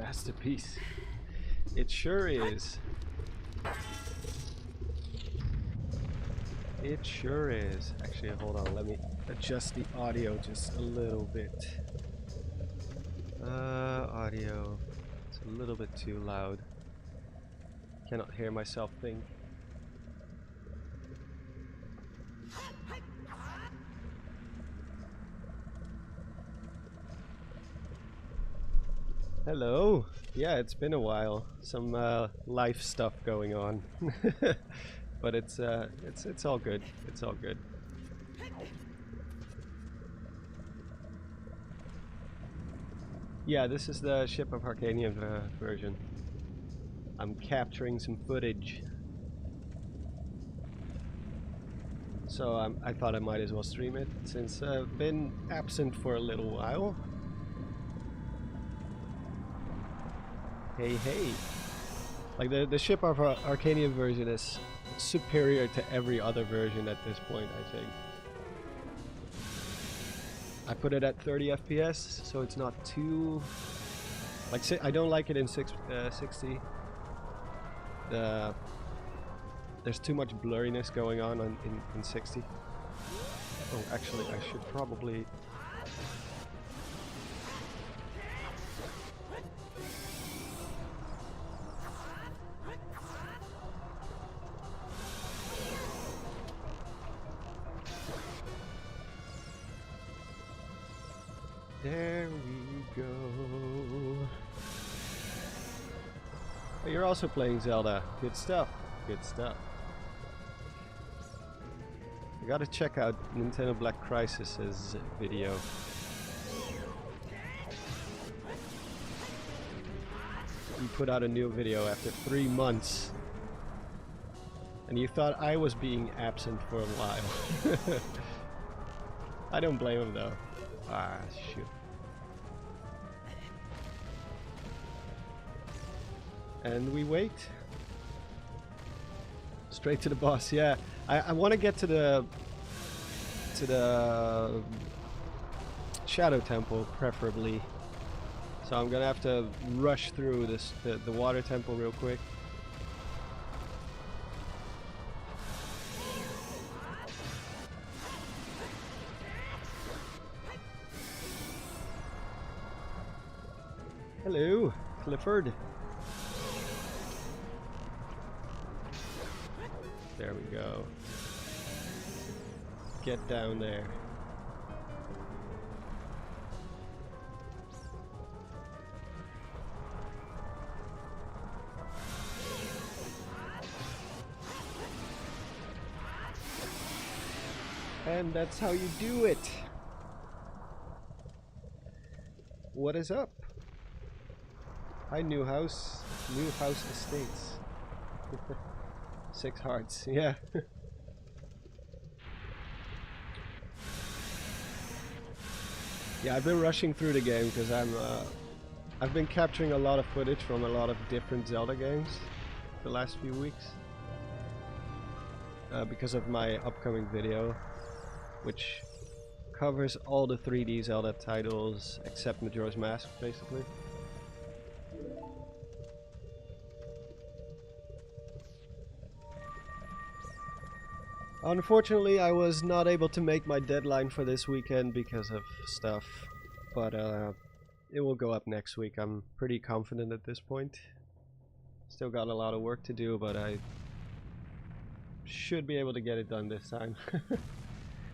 masterpiece. It sure is. It sure is. Actually, hold on. Let me adjust the audio just a little bit. Audio. It's a little bit too loud. Cannot hear myself think. Hello. Yeah, it's been a while. Some life stuff going on, but it's all good. It's all good. Yeah, this is the Ship of Harkinian version. I'm capturing some footage, so I thought I might as well stream it since I've been absent for a little while. Hey, hey. Like the Ship of Harkinian version is superior to every other version at this point, I think. I put it at 30 FPS, so it's not too... Like, I don't like it in 60. There's too much blurriness going on in 60. Oh, actually, I should probably... There we go. Oh, you're also playing Zelda. Good stuff. Good stuff. You gotta check out Nintendo Black Crisis's video. He put out a new video after 3 months. And you thought I was being absent for a while. I don't blame him though. Ah, shoot. And we wait. Straight to the boss, yeah. I want to get to the Shadow Temple, preferably. So I'm gonna have to rush through this the Water Temple real quick. Hello, Clifford. There we go. Get down there. And that's how you do it. What is up? Hi, New House Estates. 6 hearts, yeah. Yeah, I've been rushing through the game because I've been capturing a lot of footage from a lot of different Zelda games the last few weeks. Because of my upcoming video, which covers all the 3D Zelda titles except Majora's Mask, basically. Unfortunately, I was not able to make my deadline for this weekend because of stuff, but it will go up next week. I'm pretty confident at this point. Still got a lot of work to do, but I should be able to get it done this time.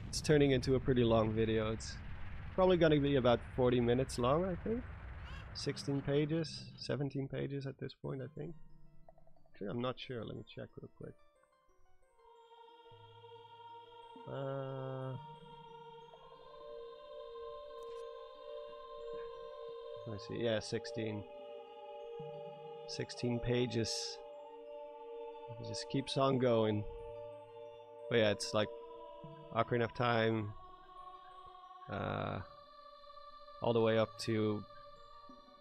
It's turning into a pretty long video. It's probably going to be about 40 minutes long, I think. 16 pages, 17 pages at this point, I think. Actually, I'm not sure. Let me check real quick. Let's see, yeah, 16 pages. It just keeps on going. But yeah, it's like Ocarina of Time, all the way up to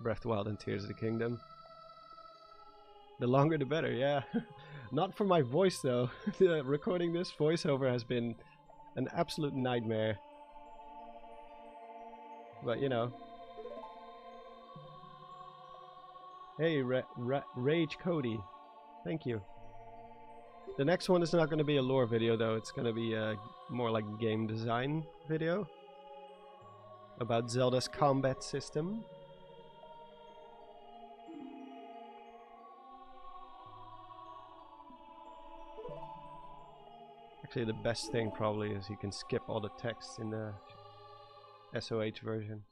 Breath of the Wild and Tears of the Kingdom. The longer the better, yeah. Not for my voice though. Recording this voiceover has been an absolute nightmare. But you know. Hey, Rage Cody. Thank you. The next one is not going to be a lore video though, it's going to be a more like game design video about Zelda's combat system. Actually, the best thing probably is you can skip all the text in the SOH version.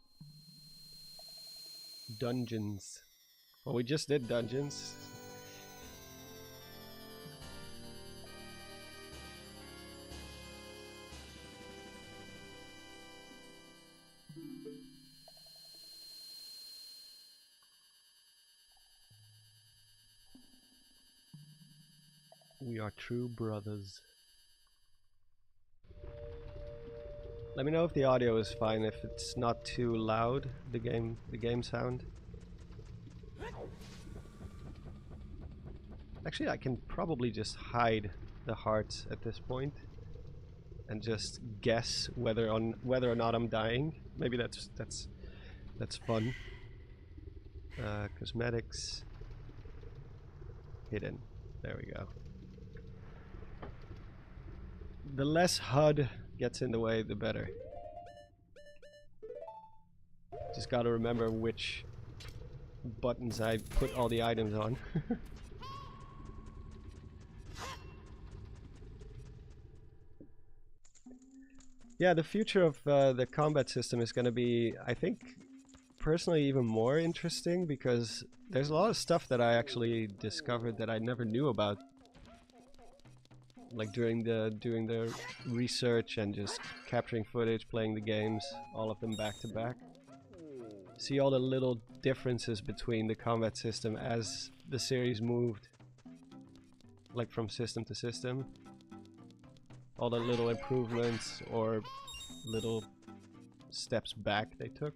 Dungeons. Well, we just did dungeons. We are true brothers. Let me know if the audio is fine, if it's not too loud, the game sound. Actually, I can probably just hide the hearts at this point and just guess whether or not I'm dying. Maybe that's fun. Cosmetics, hidden. There we go. The less HUD gets in the way, the better. Just gotta remember which buttons I put all the items on. Yeah, the future of the combat system is gonna be, I think, personally even more interesting, because there's a lot of stuff that I actually discovered that I never knew about. Like doing the research and just capturing footage, playing the games, all of them back to back. See all the little differences between the combat system as the series moved, like from system to system. All the little improvements or little steps back they took.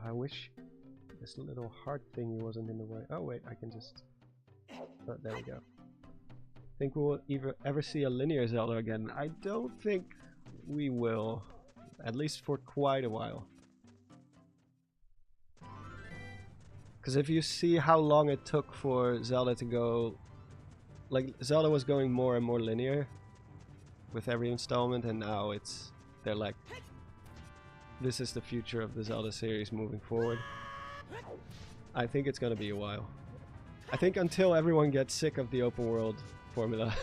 I wish this little heart thingy wasn't in the way. Oh wait, I can just... Oh, there we go. Think we'll ever see a linear Zelda again? I don't think we will. At least for quite a while. Because if you see how long it took for Zelda to go... Like, Zelda was going more and more linear with every installment, and now they're like... This is the future of the Zelda series moving forward. I think it's gonna be a while. I think until everyone gets sick of the open world formula,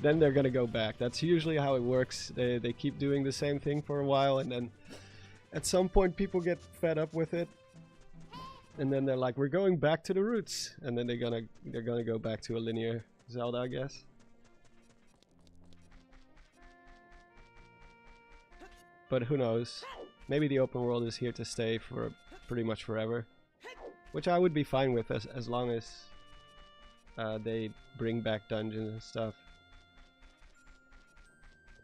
then they're gonna go back. That's usually how it works. They keep doing the same thing for a while, and then at some point people get fed up with it, and then they're like, we're going back to the roots, and then they're gonna go back to a linear Zelda, I guess. But who knows? Maybe the open world is here to stay for pretty much forever. Which I would be fine with as long as they bring back dungeons and stuff.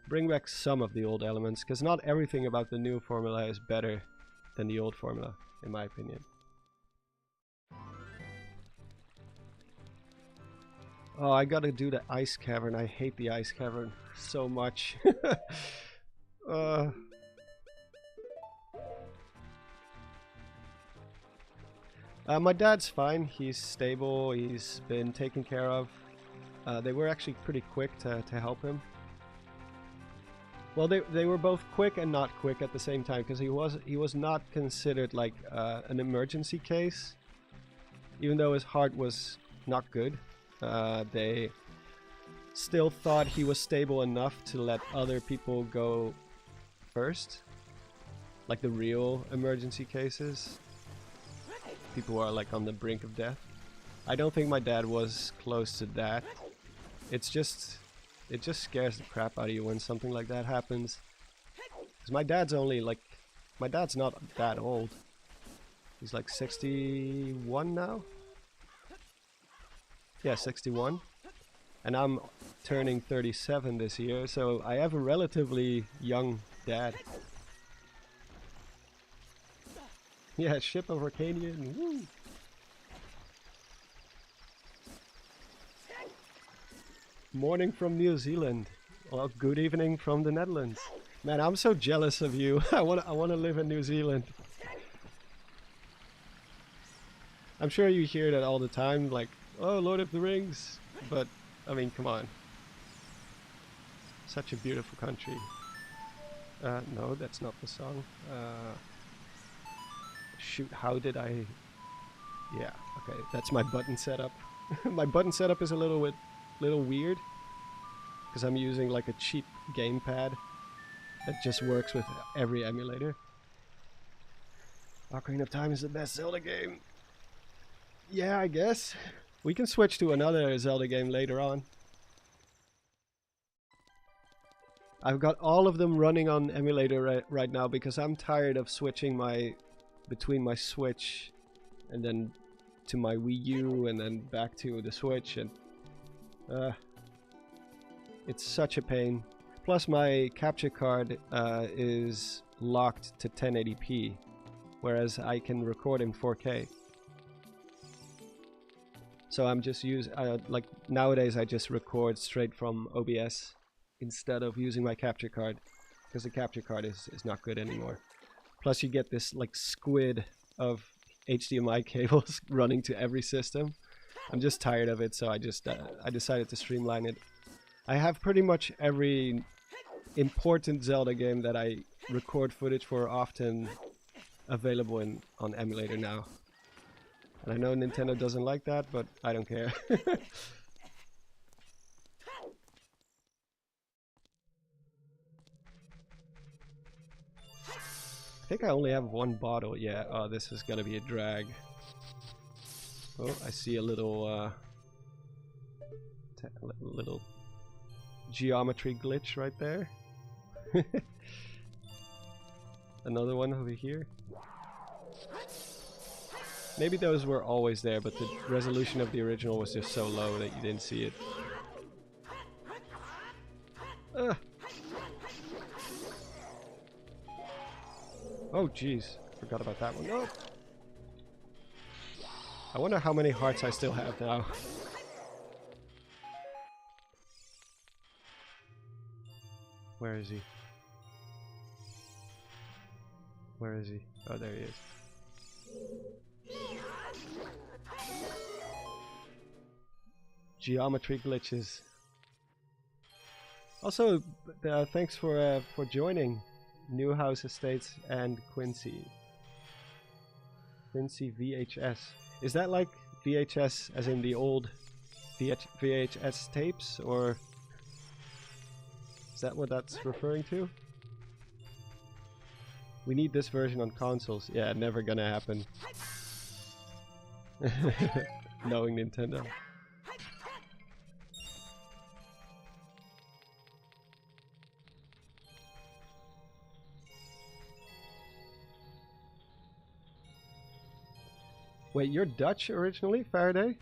Bring back some of the old elements, because not everything about the new formula is better than the old formula, in my opinion. Oh, I gotta do the ice cavern. I hate the ice cavern so much. My dad's fine. He's stable. He's been taken care of. They were actually pretty quick to help him. Well, they were both quick and not quick at the same time, because he was not considered like an emergency case, even though his heart was not good. They still thought he was stable enough to let other people go first, like the real emergency cases. People who are like on the brink of death. I don't think my dad was close to that. It just scares the crap out of you when something like that happens. Because my dad's not that old. He's like 61 now? Yeah, 61. And I'm turning 37 this year, so I have a relatively young dad. Yeah, ship of Harkinian. Woo! Morning from New Zealand. Well, good evening from the Netherlands. Man, I'm so jealous of you. I wanna live in New Zealand. I'm sure you hear that all the time, like, oh, Lord of the Rings. But, I mean, come on. Such a beautiful country. No, that's not the song. Shoot, how did I... Yeah, okay, that's my button setup. My button setup is a little weird. Because I'm using like a cheap gamepad that just works with every emulator. Ocarina of Time is the best Zelda game. Yeah, I guess. We can switch to another Zelda game later on. I've got all of them running on emulator right now because I'm tired of switching between my Switch and then to my Wii U and then back to the Switch, and it's such a pain. Plus my capture card is locked to 1080p, whereas I can record in 4K. So I'm just like nowadays I just record straight from OBS instead of using my capture card, because the capture card is not good anymore. Plus you get this like squid of HDMI cables running to every system. I'm just tired of it, so I decided to streamline it. I have pretty much every important Zelda game that I record footage for often available on emulator now. And I know Nintendo doesn't like that, but I don't care. I think I only have one bottle. Yeah, oh, this is gonna be a drag. Oh, I see a little little geometry glitch right there. Another one over here. Maybe those were always there, but the resolution of the original was just so low that you didn't see it. Oh jeez, forgot about that one. No. I wonder how many hearts I still have now. Where is he? Where is he? Oh, there he is. Geometry glitches. Also, thanks for joining Newhouse Estates and Quincy. Quincy VHS. Is that like VHS as in the old VHS tapes, or is that what that's referring to? We need this version on consoles. Yeah, never gonna happen. Knowing Nintendo. Wait, you're Dutch originally, Faraday?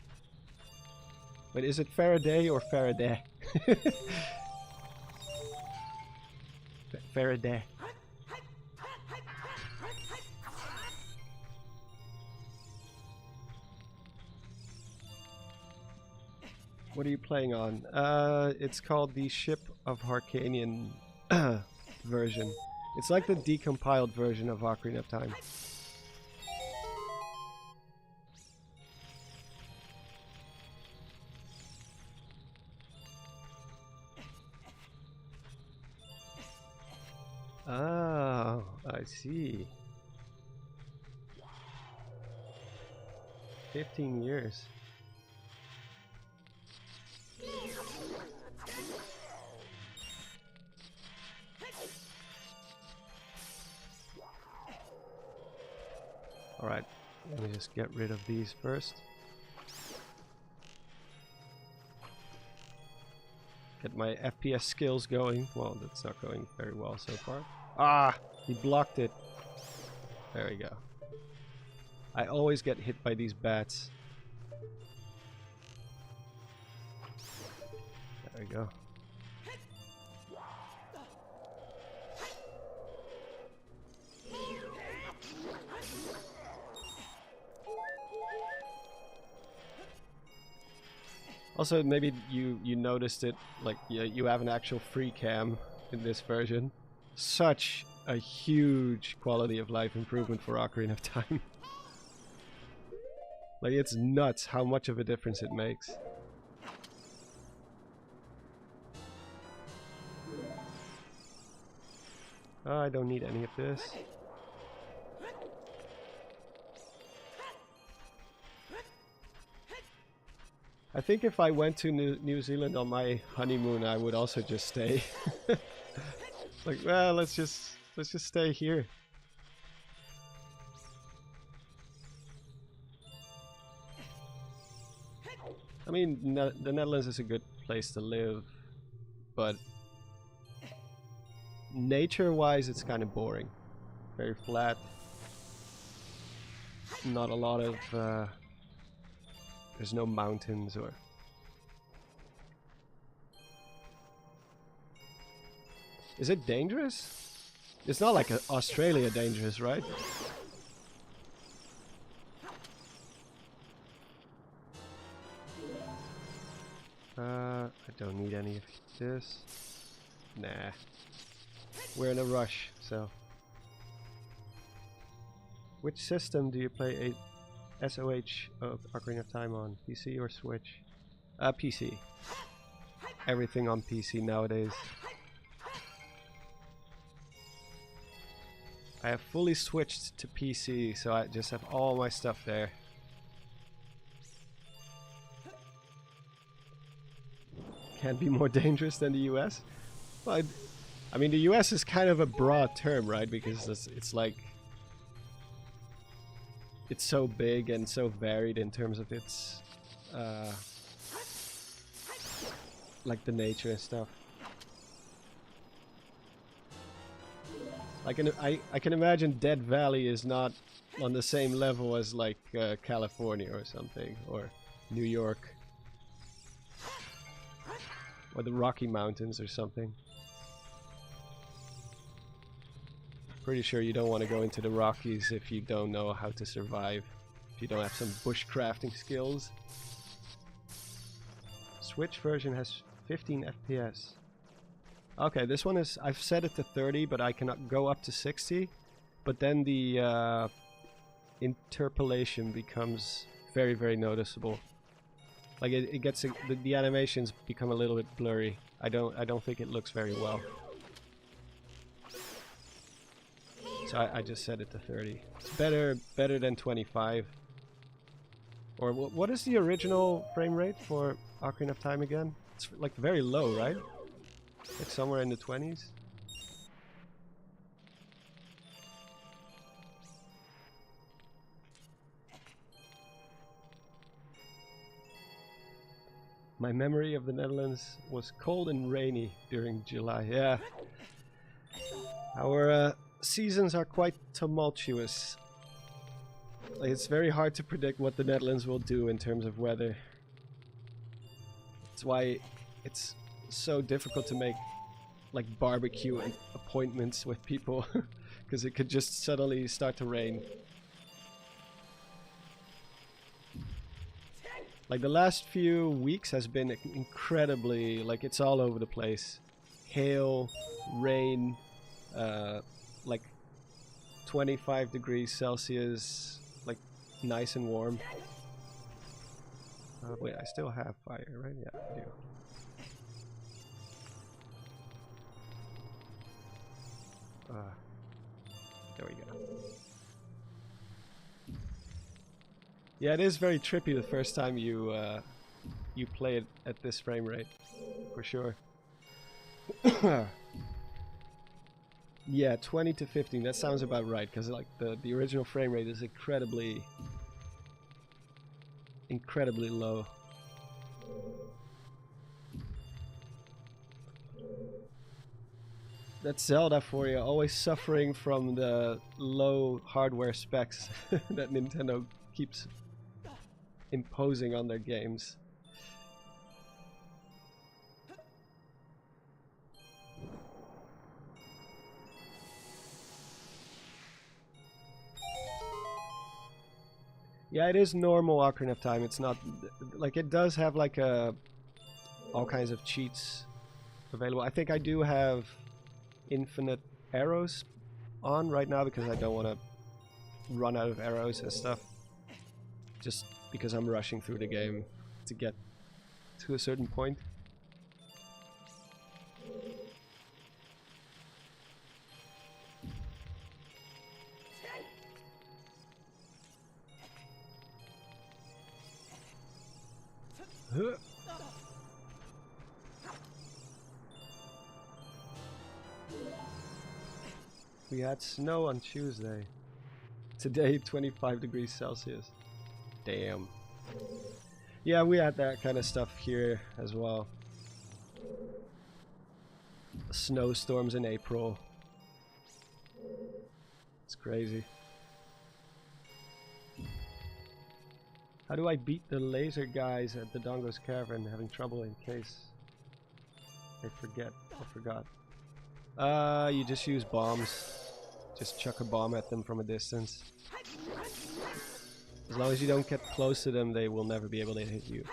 Wait, is it Faraday or Faraday? Faraday. What are you playing on? It's called the Ship of Harkinian version. It's like the decompiled version of Ocarina of Time. Oh, I see. 15 years. Alright, let me just get rid of these first. Get my FPS skills going. Well, that's not going very well so far. Ah! He blocked it. There we go. I always get hit by these bats. There we go. Also, maybe you noticed it, like you have an actual free cam in this version. such a huge quality of life improvement for Ocarina of Time. Like, it's nuts how much of a difference it makes. Oh, I don't need any of this. I think if I went to New Zealand on my honeymoon, I would also just stay. Like, well, let's just stay here. I mean, the Netherlands is a good place to live, but nature-wise, it's kind of boring. Very flat. Not a lot of. There's no mountains or. Is it dangerous? It's not like Australia dangerous, right? I don't need any of this. Nah. We're in a rush, so. Which system do you play SOH of Ocarina of Time on? PC or Switch? PC. Everything on PC nowadays. I have fully switched to PC, so I just have all my stuff there. Can't be more dangerous than the US? Well, I mean, the US is kind of a broad term, right? Because it's like... It's so big and so varied in terms of its... like the nature and stuff. I can imagine Dead Valley is not on the same level as like California or something, or New York. Or the Rocky Mountains or something. Pretty sure you don't want to go into the Rockies if you don't know how to survive. If you don't have some bushcrafting skills. Switch version has 15 FPS. Okay, this one is... I've set it to 30, but I cannot go up to 60. But then the interpolation becomes very, very noticeable. Like it gets the animations become a little bit blurry. I don't think it looks very well. So I just set it to 30. It's better than 25. Or what is the original frame rate for Ocarina of Time again? It's like very low, right? Like somewhere in the 20s. My memory of the Netherlands was cold and rainy during July. Yeah. Our seasons are quite tumultuous. Like, it's very hard to predict what the Netherlands will do in terms of weather. That's why it's so difficult to make like barbecue and appointments with people, because it could just suddenly start to rain. Like the last few weeks has been incredibly, like it's all over the place. Hail, rain, like 25 degrees Celsius, like nice and warm. Wait, I still have fire, right? Yeah, I do. There we go. Yeah, it is very trippy the first time you play it at this frame rate, for sure. Yeah, 20 to 15. That sounds about right, because like the original frame rate is incredibly low. That's Zelda for you, always suffering from the low hardware specs that Nintendo keeps imposing on their games. Yeah, it is normal Ocarina of Time. It's not like it does have like all kinds of cheats available. I think I do have infinite arrows on right now because I don't want to run out of arrows and stuff. Just because I'm rushing through the game to get to a certain point. We had snow on Tuesday. Today 25 degrees Celsius. Damn. Yeah, we had that kind of stuff here as well. Snowstorms in April. It's crazy. How do I beat the laser guys at the Dongo's Cavern? Having trouble in case I forgot. You just use bombs. Just chuck a bomb at them from a distance. As long as you don't get close to them, they will never be able to hit you.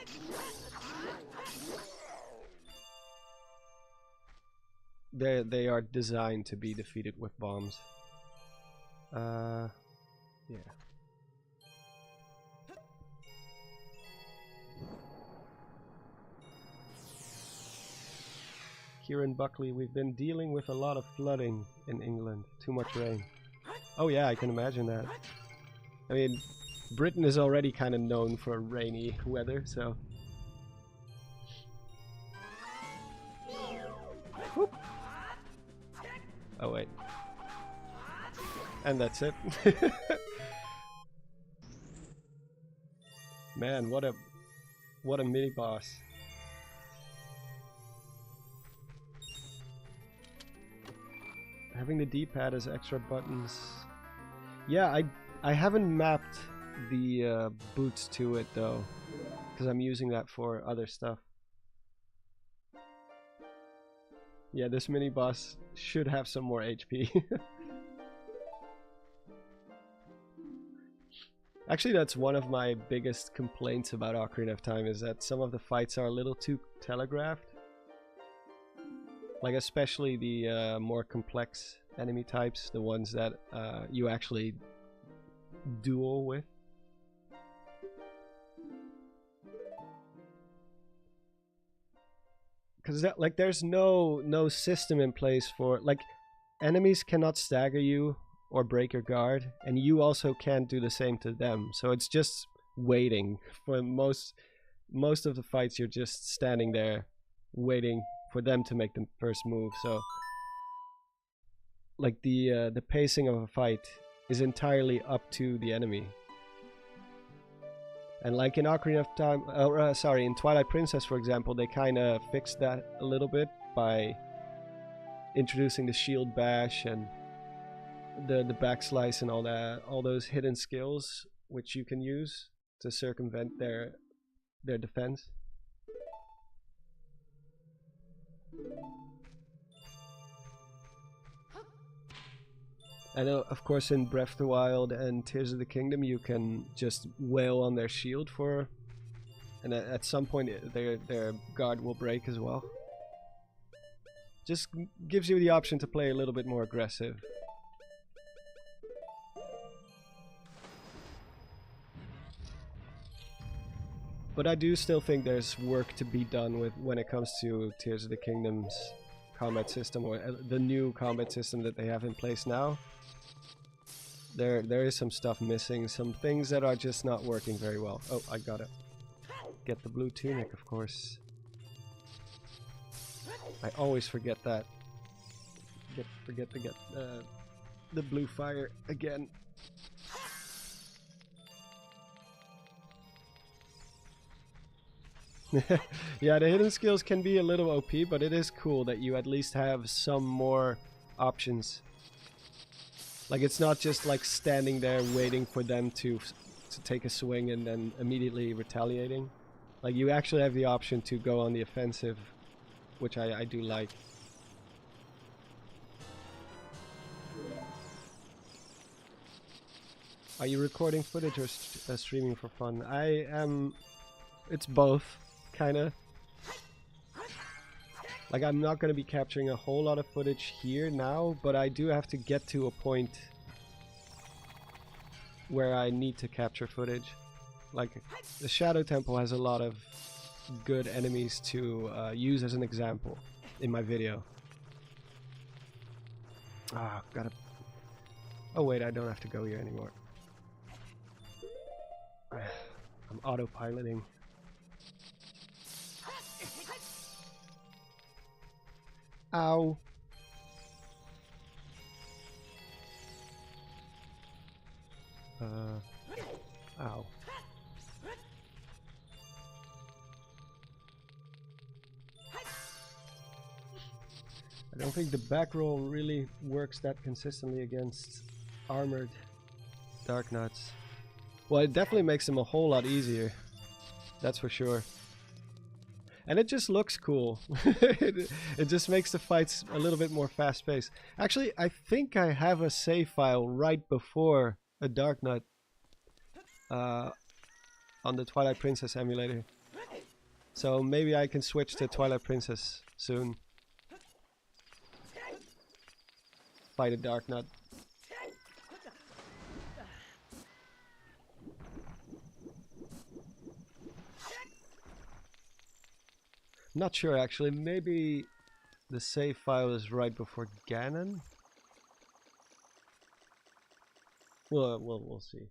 They are designed to be defeated with bombs. Yeah. Kieran Buckley, we've been dealing with a lot of flooding in England. Too much rain. Oh yeah, I can imagine that. I mean, Britain is already kind of known for rainy weather, so... Whoop. Oh wait. And that's it. Man, what a mini boss. Having the D-pad as extra buttons. Yeah, I haven't mapped the boots to it though, because I'm using that for other stuff. Yeah, this mini boss should have some more HP. Actually, that's one of my biggest complaints about Ocarina of Time, is that some of the fights are a little too telegraphed. Like especially the more complex enemy types, the ones that you actually duel with. Because like there's no system in place for, like, enemies cannot stagger you or break your guard, and you also can't do the same to them. So it's just waiting for most of the fights. You're just standing there waiting for them to make the first move. So like the pacing of a fight is entirely up to the enemy. And like in Ocarina of Time, in Twilight Princess, for example, they kind of fixed that a little bit by introducing the shield bash and the backslice and all those hidden skills which you can use to circumvent their defense. And of course in Breath of the Wild and Tears of the Kingdom you can just wail on their shield for, and at some point their guard will break as well. Just gives you the option to play a little bit more aggressive. But I do still think there's work to be done with when it comes to Tears of the Kingdom's combat system, or the new combat system that they have in place now. There is some stuff missing, some things that are just not working very well. Oh, I gotta get the blue tunic, of course. I always forget that. Forget to get the blue fire again. Yeah, the hidden skills can be a little OP, but it is cool that you at least have some more options. Like, it's not just like standing there waiting for them to take a swing and then immediately retaliating. Like, you actually have the option to go on the offensive, which I do like. Are you recording footage or streaming for fun? I am. It's both, kinda. Like, I'm not going to be capturing a whole lot of footage here now, but I do have to get to a point where I need to capture footage. Like, the Shadow Temple has a lot of good enemies to use as an example in my video. Ah, gotta... Oh wait, I don't have to go here anymore. I'm autopiloting. Ow. Ow. I don't think the back roll really works that consistently against armored Dark Nuts. Well, it definitely makes them a whole lot easier. That's for sure. And it just looks cool. It just makes the fights a little bit more fast-paced. Actually, I think I have a save file right before a Dark Nut on the Twilight Princess emulator. So maybe I can switch to Twilight Princess soon. Fight a Dark Nut. Not sure actually, maybe the save file is right before Ganon? We'll see.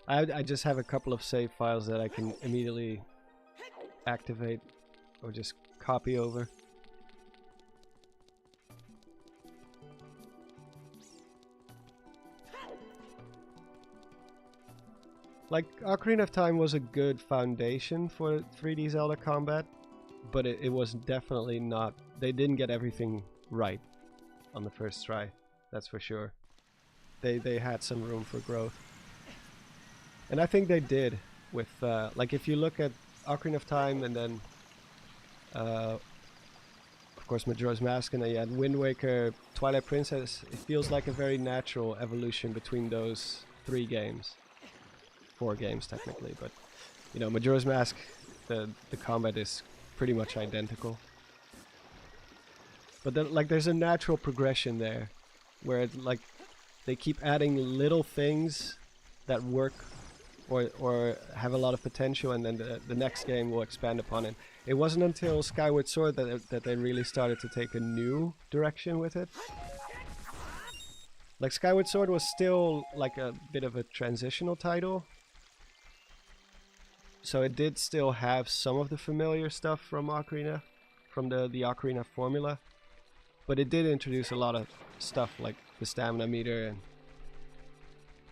I just have a couple of save files that I can immediately activate or just copy over. Like, Ocarina of Time was a good foundation for 3D Zelda combat, but it was definitely not... They didn't get everything right on the first try, that's for sure. They had some room for growth. And I think they did with... like, if you look at Ocarina of Time and then... of course, Majora's Mask, and then you had Wind Waker, Twilight Princess, it feels like a very natural evolution between those 3 games. 4 games technically, but you know, Majora's Mask, the combat is pretty much identical. But then, like, there's a natural progression there, where it, like, they keep adding little things that work or have a lot of potential, and then the next game will expand upon it. It wasn't until Skyward Sword that they really started to take a new direction with it. Like, Skyward Sword was still like a bit of a transitional title. So it did still have some of the familiar stuff from Ocarina, from the Ocarina formula, but it did introduce a lot of stuff like the stamina meter, and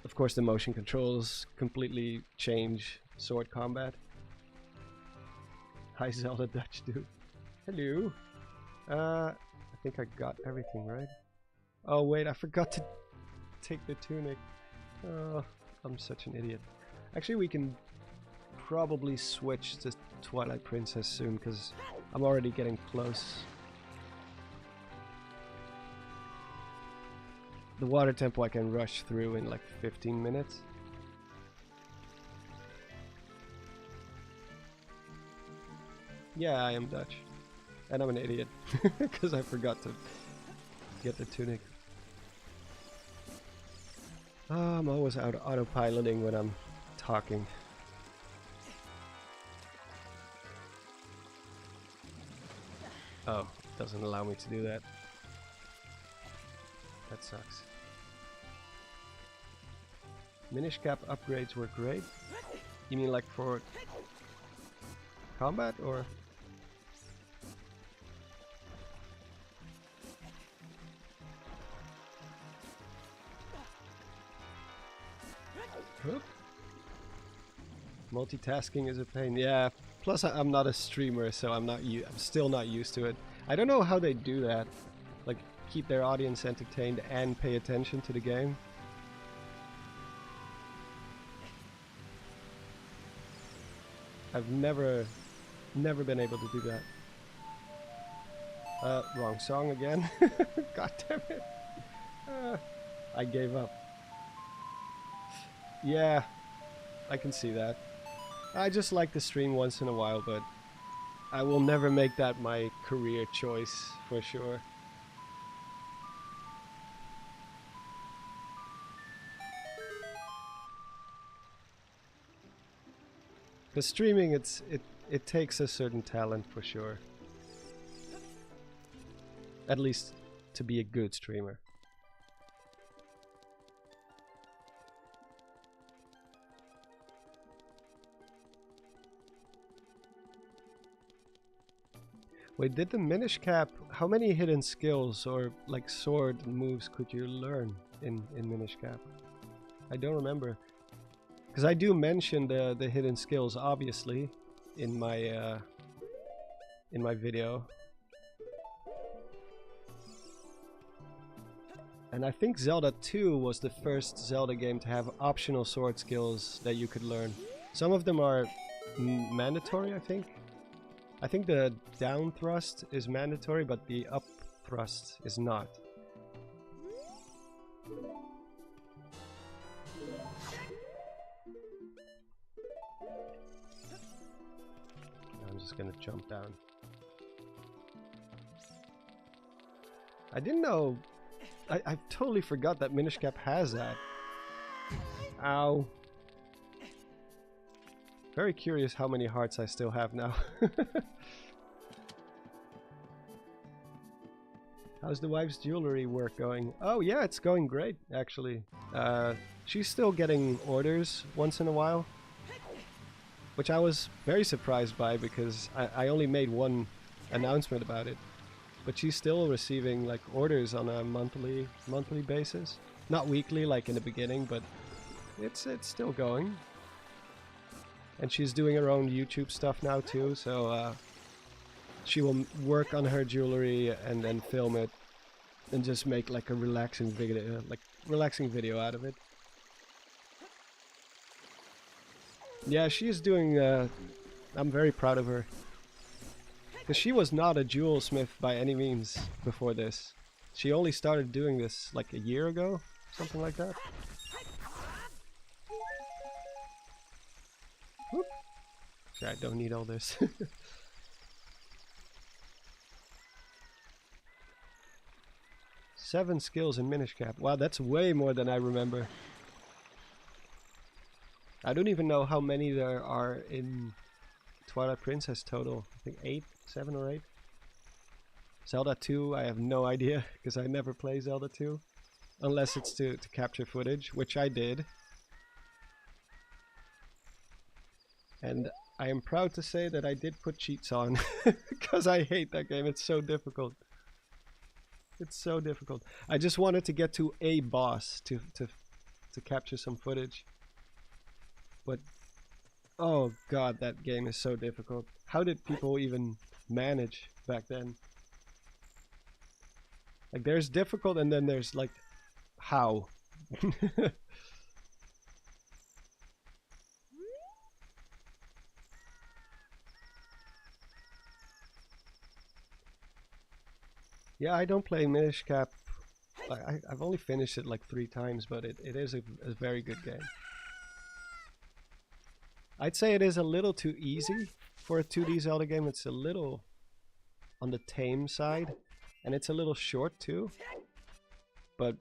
of course the motion controls completely change sword combat. Hi Zelda Dutch dude. Hello. I think I got everything right. Oh wait, I forgot to take the tunic. Oh, I'm such an idiot. Actually, we can probably switch to Twilight Princess soon, because I'm already getting close. The water temple I can rush through in like 15 minutes. Yeah, I am Dutch. And I'm an idiot, because I forgot to get the tunic. I'm always autopiloting when I'm talking. Oh, it doesn't allow me to do that. That sucks. Minish cap upgrades were great. You mean like for combat, or? Whoop. Multitasking is a pain. Yeah. Plus, I'm not a streamer, so I'm still not used to it. I don't know how they do that. Like, keep their audience entertained and pay attention to the game. I've never been able to do that. Wrong song again. God damn it. I gave up. Yeah, I can see that. I just like to stream once in a while, but I will never make that my career choice, for sure. Because streaming, it takes a certain talent, for sure. At least to be a good streamer. Wait, did the Minish Cap, how many hidden skills or like sword moves could you learn in Minish Cap? I don't remember. Because I do mention the hidden skills, obviously, in my video. And I think Zelda II was the first Zelda game to have optional sword skills that you could learn. Some of them are mandatory, I think. I think the down thrust is mandatory, but the up thrust is not. I'm just gonna jump down. I didn't know. I totally forgot that Minish Cap has that. Ow. Very curious how many hearts I still have now. How's the wife's jewelry work going? Oh yeah, it's going great, actually. She's still getting orders once in a while, which I was very surprised by because I only made one announcement about it. But she's still receiving like orders on a monthly basis. Not weekly like in the beginning, but it's still going. And she's doing her own YouTube stuff now too, so she will work on her jewelry and then film it and just make like a relaxing video out of it. Yeah, she's doing I'm very proud of her. Because she was not a jewel smith by any means before this. She only started doing this like a year ago, something like that. Whoop. I don't need all this. 7 skills in Minish Cap. Wow, that's way more than I remember. I don't even know how many there are in Twilight Princess total. I think 8, 7 or 8. Zelda 2, I have no idea, because I never play Zelda 2. Unless it's to capture footage, which I did. And I am proud to say that I did put cheats on, because I hate that game, it's so difficult. It's so difficult. I just wanted to get to a boss to capture some footage. But, oh god, that game is so difficult. How did people even manage back then? Like, there's difficult and then there's like, how? Yeah, I don't play Minish Cap. I've only finished it like 3 times, but it is a very good game. I'd say it is a little too easy for a 2D Zelda game. It's a little on the tame side, and it's a little short too. But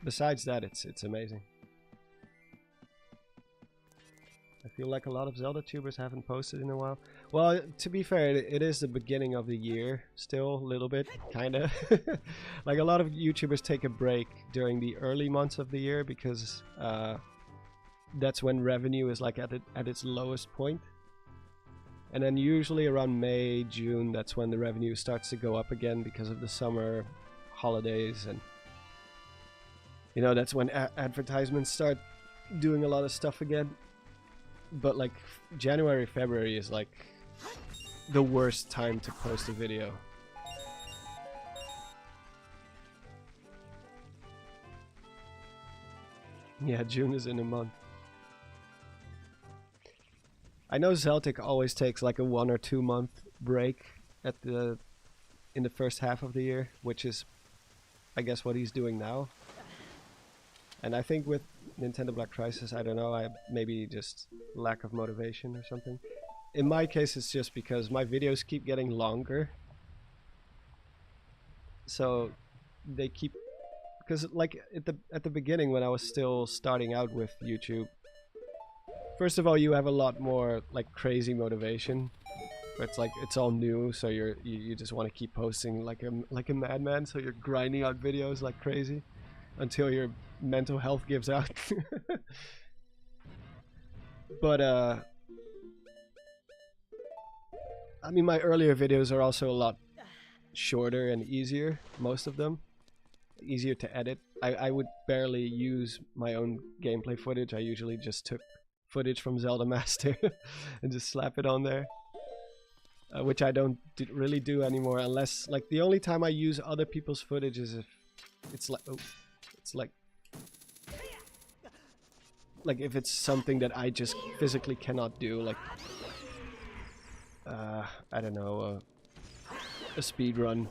besides that, it's amazing. I feel like a lot of Zelda tubers haven't posted in a while. Well, to be fair, it is the beginning of the year still, a little bit, kinda. Like a lot of YouTubers take a break during the early months of the year because that's when revenue is like at its lowest point. And then usually around May, June, that's when the revenue starts to go up again because of the summer holidays, and you know, that's when advertisements start doing a lot of stuff again. But like January, February is like the worst time to post a video. Yeah, June is in a month. I know Zeltic always takes like a 1 or 2 month break in the first half of the year, which is I guess what he's doing now. And I think with Nintendo Black Crisis, I don't know, maybe just lack of motivation or something. in my case, it's just because my videos keep getting longer. So they keep, because like at the beginning when I was still starting out with YouTube, first of all, you have a lot more like crazy motivation. It's like it's all new, so you just want to keep posting like a madman. So you're grinding out videos like crazy until your mental health gives out. But I mean, my earlier videos are also a lot shorter and easier. Most of them easier to edit. I would barely use my own gameplay footage. I usually just took footage from Zelda Master and just slap it on there. Which I don't really do anymore, unless like the only time I use other people's footage is if it's like if it's something that I just physically cannot do, like I don't know, a speed run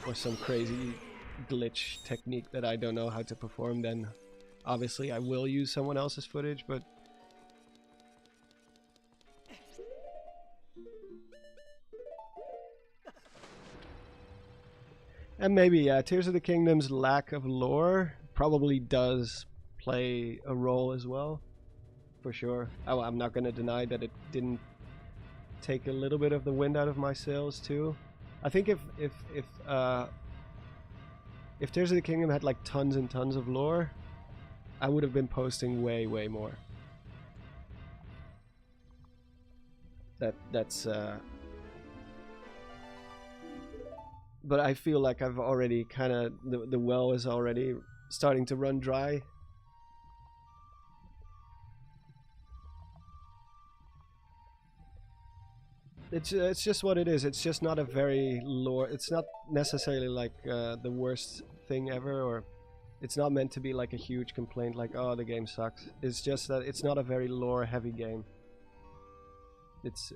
or some crazy glitch technique that I don't know how to perform. Then obviously I will use someone else's footage, but and maybe, Tears of the Kingdom's lack of lore probably does play a role as well, for sure. I'm not going to deny that it didn't take a little bit of the wind out of my sails too. I think if Tears of the Kingdom had like tons and tons of lore, I would have been posting way more. That's but I feel like I've already kind of, the well is already starting to run dry. It's just what it is. It's just not a very lore. It's not necessarily like the worst thing ever, or it's not meant to be like a huge complaint like, oh, the game sucks. It's just that it's not a very lore heavy game. It's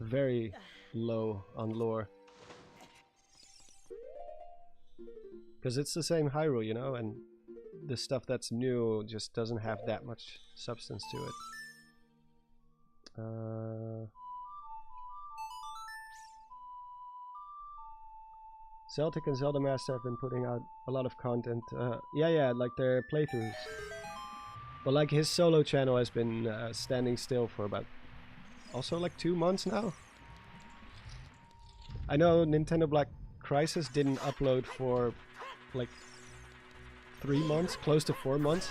very low on lore. Because it's the same Hyrule, you know, and the stuff that's new just doesn't have that much substance to it. Celtic and Zelda Master have been putting out a lot of content. Yeah, like their playthroughs. But like his solo channel has been standing still for about also like 2 months now. I know Nintendo Black Crisis didn't upload for like 3 months, close to 4 months.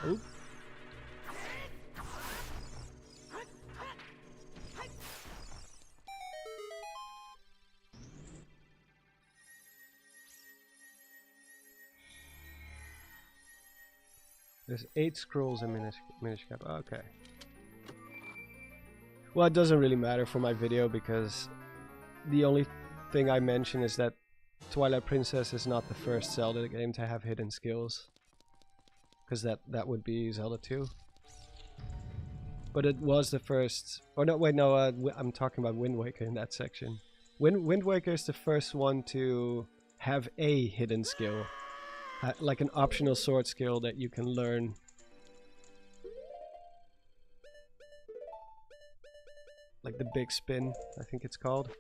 Oop. There's 8 scrolls in Minish Cap. Okay. Well, it doesn't really matter for my video because the only thing I mention is that Twilight Princess is not the first Zelda game to have hidden skills, because that would be Zelda II. But it was the first. Oh no, wait, no. I'm talking about Wind Waker in that section. Wind Waker is the first one to have a hidden skill, like an optional sword skill that you can learn. Like the big spin, I think it's called.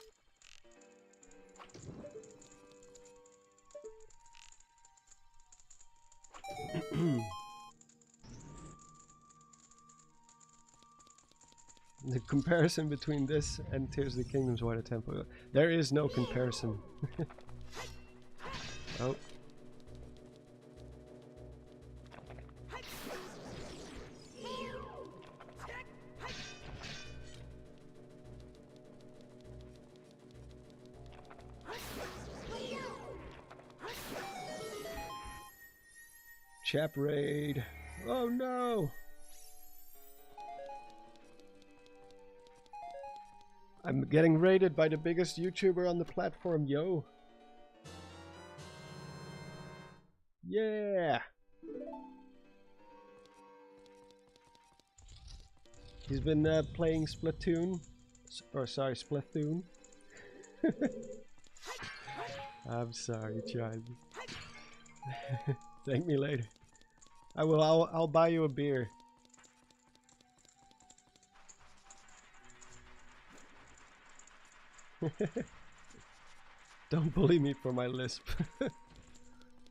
The comparison between this and Tears of the Kingdom's Water Temple, there is no comparison. Oh. Chap raid. Oh no! I'm getting raided by the biggest YouTuber on the platform, yo. Yeah! He's been playing Splatoon. Or sorry, Splatoon. I'm sorry, child. Thank me later. I will. I'll buy you a beer. Don't bully me for my lisp.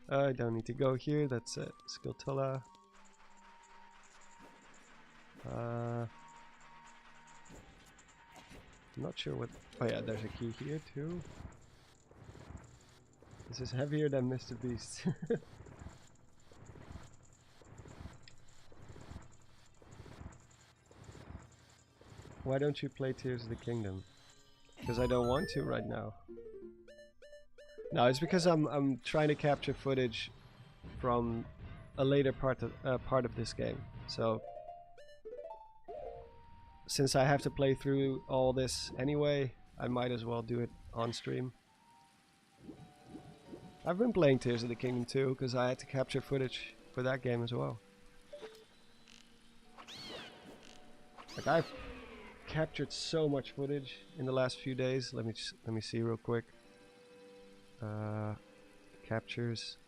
I don't need to go here. That's Skiltula. I'm not sure what. Oh yeah, there's a key here too. This is heavier than MrBeast. Why don't you play Tears of the Kingdom? Because I don't want to right now. No, it's because I'm trying to capture footage from a later part of this game. So since I have to play through all this anyway, I might as well do it on stream. I've been playing Tears of the Kingdom too, because I had to capture footage for that game as well. Like I've captured so much footage in the last few days. Let me see real quick. Captures,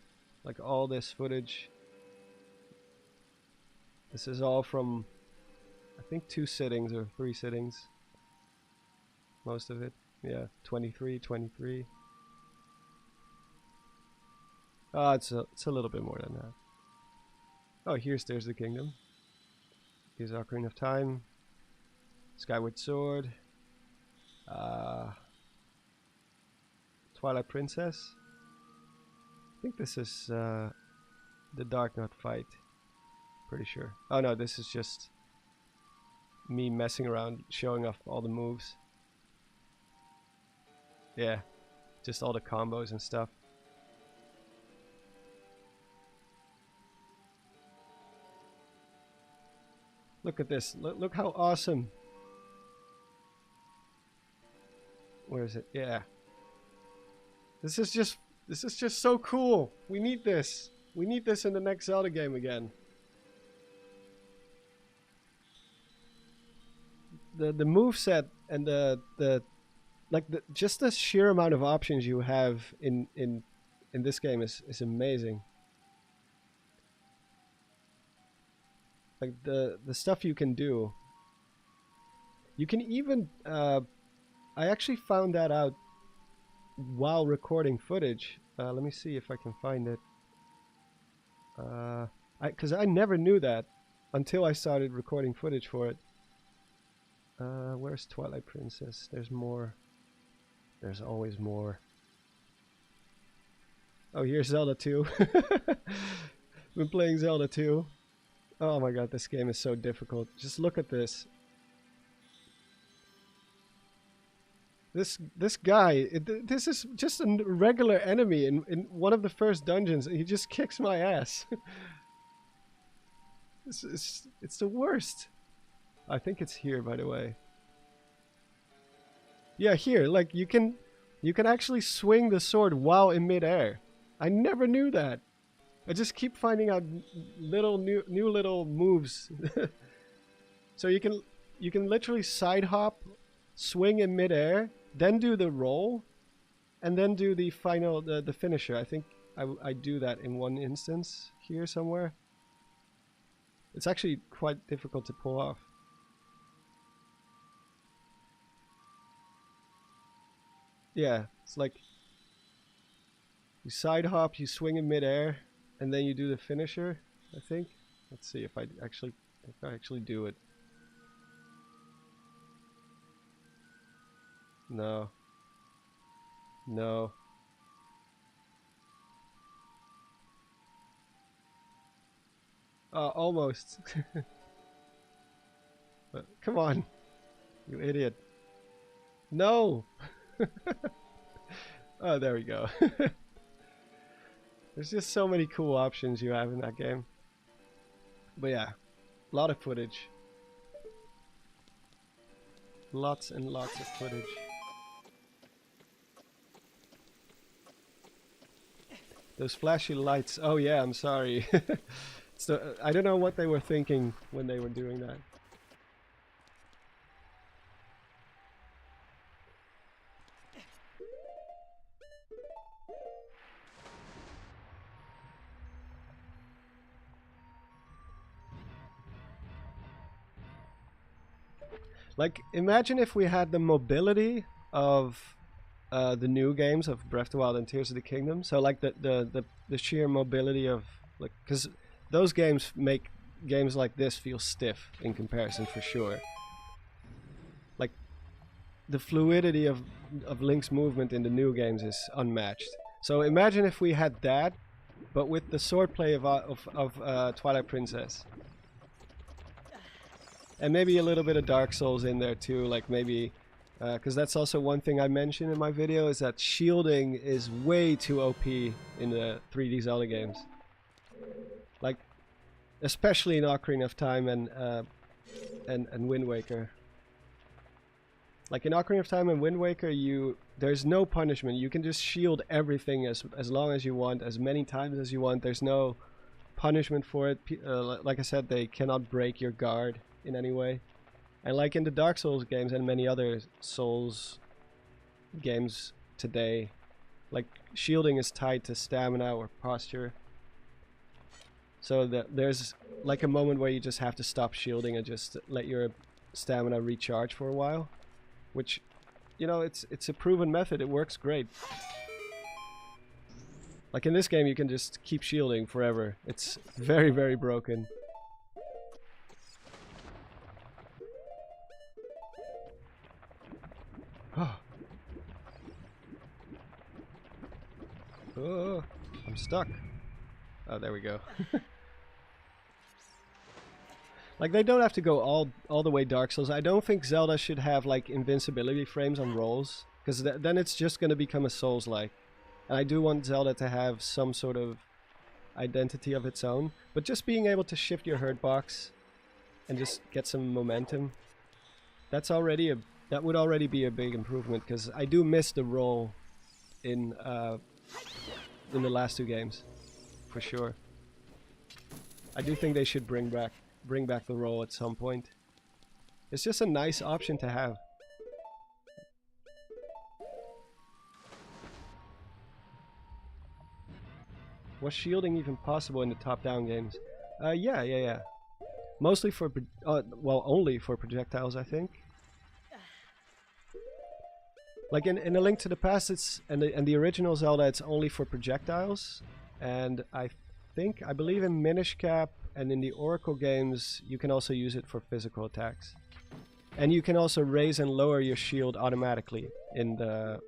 like all this footage. This is all from, I think 2 sittings or 3 sittings. Most of it, yeah, 23. Oh, it's a little bit more than that. Oh, here's Tears of the Kingdom. Here's Ocarina of Time. Skyward Sword. Twilight Princess. I think this is the Dark Knot fight. Pretty sure. Oh no, this is just me messing around, showing off all the moves. Yeah, just all the combos and stuff. Look at this. Look how awesome. Where is it? Yeah. This is just so cool. We need this. We need this in the next Zelda game again. The moveset and just the sheer amount of options you have in this game is amazing. Like the stuff you can do. You can even I actually found that out while recording footage. Let me see if I can find it. Because I never knew that until I started recording footage for it. Where's Twilight Princess? There's more. There's always more. Oh, here's Zelda 2. Been playing Zelda 2. Oh my god, this game is so difficult. Just look at this. This guy, this is just a regular enemy in one of the first dungeons. He just kicks my ass. It's the worst. I think it's here, by the way. Yeah, here. Like you can actually swing the sword while in midair. I never knew that. I just keep finding out new little moves. So you can literally side hop, swing in midair, then do the roll, and then do the final the finisher. I think I do that in one instance here somewhere. It's actually quite difficult to pull off. Yeah, it's like you side hop, you swing in midair, and then you do the finisher, I think. Let's see if I actually do it. No. No. Almost. But, come on, you idiot. No! Oh, there we go. There's just so many cool options you have in that game. But yeah, a lot of footage. Lots and lots of footage. Those flashy lights. Oh yeah, I'm sorry. So, I don't know what they were thinking when they were doing that. Like, imagine if we had the mobility of the new games of Breath of the Wild and Tears of the Kingdom. So like the sheer mobility of, like, because those games make games like this feel stiff in comparison for sure. Like the fluidity of Link's movement in the new games is unmatched. So imagine if we had that, but with the swordplay of Twilight Princess. And maybe a little bit of Dark Souls in there too, like maybe, because that's also one thing I mentioned in my video, is that shielding is way too OP in the 3D Zelda games. Like, especially in Ocarina of Time and Wind Waker. Like in Ocarina of Time and Wind Waker, there's no punishment. You can just shield everything as long as you want, as many times as you want. There's no punishment for it. Like I said, they cannot break your guard in any way. And like in the Dark Souls games and many other Souls games today, like shielding is tied to stamina or posture. So there's like a moment where you just have to stop shielding and just let your stamina recharge for a while. Which, you know, it's a proven method. It works great. Like in this game, you can just keep shielding forever. It's very, very broken. Oh, I'm stuck. Oh, there we go. Like, they don't have to go all the way Dark Souls. I don't think Zelda should have like invincibility frames on rolls, because then it's just going to become a Souls-like. And I do want Zelda to have some sort of identity of its own, but just being able to shift your hurt box and just get some momentum, that would already be a big improvement, because I do miss the roll in the last two games, for sure. I do think they should bring back the roll at some point. It's just a nice option to have. Was shielding even possible in the top-down games? Yeah. Mostly for, well, only for projectiles, I think. Like in A Link to the Past, and the original Zelda, it's only for projectiles. And I believe in Minish Cap and in the Oracle games, you can also use it for physical attacks. And you can also raise and lower your shield automatically in the,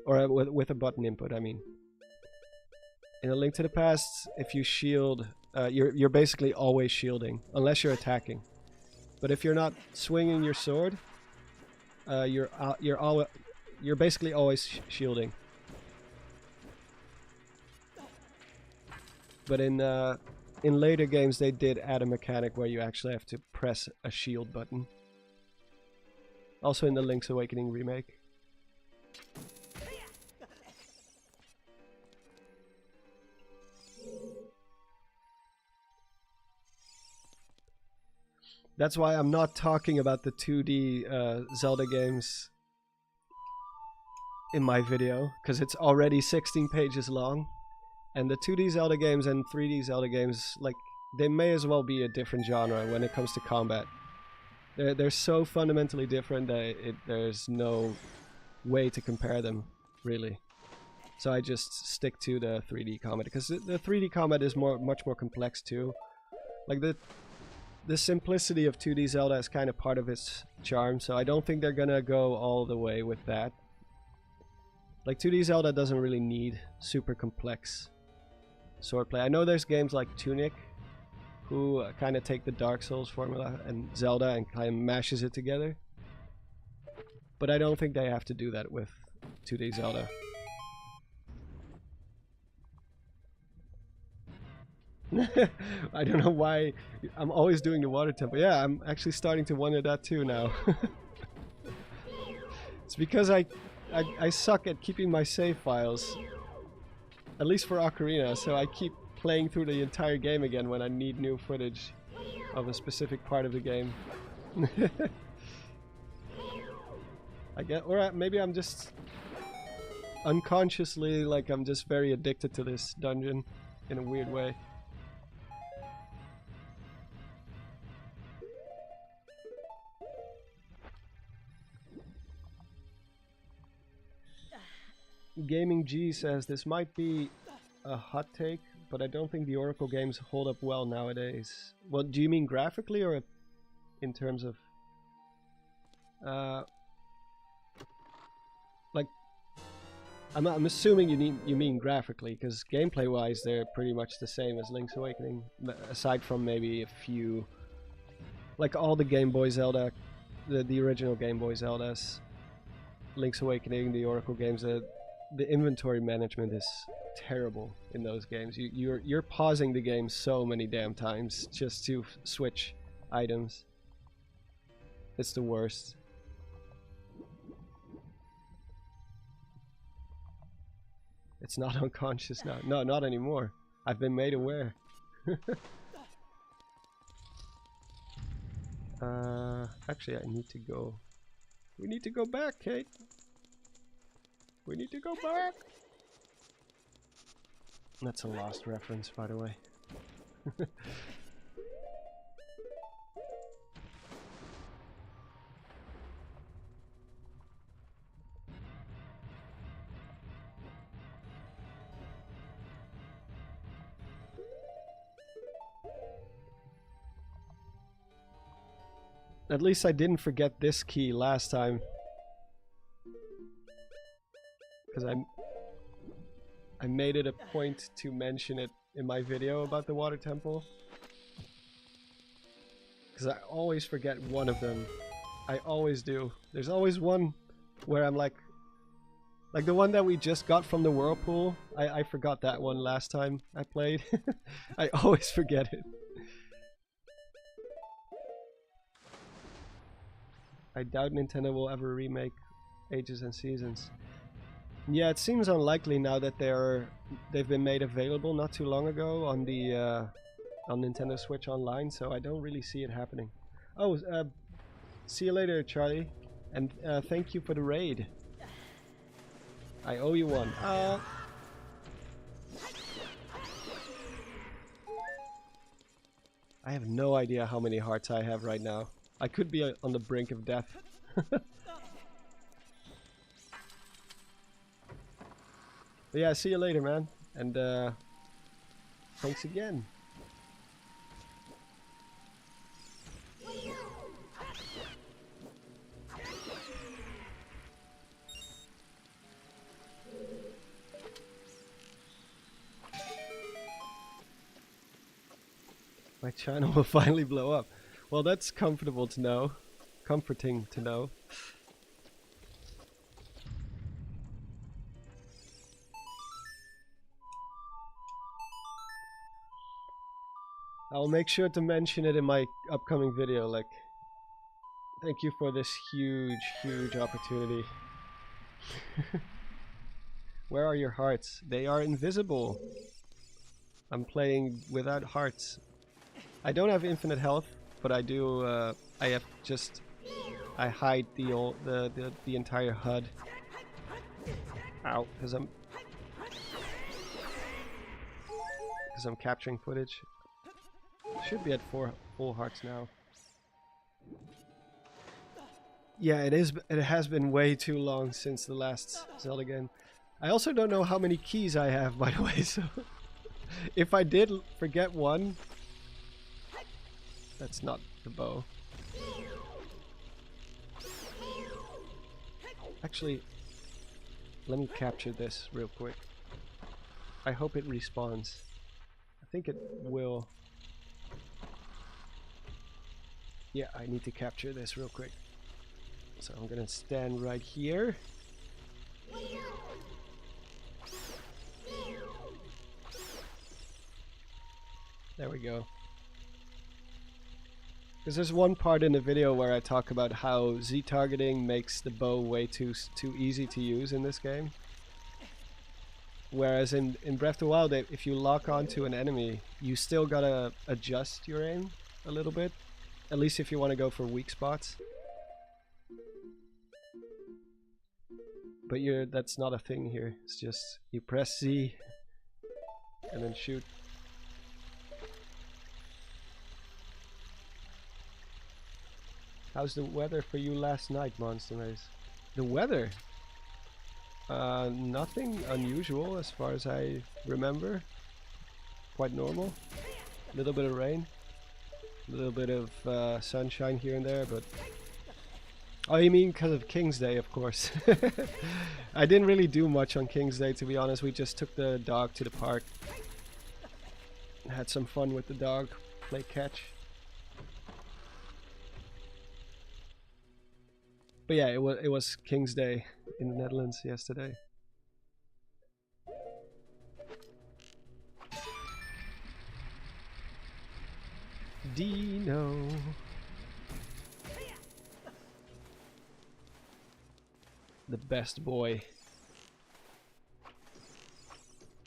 or with a button input, I mean. In A Link to the Past, if you shield, you're basically always shielding, unless you're attacking. But if you're not swinging your sword, you're basically always shielding. But in later games, they did add a mechanic where you actually have to press a shield button. Also in the Link's Awakening remake. That's why I'm not talking about the 2D Zelda games in my video, because it's already 16 pages long. And the 2D Zelda games and 3D Zelda games, like, they may as well be a different genre when it comes to combat. They're so fundamentally different that there's no way to compare them, really. So I just stick to the 3D combat, because the 3D combat is much more complex too. Like the simplicity of 2D Zelda is kind of part of its charm, so I don't think they're gonna go all the way with that. Like 2D Zelda doesn't really need super complex swordplay. I know there's games like Tunic who kind of take the Dark Souls formula and Zelda and kind of mashes it together. But I don't think they have to do that with 2D Zelda. I don't know why I'm always doing the water temple. Yeah, I'm actually starting to wonder that too now. It's because I suck at keeping my save files. At least for Ocarina, so I keep playing through the entire game again when I need new footage of a specific part of the game. I get, or maybe I'm just unconsciously, like, I'm just very addicted to this dungeon in a weird way. Gaming G says this might be a hot take, but I don't think the Oracle games hold up well nowadays. Well, do you mean graphically or in terms of like I'm assuming you mean graphically, because gameplay wise they're pretty much the same as Link's Awakening, aside from maybe a few, like all the Game Boy Zelda, the original Game Boy Zeldas, Link's Awakening, the Oracle games, the inventory management is terrible in those games. You're pausing the game so many damn times just to switch items. It's the worst. It's not unconscious now. No, not anymore. I've been made aware. Actually, I need to go. We need to go back, Kate. We need to go back. That's a Lost reference, by the way. At least I didn't forget this key last time. Because I made it a point to mention it in my video about the water temple. Because I always forget one of them. I always do. There's always one where I'm like the one that we just got from the whirlpool. I forgot that one last time I played. I always forget it. I doubt Nintendo will ever remake Ages and Seasons. Yeah, it seems unlikely now that they've been made available not too long ago on the on Nintendo Switch Online, so I don't really see it happening. Oh, see you later, Charlie, and thank you for the raid. I owe you one. I have no idea how many hearts I have right now. I could be on the brink of death. But yeah, see you later, man. And thanks again. My channel will finally blow up. Well, that's comfortable to know. Comforting to know. I'll make sure to mention it in my upcoming video, like, thank you for this huge, huge opportunity. Where are your hearts? They are invisible. I'm playing without hearts. I don't have infinite health, but I do, I have just, I hide the entire HUD. Ow, because I'm capturing footage. Should be at 4 full hearts now. Yeah, it has been way too long since the last Zelda game. I also don't know how many keys I have, by the way, so if I did forget one, that's not the bow. Actually, let me capture this real quick. I hope it respawns. I think it will. Yeah, I need to capture this real quick. So I'm gonna stand right here. There we go. Because there's one part in the video where I talk about how Z-targeting makes the bow way too easy to use in this game. Whereas in Breath of the Wild, if you lock onto an enemy, you still gotta adjust your aim a little bit. At least if you want to go for weak spots. But that's not a thing here. It's just you press Z and then shoot. How's the weather for you last night, Monster Maze? The weather? Nothing unusual as far as I remember. Quite normal. A little bit of rain. A little bit of sunshine here and there, but... Oh, you mean because of King's Day, of course. I didn't really do much on King's Day, to be honest. We just took the dog to the park. Had some fun with the dog. Play catch. But yeah, it was King's Day in the Netherlands yesterday. Dino. The best boy.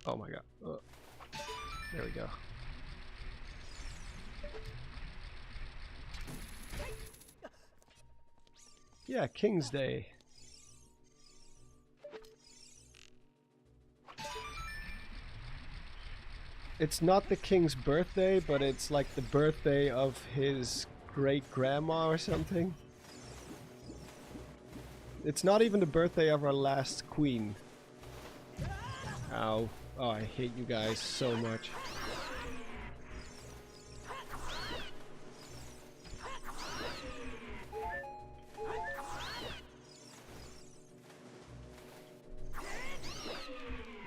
Oh my god. There we go. Yeah, King's Day. It's not the king's birthday, but it's like the birthday of his great-grandma or something. It's not even the birthday of our last queen. Ow. Oh, I hate you guys so much.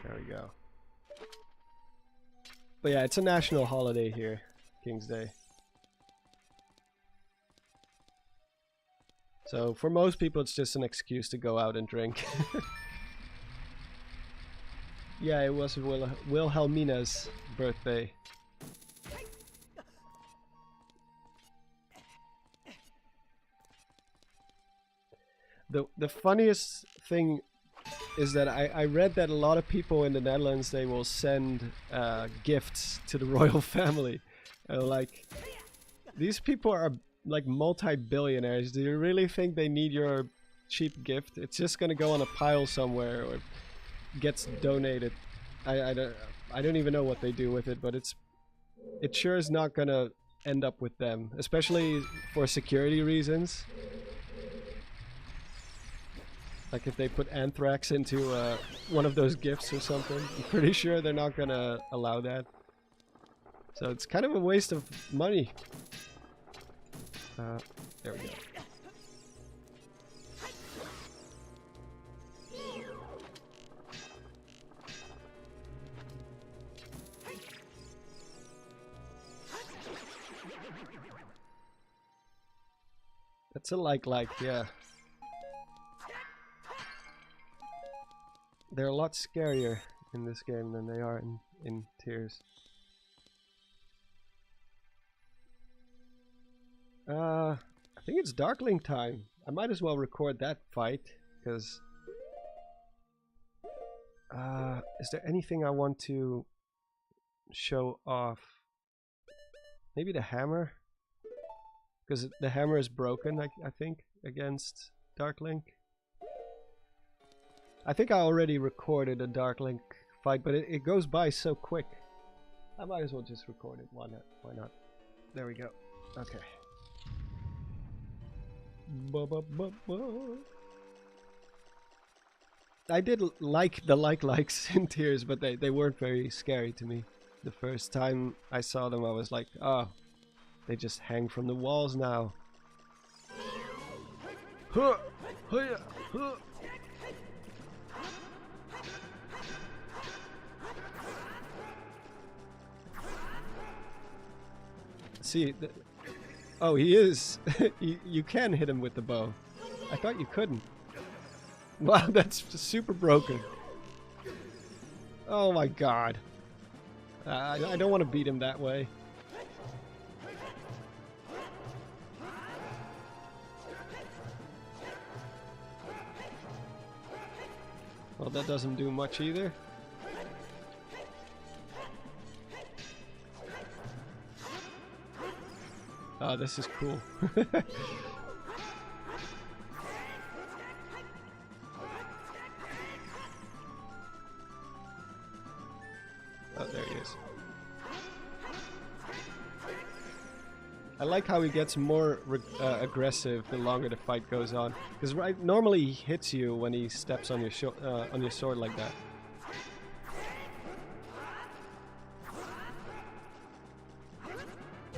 There we go. But yeah, it's a national holiday here, King's Day. So for most people it's just an excuse to go out and drink. Yeah, it was Wilhelmina's birthday. The funniest thing is that I read that a lot of people in the Netherlands, they will send gifts to the royal family. Like, these people are like multi-billionaires. Do you really think they need your cheap gift? It's just gonna go on a pile somewhere or gets donated. I don't even know what they do with it, but it sure is not gonna end up with them, especially for security reasons. Like if they put anthrax into one of those gifts or something, I'm pretty sure they're not gonna allow that. So it's kind of a waste of money. There we go. That's a like, yeah. They're a lot scarier in this game than they are in Tears. I think it's Darkling time. I might as well record that fight, because... is there anything I want to show off? Maybe the hammer? Because the hammer is broken, I think, against Darkling. I think I already recorded a Darkling fight, but it goes by so quick. I might as well just record it. Why not? Why not? There we go. Okay. I did like the likes in Tears, but they weren't very scary to me. The first time I saw them, I was like, oh, they just hang from the walls now. Huh, huh, huh. See, oh, he is. You can hit him with the bow. I thought you couldn't. Wow, that's super broken. Oh my god. I don't want to beat him that way. Well, that doesn't do much either. Oh, this is cool. Oh, there he is. I like how he gets more aggressive the longer the fight goes on. Because normally he hits you when he steps on your sword like that.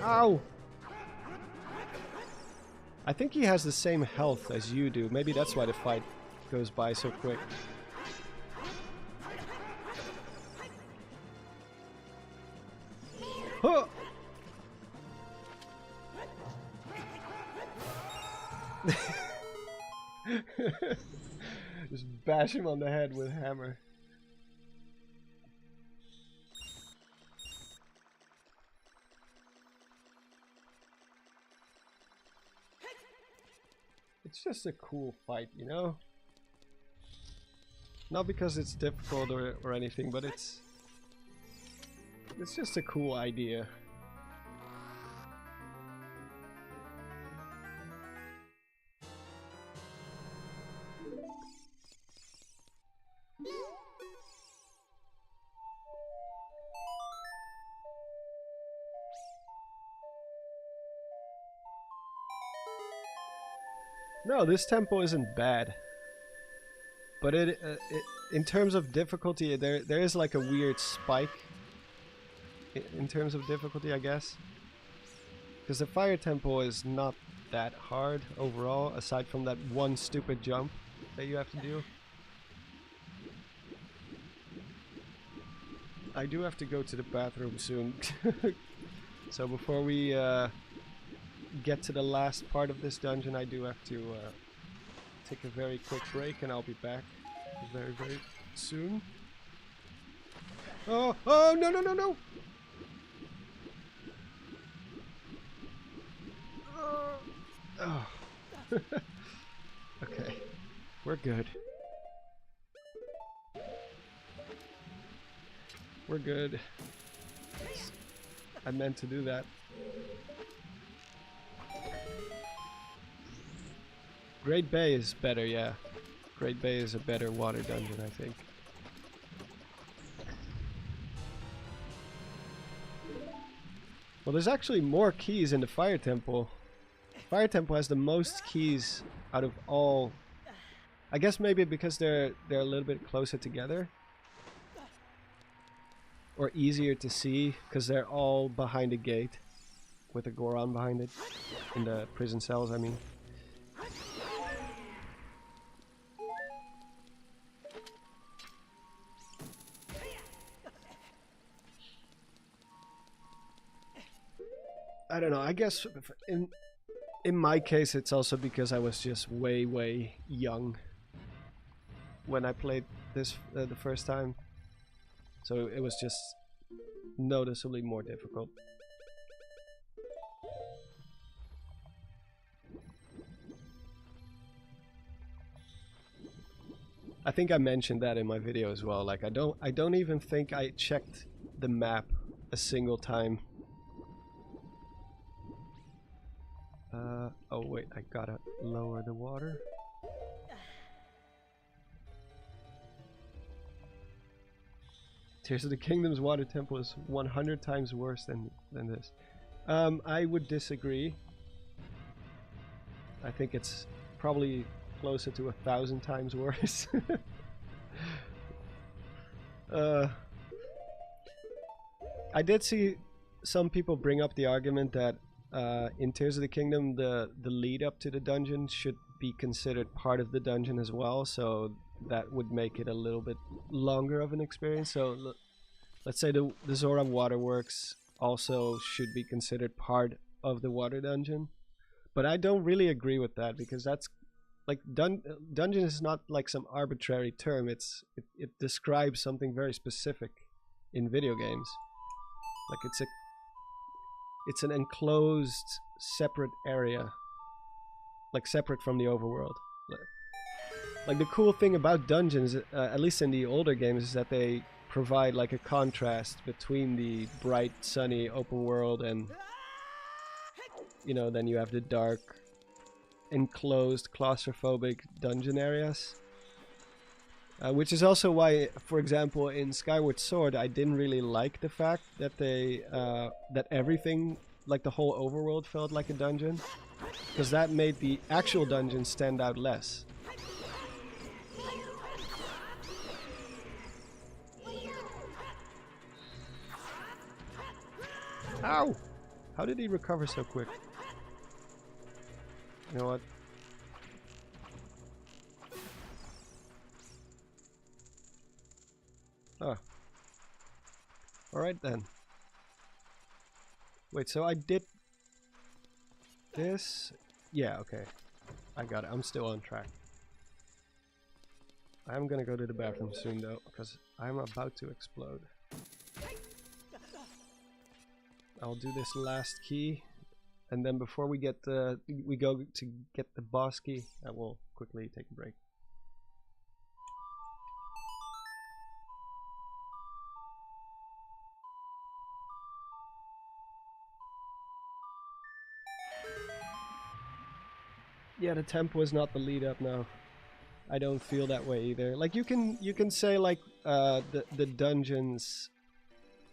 Ow! I think he has the same health as you do. Maybe that's why the fight goes by so quick. Huh! Just bash him on the head with a hammer. It's just a cool fight, you know? Not because it's difficult or anything, but it's just a cool idea. No, this tempo isn't bad, but it in terms of difficulty, there is like a weird spike in terms of difficulty, I guess, because the fire tempo is not that hard overall, aside from that one stupid jump that you have to do. I do have to go to the bathroom soon, so before we get to the last part of this dungeon, I do have to take a very quick break, and I'll be back very, very soon. Oh, oh, no, no, no, no! Oh. Okay, we're good. We're good. I meant to do that. Great Bay is better, yeah. Great Bay is a better water dungeon, I think. Well, there's actually more keys in the Fire Temple. Fire Temple has the most keys out of all. I guess maybe because they're a little bit closer together. Or easier to see, because they're all behind a gate. With a Goron behind it. In the prison cells, I mean. I don't know, I guess in my case it's also because I was just way young when I played this the first time. So it was just noticeably more difficult. I think I mentioned that in my video as well. Like I don't even think I checked the map a single time. Oh wait, I gotta lower the water. Tears of the Kingdom's water temple is 100 times worse than this. I would disagree. I think it's probably closer to 1,000 times worse. I did see some people bring up the argument that in Tears of the Kingdom, the lead up to the dungeon should be considered part of the dungeon as well, so that would make it a little bit longer of an experience. So let's say the Zora Waterworks also should be considered part of the water dungeon, but I don't really agree with that, because that's like dungeon is not like some arbitrary term. It describes something very specific in video games. Like it's an enclosed separate area, like separate from the overworld. Like the cool thing about dungeons, at least in the older games, is that they provide like a contrast between the bright, sunny open world and, you know, then you have the dark, enclosed, claustrophobic dungeon areas. Which is also why, for example, in Skyward Sword, I didn't really like the fact that they that everything like the whole overworld felt like a dungeon, because that made the actual dungeon stand out less. Ow! How did he recover so quick? You know what? Oh. Alright then. Wait, so I did this? Yeah, okay. I got it. I'm still on track. I'm gonna go to the bathroom soon though, because I'm about to explode. I'll do this last key, and then before we get we go to get the boss key, I will quickly take a break. Yeah, the tempo is not the lead up now. I don't feel that way either. Like you can say like the dungeons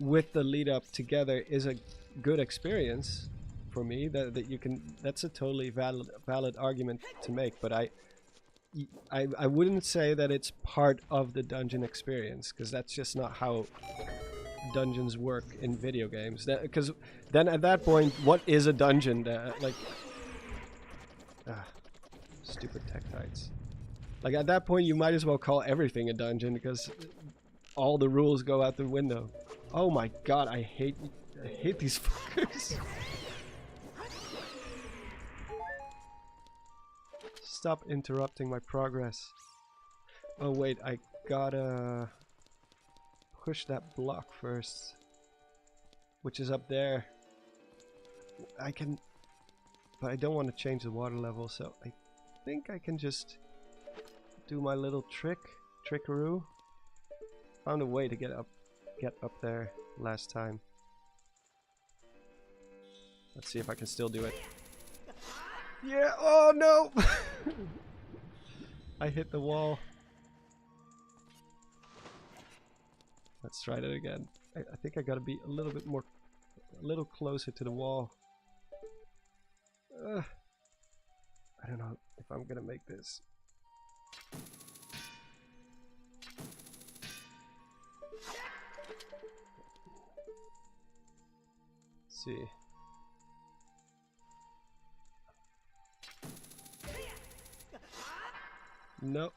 with the lead up together is a good experience for me. That you can, that's a totally valid argument to make. But I wouldn't say that it's part of the dungeon experience, because that's just not how dungeons work in video games. Because then at that point, what is a dungeon? Like, stupid Tektites. Like at that point, you might as well call everything a dungeon, because all the rules go out the window. Oh my god, I hate these fuckers. Stop interrupting my progress. Oh wait, I gotta push that block first, which is up there. I can, but I don't want to change the water level, so I think I can just do my little trickaroo. Found a way to get up there last time. Let's see if I can still do it. Yeah, oh no! I hit the wall. Let's try that again. I think I gotta be a little bit more, a little closer to the wall. I don't know if I'm gonna make this. Let's see. No.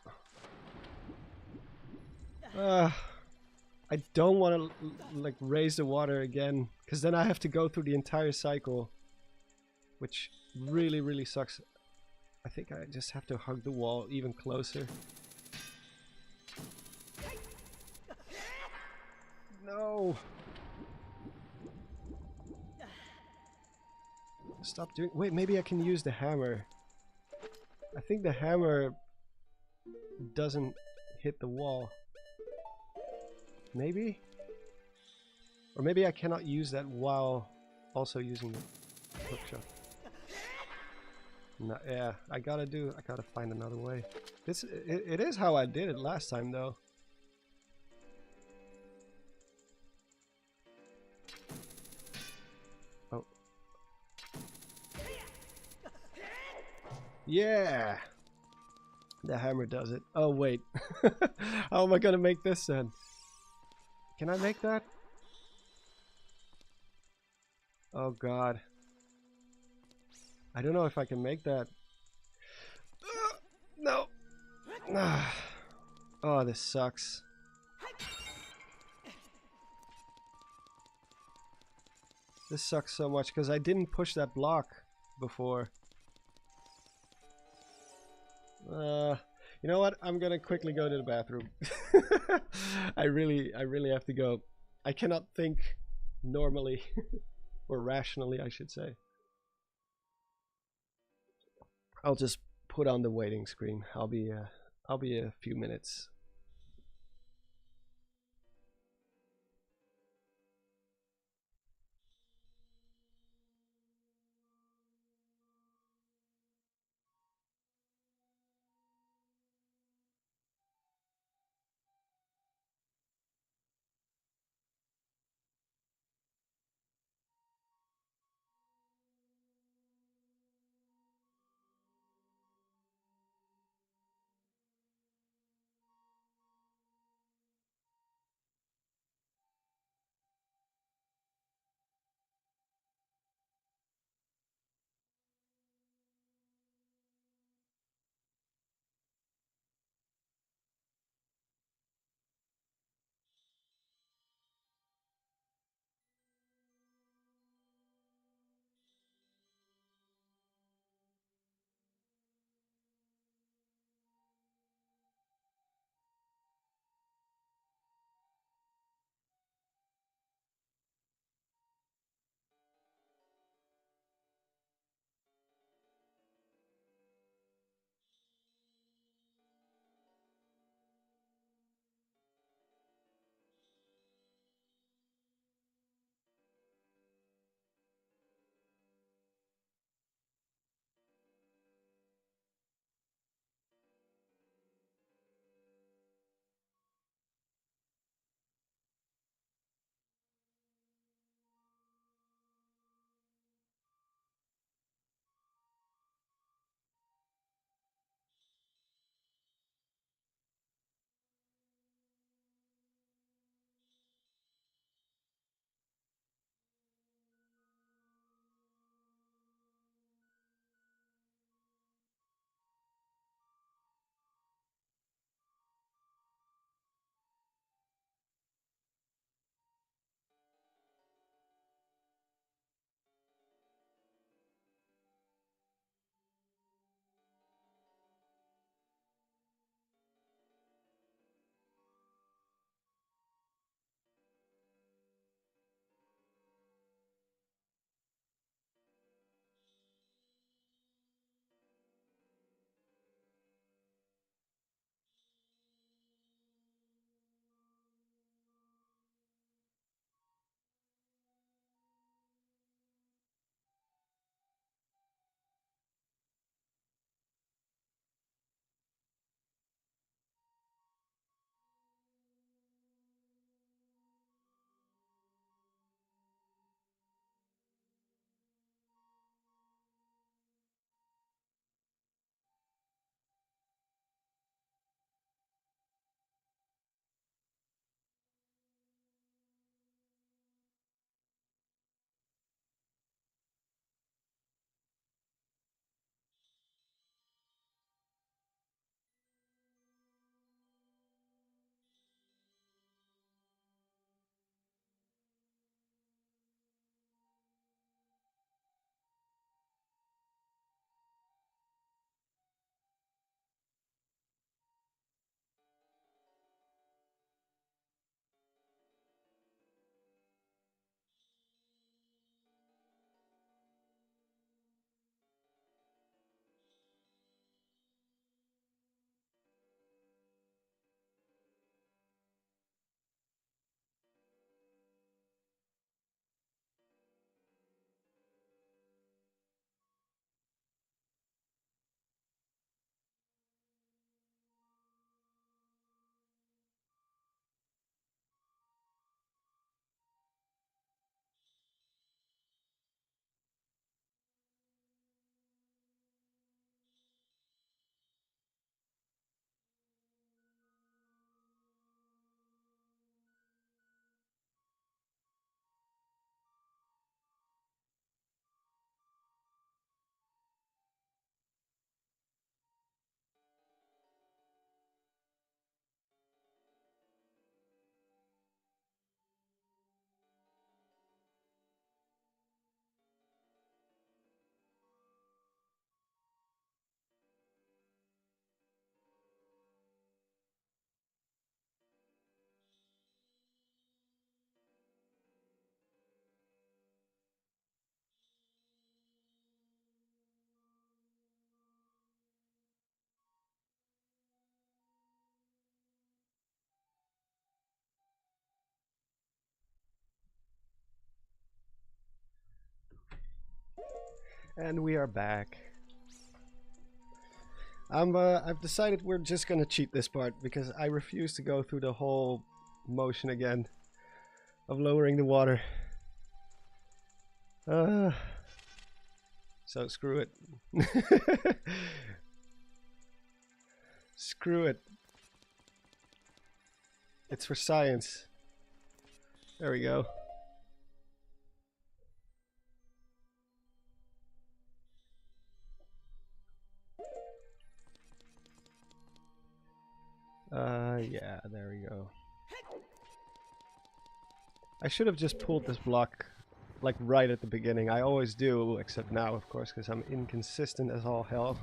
I don't want to like raise the water again, because then I have to go through the entire cycle, which really sucks. I think I just have to hug the wall even closer. No. Stop doing. Wait, maybe I can use the hammer. I think the hammer doesn't hit the wall. Maybe? Or maybe I cannot use that while also using the hookshot. No, yeah, I gotta find another way. It is how I did it last time though. Oh. Yeah! The hammer does it. Oh wait. How am I gonna make this then? Can I make that? Oh god. I don't know if I can make that. No. Oh, this sucks. This sucks so much because I didn't push that block before. You know what? I'm gonna quickly go to the bathroom. I really have to go. I cannot think normally or rationally, I should say. I'll just put on the waiting screen. I'll be a few minutes. And we are back. I've decided we're just gonna cheat this part because I refuse to go through the whole motion again of lowering the water. So screw it. Screw it. It's for science. There we go. Yeah, there we go. I should have just pulled this block like right at the beginning. I always do, except now, of course, because I'm inconsistent as all hell.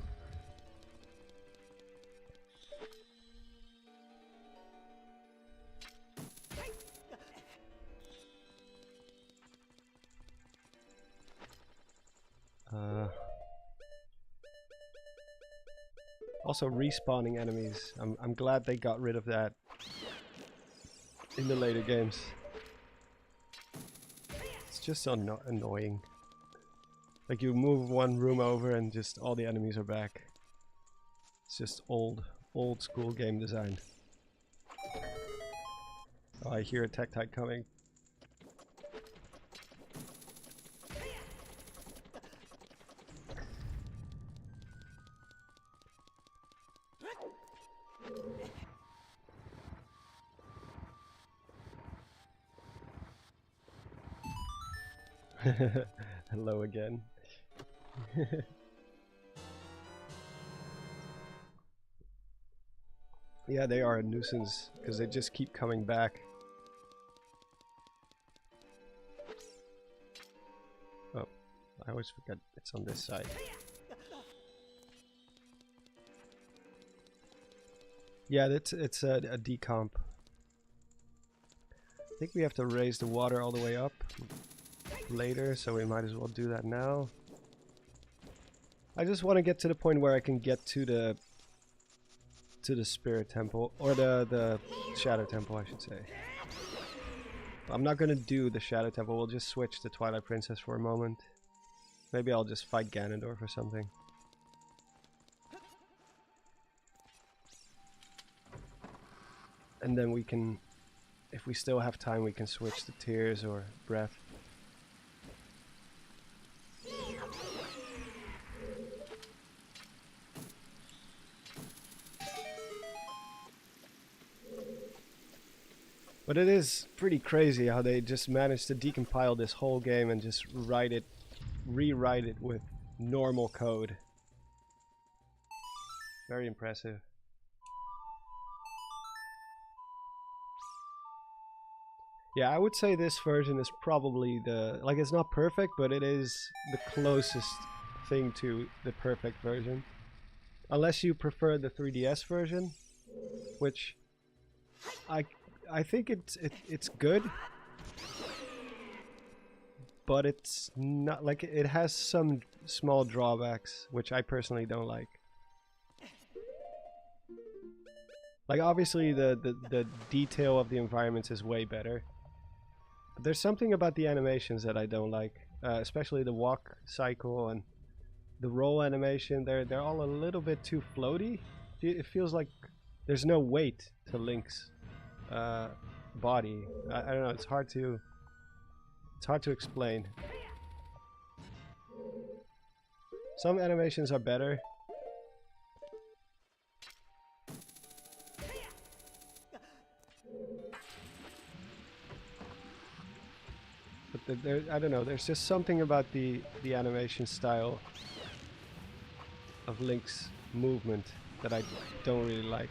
Also respawning enemies. I'm glad they got rid of that in the later games. It's just so annoying. Like you move one room over and just all the enemies are back. It's just old school game design. Oh, I hear a Tektite coming. Hello again. Yeah, they are a nuisance because they just keep coming back. Oh, I always forget it's on this side. Yeah, it's a decomp. I think we have to raise the water all the way up later, so we might as well do that now. I just want to get to the point where I can get to the Spirit Temple, or the Shadow Temple, I should say. I'm not gonna do the Shadow Temple, we'll just switch to Twilight Princess for a moment. Maybe I'll just fight Ganondorf or something. And then we can, if we still have time, we can switch to Tears or Breath. But it is pretty crazy how they just managed to decompile this whole game and just rewrite it with normal code. Very impressive. Yeah, I would say this version is probably like it's not perfect, but it is the closest thing to the perfect version. Unless you prefer the 3DS version, which I think it's good, but it's not like it has some small drawbacks which I personally don't like. Like obviously the detail of the environments is way better, but there's something about the animations that I don't like, especially the walk cycle and the roll animation. They're all a little bit too floaty. It feels like there's no weight to Link's body. I don't know, it's hard to explain. Some animations are better. But I don't know, there's just something about the animation style of Link's movement that I don't really like.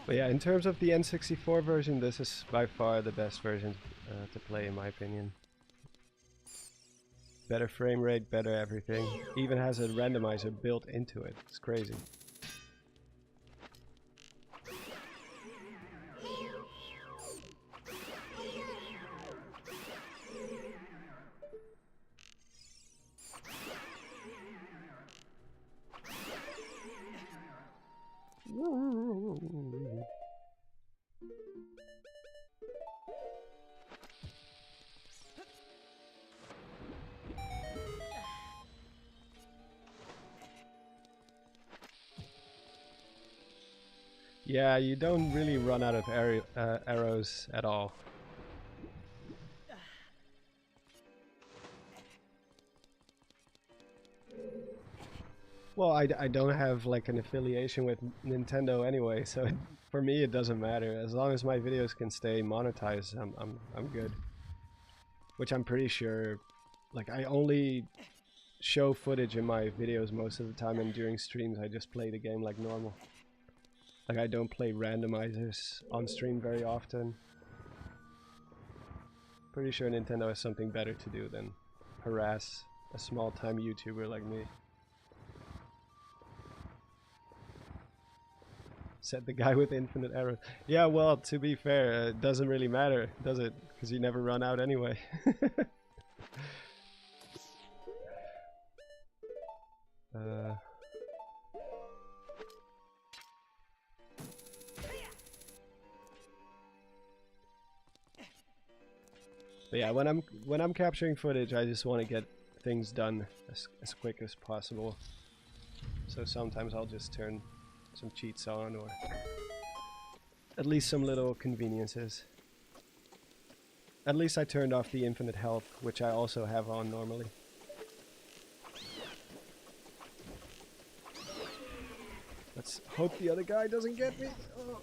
But yeah, in terms of the N64 version, this is by far the best version to play in my opinion. Better frame rate, better everything. Even has a randomizer built into it. It's crazy. Yeah, you don't really run out of arrows at all. Well, I don't have like an affiliation with Nintendo anyway, so for me it doesn't matter. As long as my videos can stay monetized, I'm good. Which I'm pretty sure, like I only show footage in my videos most of the time, and during streams I just play the game like normal. Like I don't play randomizers on stream very often. Pretty sure Nintendo has something better to do than harass a small-time YouTuber like me. Said the guy with infinite arrows. Yeah, well, to be fair, it doesn't really matter, does it? Because you never run out anyway. But yeah, when I'm capturing footage, I just want to get things done as quick as possible. So sometimes I'll just turn some cheats on, or at least some little conveniences. At least I turned off the infinite health, which I also have on normally. Let's hope the other guy doesn't get me. Oh.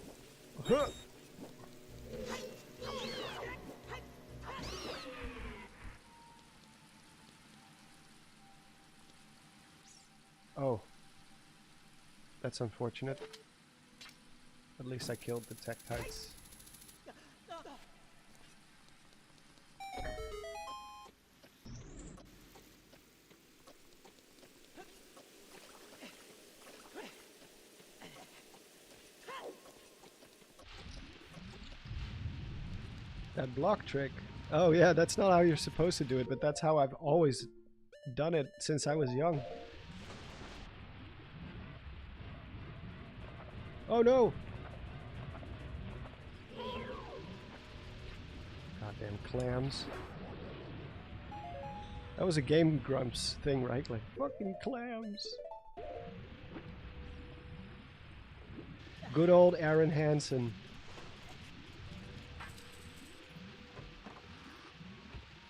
Huh. Oh. That's unfortunate. At least I killed the Tektites. That block trick. Oh yeah, that's not how you're supposed to do it, but that's how I've always done it since I was young. Oh no! Goddamn clams. That was a Game Grumps thing, right? Like, fucking clams! Good old Aaron Hansen.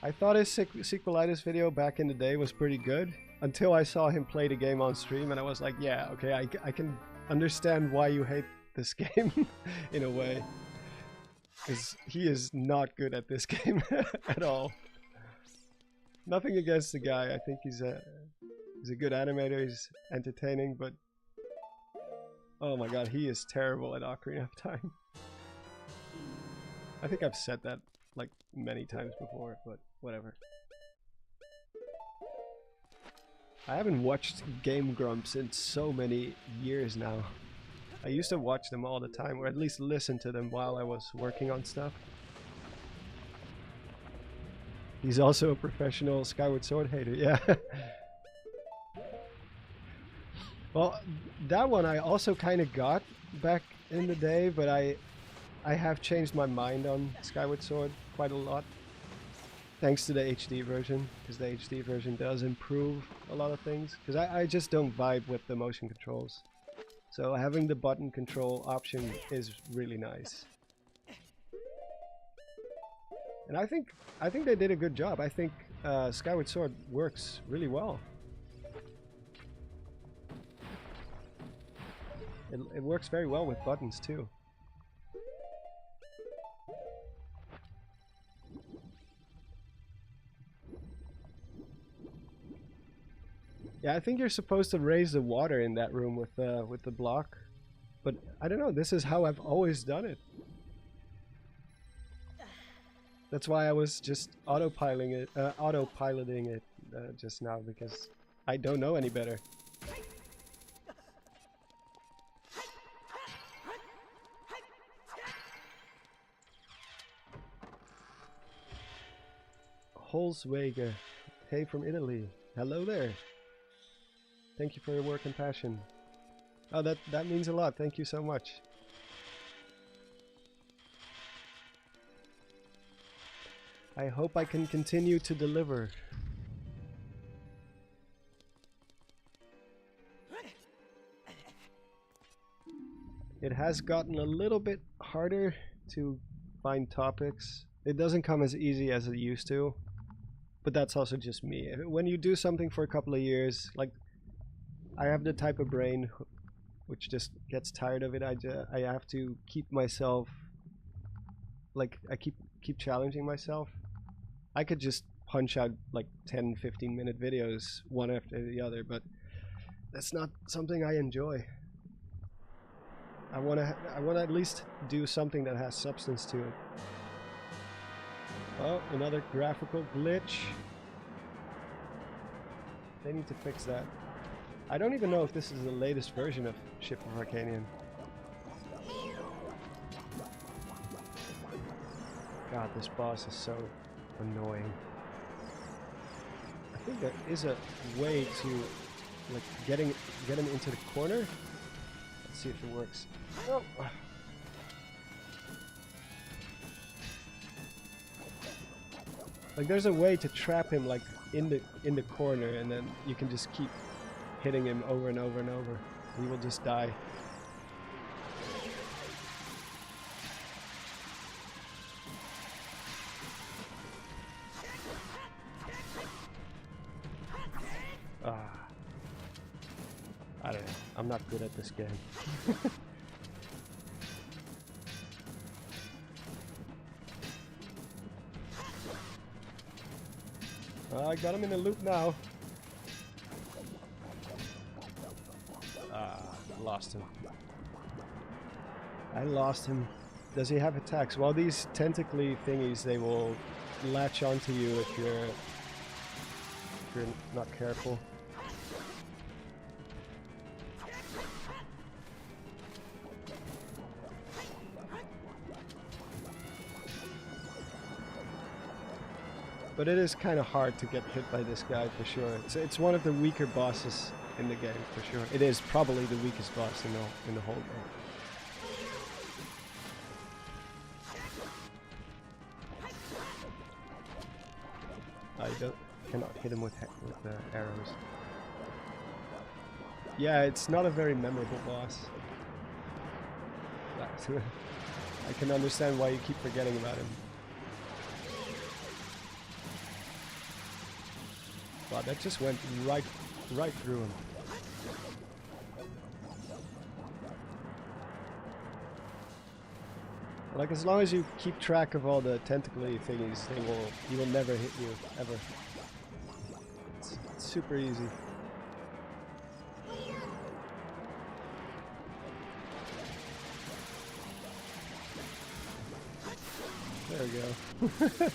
I thought his sequelitis video back in the day was pretty good, until I saw him play the game on stream, and I was like, yeah, okay, I can understand why you hate this game, in a way. Because he is not good at this game at all. Nothing against the guy, I think he's a good animator, he's entertaining, but oh my god, he is terrible at Ocarina of Time. I think I've said that like many times before, but whatever. I haven't watched Game Grumps in so many years now. I used to watch them all the time, or at least listen to them while I was working on stuff. He's also a professional Skyward Sword hater, yeah. Well, that one I also kind of got back in the day, but I have changed my mind on Skyward Sword quite a lot. Thanks to the HD version, because the HD version does improve a lot of things. Because I just don't vibe with the motion controls. So having the button control option is really nice. And I think they did a good job. I think Skyward Sword works really well. It works very well with buttons too. Yeah, I think you're supposed to raise the water in that room with the block. But I don't know, this is how I've always done it. That's why I was just autopiloting it just now, because I don't know any better. Holzweger, hey from Italy. Hello there. Thank you for your work and passion. Oh, that means a lot. Thank you so much. I hope I can continue to deliver. It has gotten a little bit harder to find topics. It doesn't come as easy as it used to, but that's also just me. When you do something for a couple of years, like I have the type of brain which just gets tired of it. I have to keep myself, like I keep challenging myself. I could just punch out like 10-15 minute videos one after the other, but that's not something I enjoy. I wanna at least do something that has substance to it. Oh, another graphical glitch. They need to fix that. I don't even know if this is the latest version of Ship of Harkinian. God, this boss is so annoying. I think there is a way to like get him into the corner. Let's see if it works. Oh. Like there's a way to trap him like in the corner, and then you can just keep hitting him over and over and over. He will just die. I don't know. I'm not good at this game. I got him in a loop now. Lost him. I lost him. Does he have attacks? Well, these tentacly thingies, they will latch onto you if you're not careful. But it is kind of hard to get hit by this guy for sure. It's one of the weaker bosses in the game for sure. It is probably the weakest boss in the whole game. I cannot hit him with arrows. Yeah, it's not a very memorable boss. I can understand why you keep forgetting about him. Wow, that just went right through him. Like, as long as you keep track of all the tentacly thingies, he will never hit you, ever. It's super easy. There we go.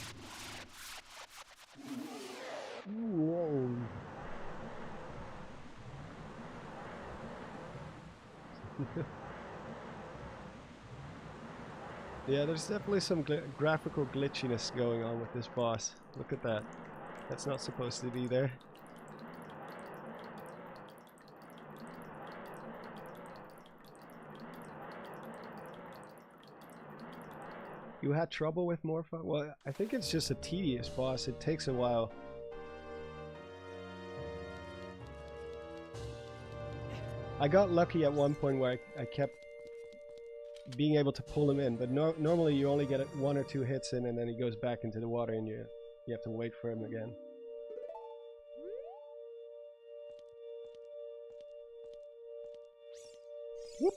Whoa. Yeah, there's definitely some graphical glitchiness going on with this boss. Look at that. That's not supposed to be there. You had trouble with Morpha? Well, I think it's just a tedious boss. It takes a while. I got lucky at one point where I kept being able to pull him in, but normally you only get 1 or 2 hits in, and then he goes back into the water, and you have to wait for him again. Whoop.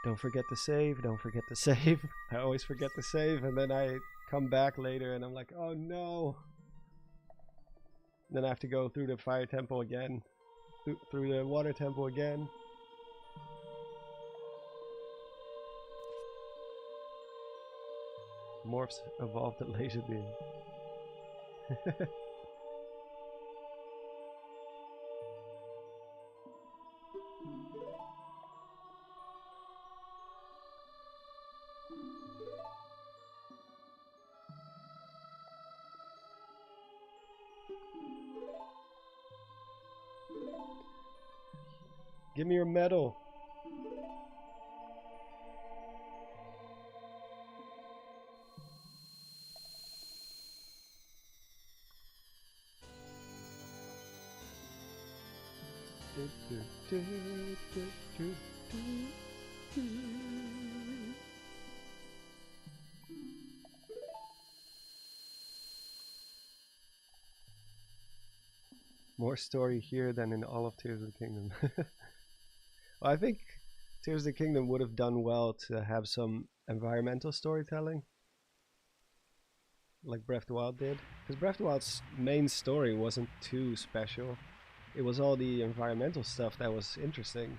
Don't forget to save, don't forget to save. I always forget to save, and then I come back later and I'm like, oh no. Then I have to go through the fire temple again. through the water temple again. Morphs evolved a laser beam. Give me your medal. More story here than in all of Tears of the Kingdom. Well, I think Tears of the Kingdom would have done well to have some environmental storytelling, like Breath of the Wild did. Because Breath of the Wild's main story wasn't too special. It was all the environmental stuff that was interesting.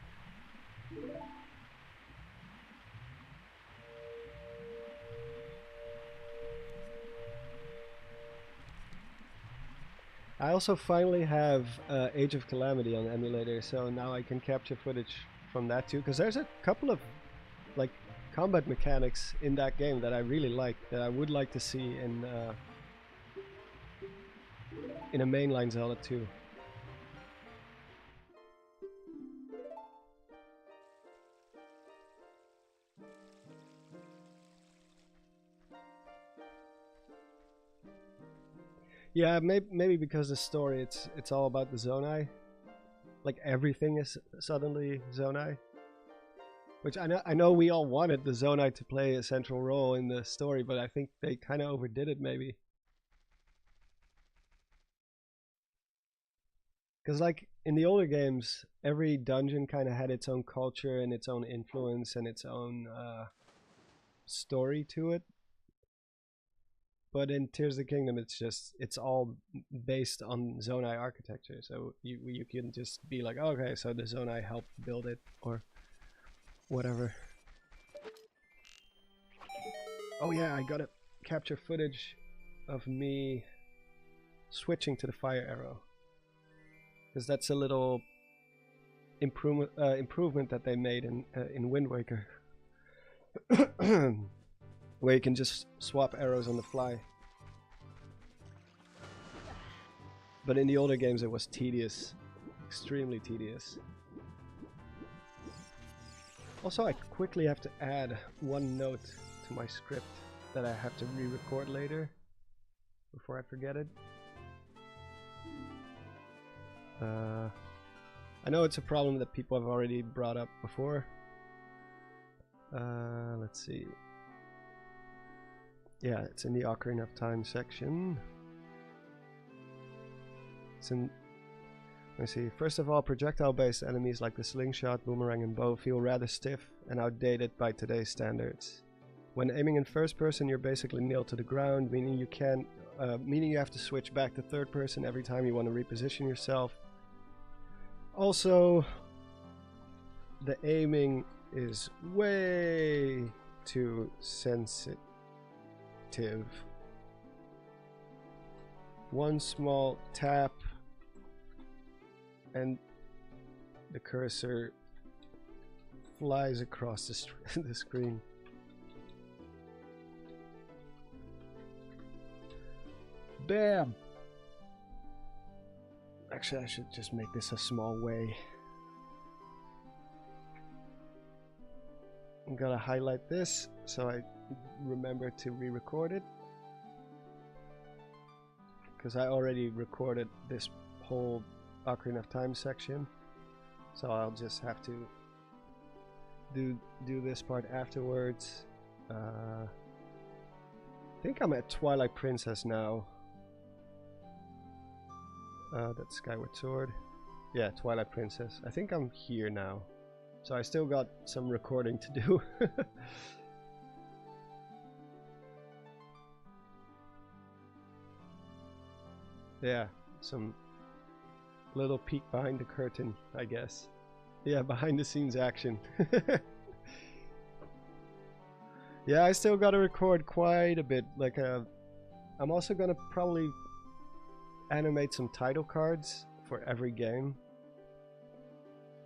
I also finally have Age of Calamity on the emulator, so now I can capture footage from that too. Because there's a couple of like combat mechanics in that game that I really like, that I would like to see in a mainline Zelda 2. Yeah, maybe because the story, it's all about the Zonai. Like everything is suddenly Zonai. Which I know we all wanted the Zonai to play a central role in the story, but I think they kind of overdid it maybe. Because like in the older games, every dungeon kind of had its own culture and its own influence and its own story to it. But in Tears of the Kingdom, it's all based on Zonai architecture. So you can just be like, oh, okay, so the Zonai helped build it or whatever. Oh yeah, I gotta capture footage of me switching to the fire arrow, because that's a little improvement that they made in Wind Waker. Where you can just swap arrows on the fly. But in the older games it was tedious. Extremely tedious. Also, I quickly have to add one note to my script that I have to re-record later before I forget it. I know it's a problem that people have already brought up before. Let's see. Yeah, it's in the Ocarina of Time section. It's in... Let me see. First of all, projectile-based enemies like the slingshot, boomerang, and bow feel rather stiff and outdated by today's standards. When aiming in first person, you're basically nailed to the ground, meaning you have to switch back to third person every time you want to reposition yourself. Also, the aiming is way too sensitive. One small tap and the cursor flies across the screen. Bam! Actually, I should just make this a small way. I'm gonna highlight this so I remember to re-record it, because I already recorded this whole Ocarina of Time section, so I'll just have to do this part afterwards. I think I'm at Twilight Princess now. That's Skyward Sword. Yeah, Twilight Princess. I think I'm here now. So I still got some recording to do. Yeah, some Little peek behind the curtain, I guess. Yeah, behind the scenes action. Yeah, I still gotta record quite a bit. Like, I'm also gonna probably animate some title cards for every game.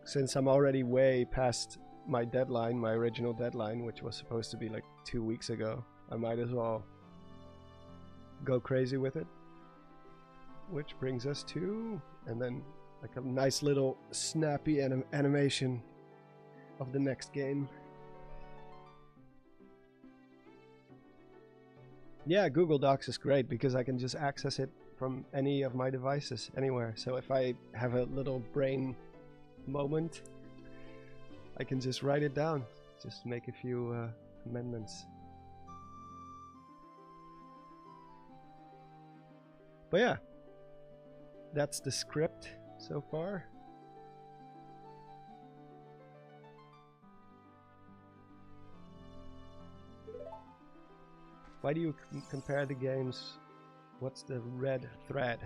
Since I'm already way past my deadline, my original deadline, which was supposed to be like 2 weeks ago, I might as well go crazy with it. Which brings us to, and then like a nice little snappy animation of the next game. Yeah, Google Docs is great because I can just access it from any of my devices, anywhere. So if I have a little brain moment, I can just write it down, just make a few amendments. But yeah, that's the script so far. Why do you compare the games? What's the red thread?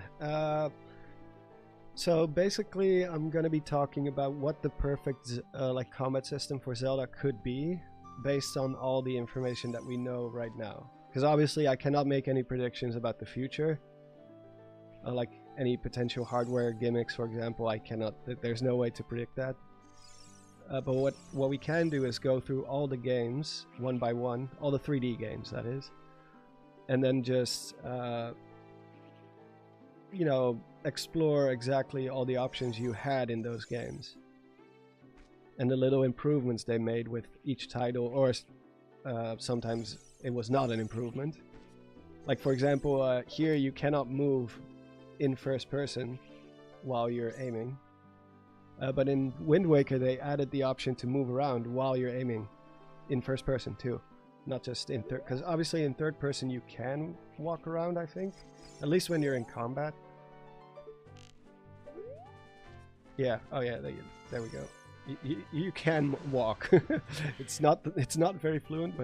So basically I'm gonna be talking about what the perfect like combat system for Zelda could be based on all the information that we know right now. Because obviously I cannot make any predictions about the future. Like any potential hardware gimmicks, for example, I cannot, there's no way to predict that. But what we can do is go through all the games one by one, all the 3D games that is, and then just you know, explore exactly all the options you had in those games and the little improvements they made with each title, or sometimes it was not an improvement. Like for example, here you cannot move in first person while you're aiming, but in Wind Waker they added the option to move around while you're aiming in first person too, not just in third, because obviously in third person you can walk around, I think, at least when you're in combat. Yeah, oh yeah, there we go. You can walk. It's not very fluent,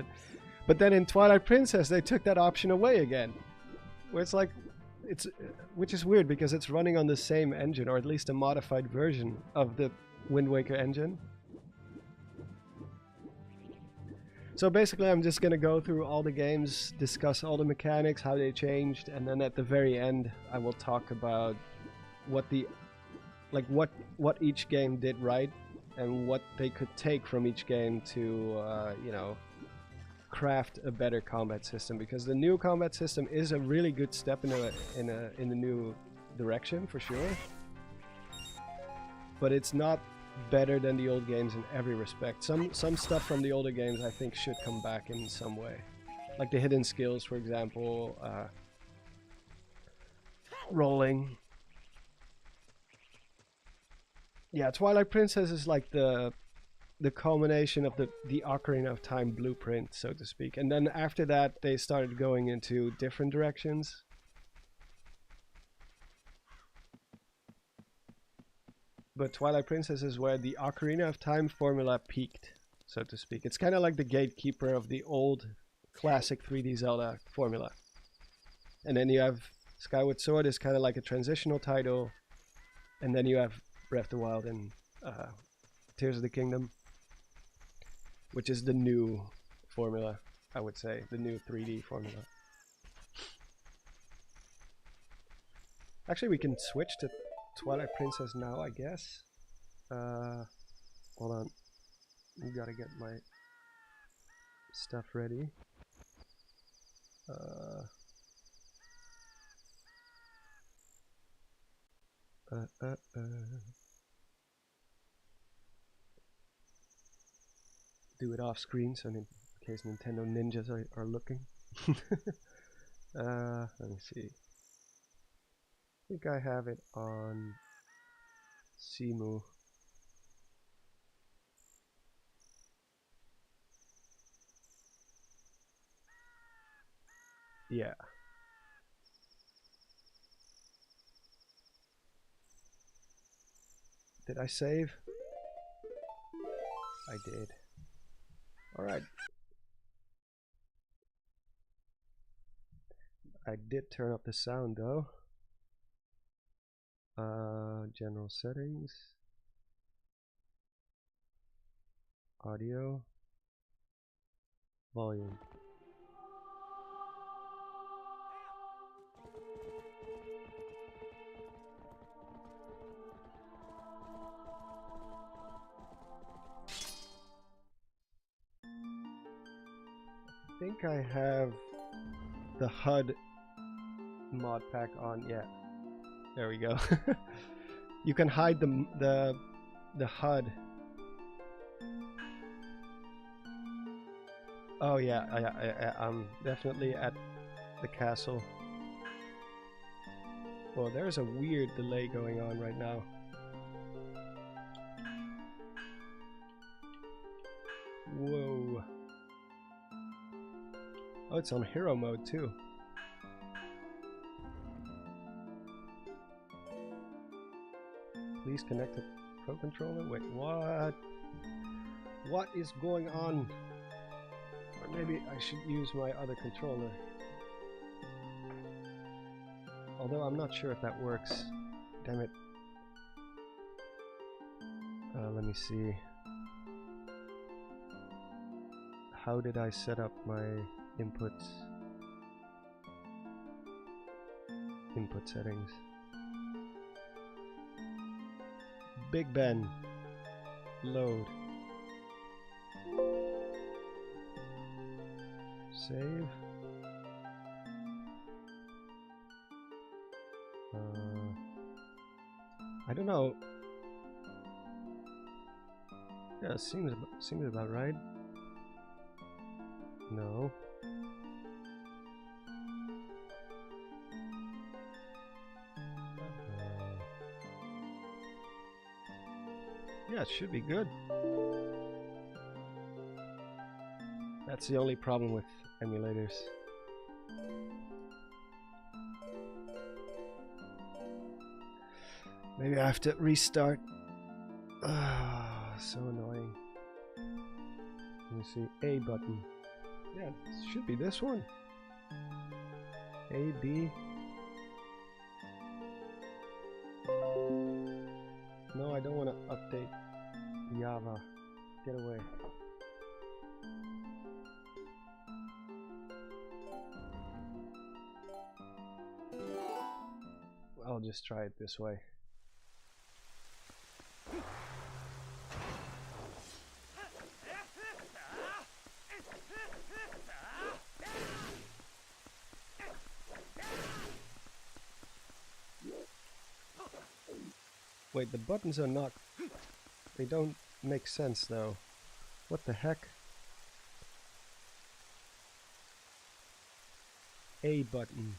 but then in Twilight Princess they took that option away again, where it's like, which is weird because it's running on the same engine, or at least a modified version of the Wind Waker engine. So basically I'm just gonna go through all the games, discuss all the mechanics, how they changed, and then at the very end I will talk about what what each game did right and what they could take from each game to you know, craft a better combat system, because the new combat system is a really good step in the new direction for sure, but it's not better than the old games in every respect. Some stuff from the older games I think should come back in some way, like the hidden skills, for example, rolling. Yeah, Twilight Princess is like the culmination of the Ocarina of Time blueprint, so to speak. And then after that they started going into different directions. But Twilight Princess is where the Ocarina of Time formula peaked, so to speak. It's kind of like the gatekeeper of the old classic 3D Zelda formula. And then you have Skyward Sword is kind of like a transitional title. And then you have Breath of the Wild and Tears of the Kingdom, which is the new formula, I would say, the new 3D formula. Actually, we can switch to Twilight Princess now, I guess. Hold on, I gotta get my stuff ready. Do it off screen, so in case Nintendo ninjas are looking. Let me see. I think I have it on Simu. Yeah. Did I save? I did. Alright. I did turn up the sound though. General settings, audio, volume. I think I have the HUD mod pack on. Yeah, there we go. You can hide the HUD. Oh yeah, I'm definitely at the castle. Well, there's a weird delay going on right now. Whoa. Oh, it's on hero mode too. Please connect the Pro Controller. Wait, what? What is going on? Or maybe I should use my other controller. Although I'm not sure if that works. Damn it. Let me see. How did I set up my inputs? Input settings. Big Ben. Load. Save. I don't know. Yeah, it seems about right. No. Yeah, it should be good. That's the only problem with emulators. Maybe I have to restart. Ah, so annoying. Let me see. A button. Yeah, it should be this one. A, B. No, I don't want to update Java. Get away. I'll just try it this way. Wait, the buttons are not... They don't make sense though. What the heck? A button.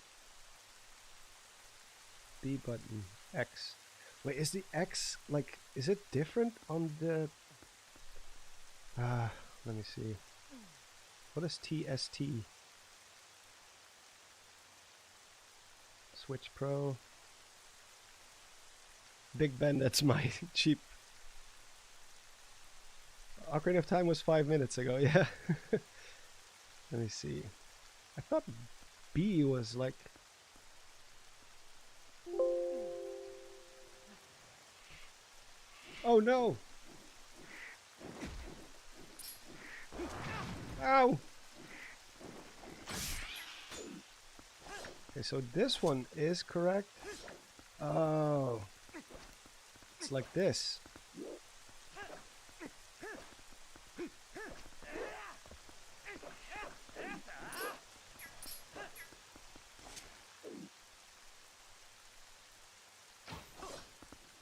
B button. X. Wait, is the X, like, is it different on the... let me see. What is TST? Switch Pro. Big Ben, that's my cheap. Ocarina of Time was 5 minutes ago, yeah. Let me see. I thought B was like... Oh no! Ow! Okay, so this one is correct. Oh. It's like this.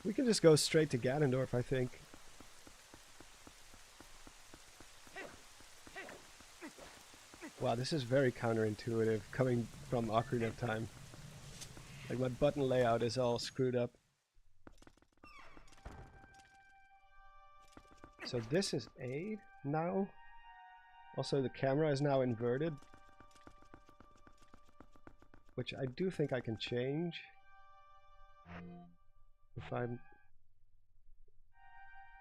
We can just go straight to Ganondorf, I think. Wow, this is very counterintuitive coming from Ocarina of Time. Like, my button layout is all screwed up. So this is A now. Also, the camera is now inverted, which I do think I can change if I'm...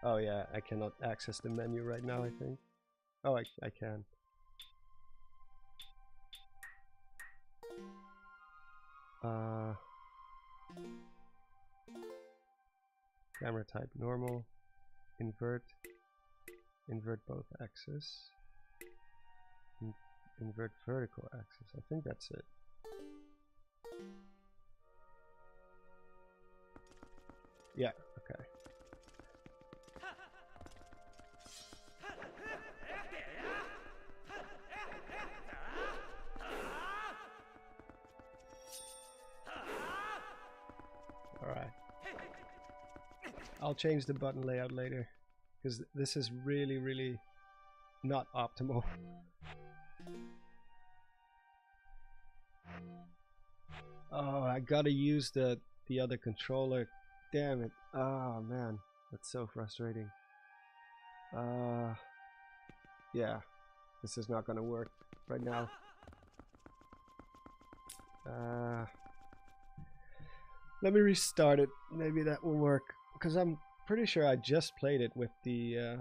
Oh yeah, I cannot access the menu right now, I think. Oh, I can. Camera type normal. Invert. Invert both axes. Invert vertical axis. I think that's it. Yeah, okay. Alright. I'll change the button layout later, because this is really, really not optimal. Oh, I gotta use the other controller. Damn it. Oh man, that's so frustrating. Yeah, this is not gonna work right now. Let me restart it. Maybe that will work, because I'm pretty sure I just played it with the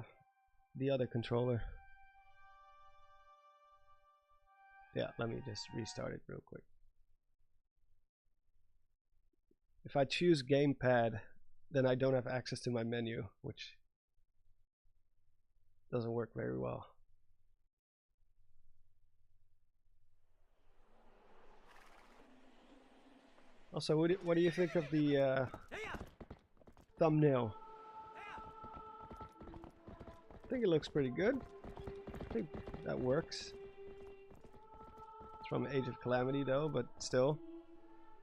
other controller. Yeah, let me just restart it real quick. If I choose gamepad, then I don't have access to my menu, which doesn't work very well. Also, what do you think of the thumbnail? I think it looks pretty good. I think that works. It's from Age of Calamity though, but still.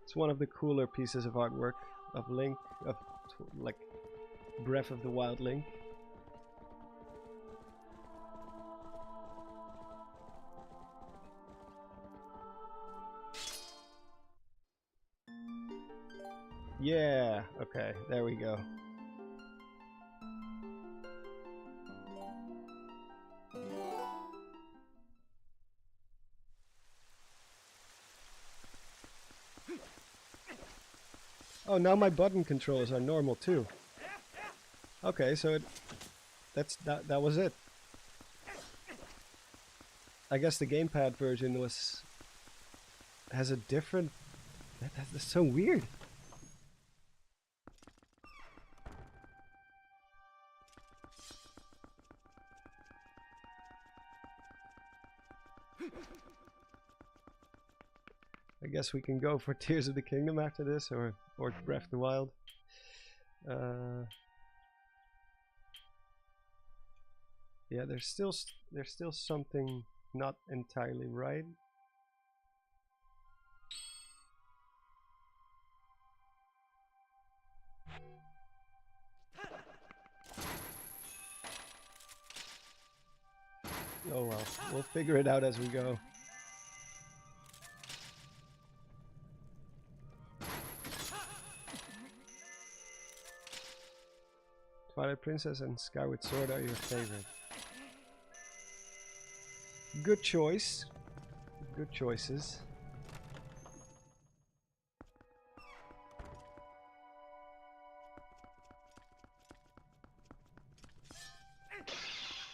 It's one of the cooler pieces of artwork of Link, of like Breath of the Wild Link. Yeah, okay, there we go. Oh, now my button controls are normal too. Okay, so that was it. I guess the gamepad version has a different. That's so weird. I guess we can go for Tears of the Kingdom after this, or Breath of the Wild. Yeah, there's still something not entirely right. Oh well, we'll figure it out as we go. Twilight Princess and Skyward Sword are your favorite. Good choice. Good choices.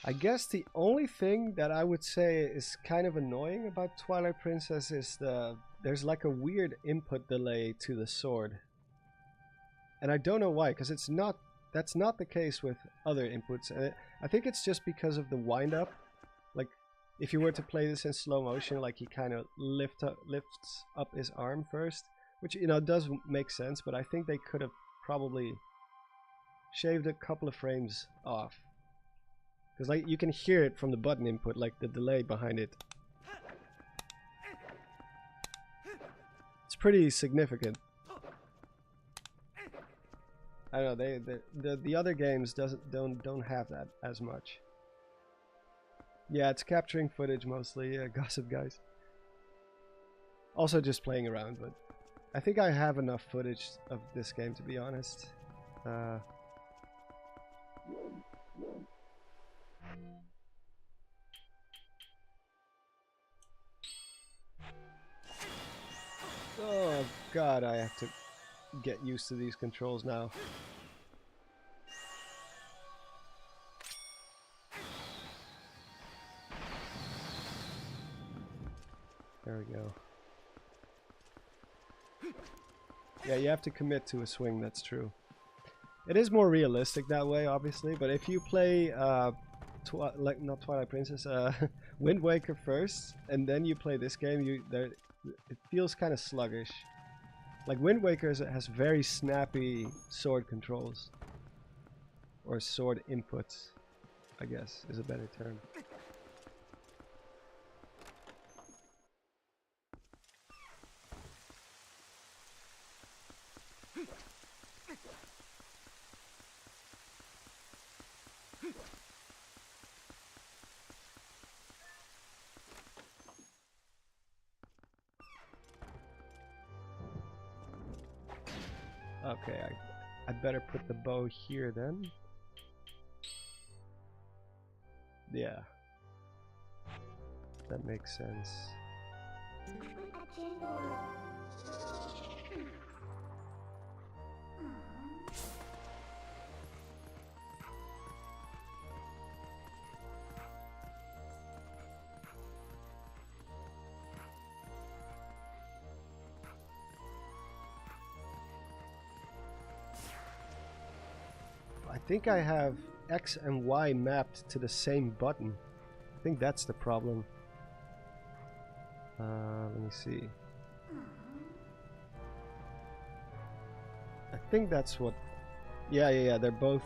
I guess the only thing that I would say is kind of annoying about Twilight Princess is there's like a weird input delay to the sword. And I don't know why, because that's not the case with other inputs. And I think it's just because of the wind up. Like if you were to play this in slow motion, like he kind of lifts up his arm first, which does make sense, but I think they could have probably shaved a couple of frames off. Because like you can hear it from the button input, like the delay behind it. It's pretty significant. I don't know, the other games don't have that as much. Yeah, it's capturing footage mostly, Gossip Guys. Also just playing around, but I think I have enough footage of this game, to be honest. Oh god, I have to get used to these controls now. There we go. Yeah, you have to commit to a swing, that's true. It is more realistic that way, obviously, but if you play, like not Twilight Princess, Wind Waker first, and then you play this game, it feels kind of sluggish. Like Wind Waker has very snappy sword controls, or sword inputs, I guess is a better term. Okay, I'd better put the bow here then. Yeah, that makes sense. I think I have X and Y mapped to the same button. I think that's the problem. Let me see. I think that's what... Yeah, they're both...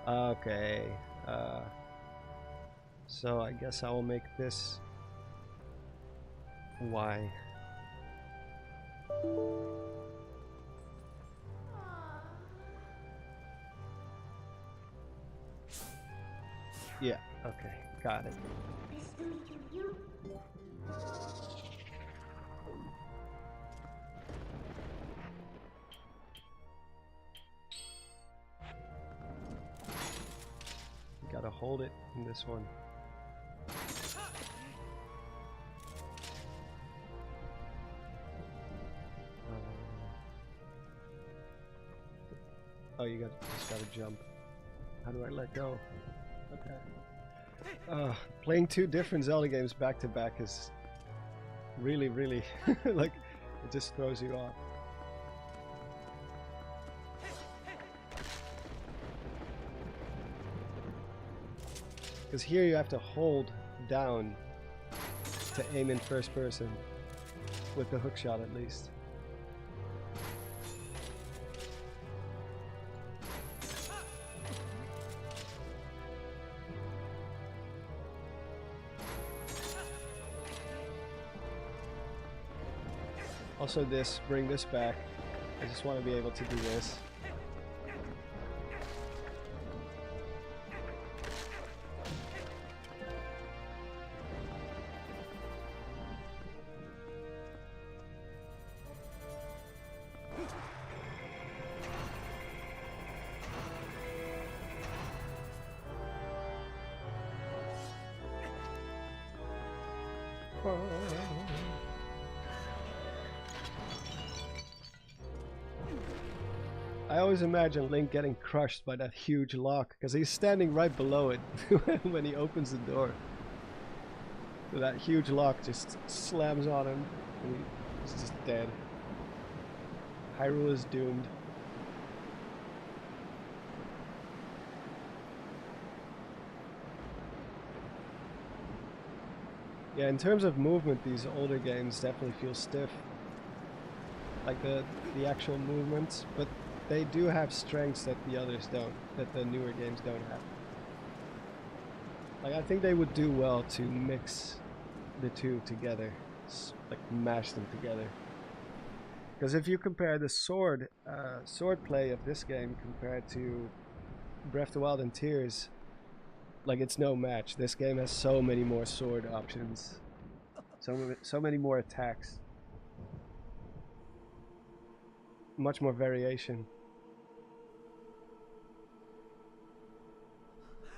Okay. So I guess I will make this Y. Yeah, okay, got it. Nice to meet you. You gotta hold it in this one. Oh, just gotta jump. How do I let go? Okay. Playing two different Zelda games back to back is really, really like it just throws you off. Because here you have to hold down to aim in first person with the hook shot at least. Also bring this back. I just want to be able to do this. I always imagine Link getting crushed by that huge lock because he's standing right below it when he opens the door. So that huge lock just slams on him and he's just dead. Hyrule is doomed. Yeah, in terms of movement, these older games definitely feel stiff. Like the actual movements, but they do have strengths that the others don't, that the newer games don't have. Like I think they would do well to mix the two together, like mash them together. Because if you compare the sword play of this game compared to Breath of the Wild and Tears, like it's no match. This game has so many more sword options, so many more attacks, much more variation.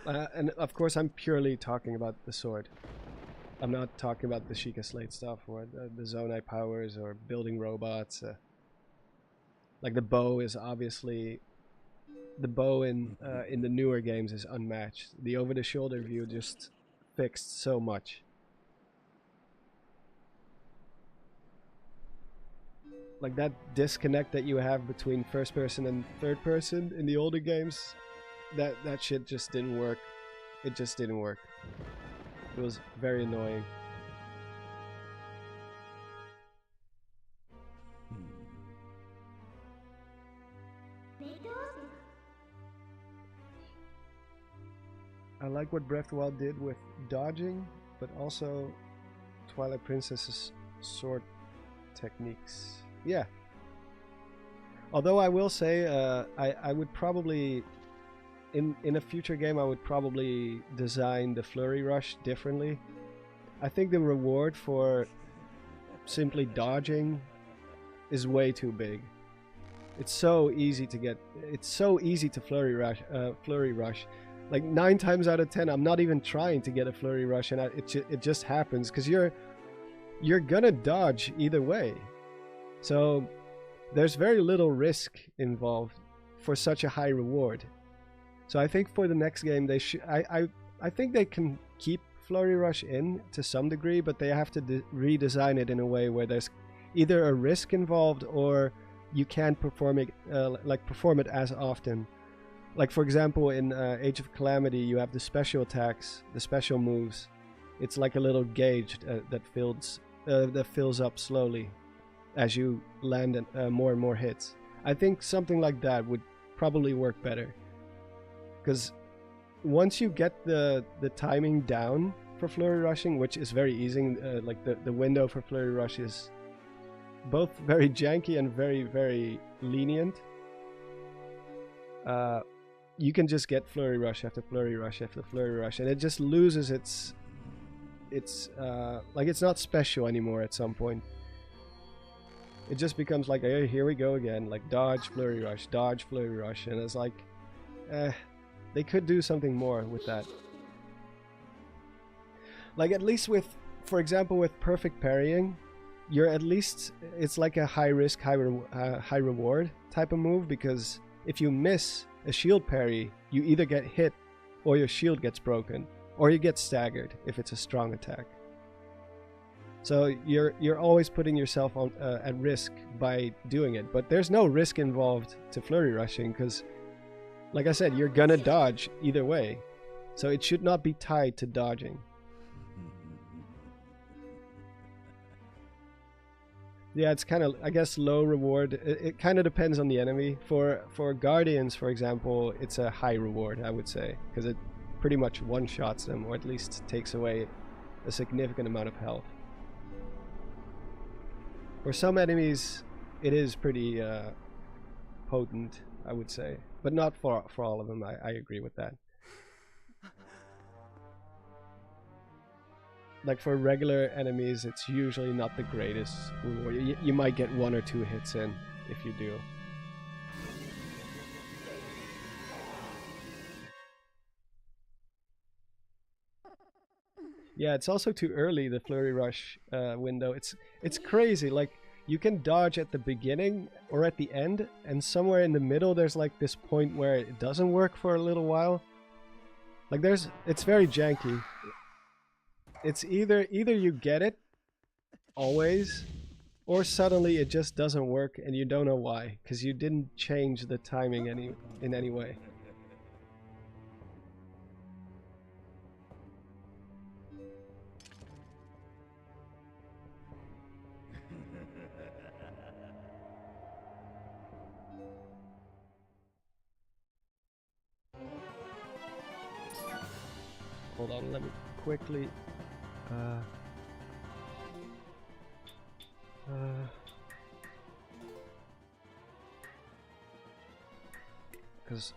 And of course I'm purely talking about the sword. I'm not talking about the Sheikah Slate stuff or the Zonai powers or building robots. Like the bow is obviously... The bow in the newer games is unmatched. The over-the-shoulder view just fixed so much. like that disconnect that you have between first person and third person in the older games, that shit just didn't work. It just didn't work. It was very annoying. I like what Breath of the Wild did with dodging, but also Twilight Princess's sword techniques. Yeah. Although I will say, I would probably, in a future game, I would probably design the Flurry Rush differently. I think the reward for simply dodging is way too big. It's so easy to get. It's so easy to Flurry Rush. Like 9 times out of 10, I'm not even trying to get a Flurry Rush, and it just happens because you're gonna dodge either way. So there's very little risk involved for such a high reward. So I think for the next game they should. I think they can keep Flurry Rush in to some degree, but they have to redesign it in a way where there's either a risk involved or you can't perform it as often. Like for example, in Age of Calamity, you have the special attacks, the special moves. It's like a little gauge that fills up slowly as you land more and more hits. I think something like that would probably work better, because once you get the timing down for Flurry Rushing, which is very easy, like the window for Flurry Rush is both very janky and very, very lenient. You can just get Flurry Rush after Flurry Rush after Flurry Rush, and it just loses its like it's not special anymore at some point. It just becomes like, hey, here we go again, like dodge Flurry Rush, dodge Flurry Rush, and it's like, they could do something more with that. Like at least with, for example, with perfect parrying, you're at least, it's like a high risk, high reward type of move, because if you miss a shield parry, you either get hit or your shield gets broken, or you get staggered if it's a strong attack. So you're always putting yourself on, at risk by doing it, but there's no risk involved to Flurry Rushing, because like I said, you're gonna dodge either way, so it should not be tied to dodging. Yeah, it's kind of, I guess, low reward. It kind of depends on the enemy. For Guardians, for example, it's a high reward, I would say, because it pretty much one-shots them, or at least takes away a significant amount of health. For some enemies, it is pretty potent, I would say, but not for all of them. I agree with that. Like for regular enemies, it's usually not the greatest reward. You might get 1 or 2 hits in if you do. Yeah, it's also too early, the Flurry Rush window. It's crazy. Like, you can dodge at the beginning or at the end, and somewhere in the middle there's like this point where it doesn't work for a little while. Like it's very janky. It's either you get it always, or suddenly it just doesn't work and you don't know why, because you didn't change the timing in any way. Hold on, let me quickly because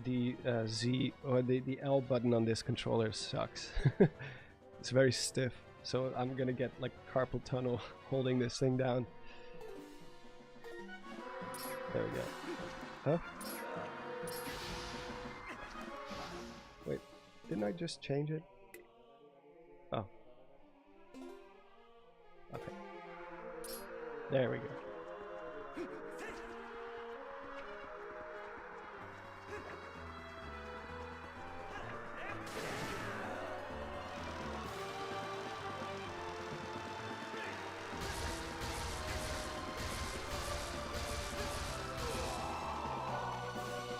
the Z or the L button on this controller sucks. It's very stiff, so I'm gonna get like carpal tunnel holding this thing down. There we go. Huh? Wait, didn't I just change it? Oh. Okay. There we go.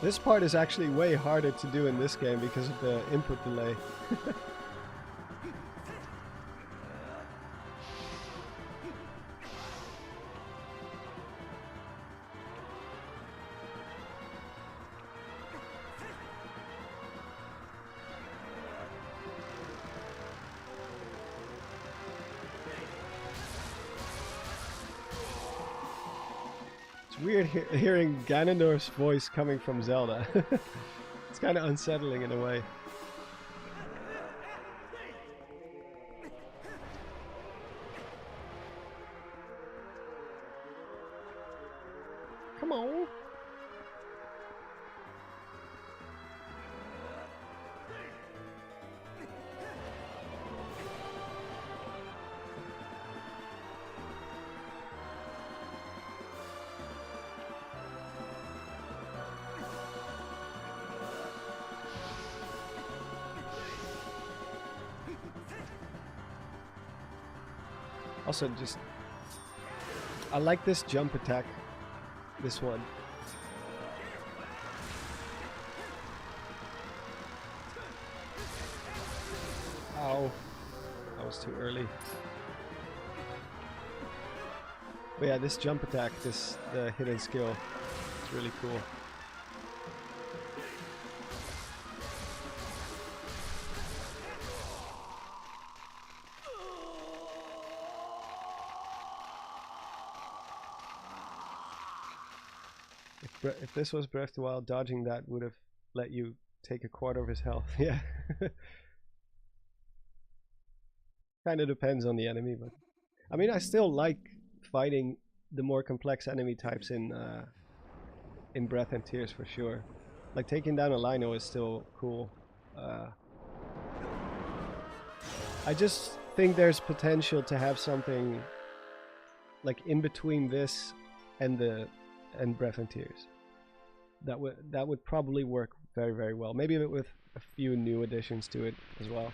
This part is actually way harder to do in this game because of the input delay. It's weird hearing Ganondorf's voice coming from Zelda. It's kind of unsettling in a way. Come on. Also, just I like this jump attack. This one. Ow. That was too early. But yeah, this jump attack, the hidden skill, it's really cool. If this was Breath of the Wild, dodging that would have let you take a quarter of his health. Yeah. Kind of depends on the enemy, but I mean, I still like fighting the more complex enemy types in Breath and Tears for sure. Like taking down a Lynel is still cool. I just think there's potential to have something like in between this and Breath and Tears. That would probably work very, very well. Maybe with a few new additions to it as well.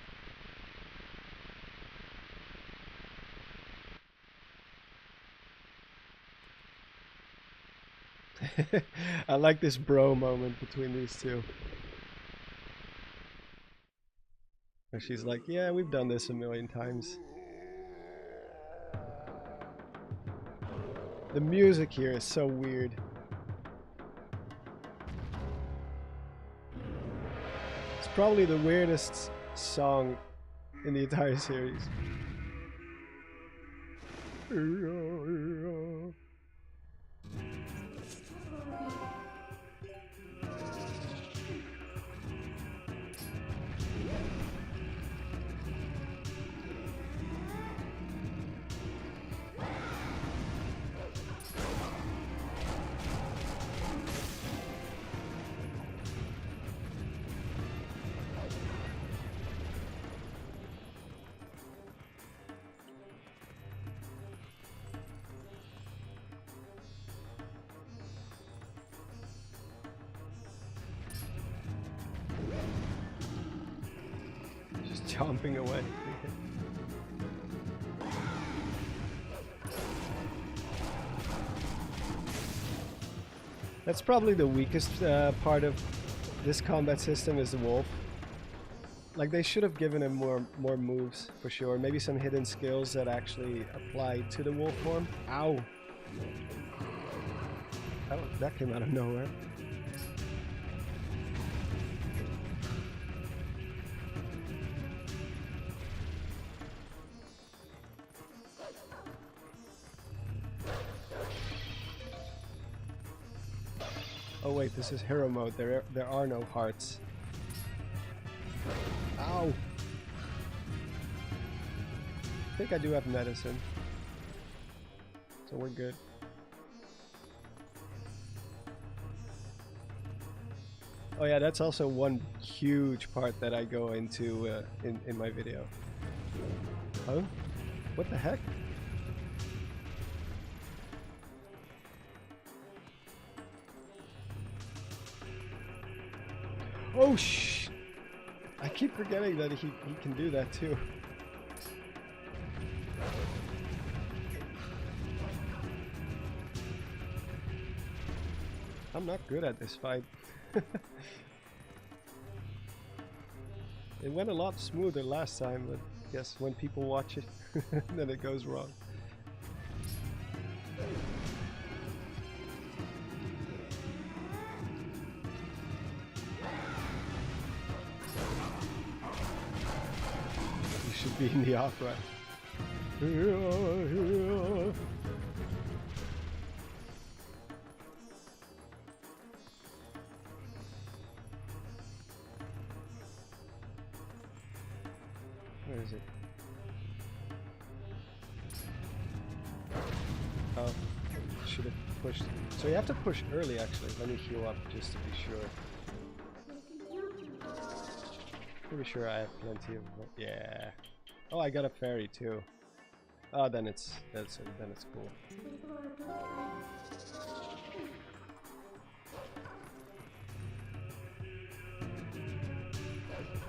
I like this bro moment between these two. Where she's like, yeah, we've done this a million times. The music here is so weird. It's probably the weirdest song in the entire series. Chomping away. That's probably the weakest part of this combat system is the wolf. Like they should have given him more moves for sure. Maybe some hidden skills that actually apply to the wolf form. Ow! That came out of nowhere. Oh wait, this is hero mode. There are no hearts. Ow! I think I do have medicine, so we're good. Oh yeah, that's also one huge part that I go into in my video. Oh? What the heck? Oh shh! I keep forgetting that he can do that too. I'm not good at this fight. It went a lot smoother last time, but I guess when people watch it, then it goes wrong. You should be in the opera. Where is it? Oh, should have pushed. So you have to push early actually. Let me heal up just to be sure. Pretty sure I have plenty of. Yeah. Oh, I got a fairy too. Oh, then it's then it's cool.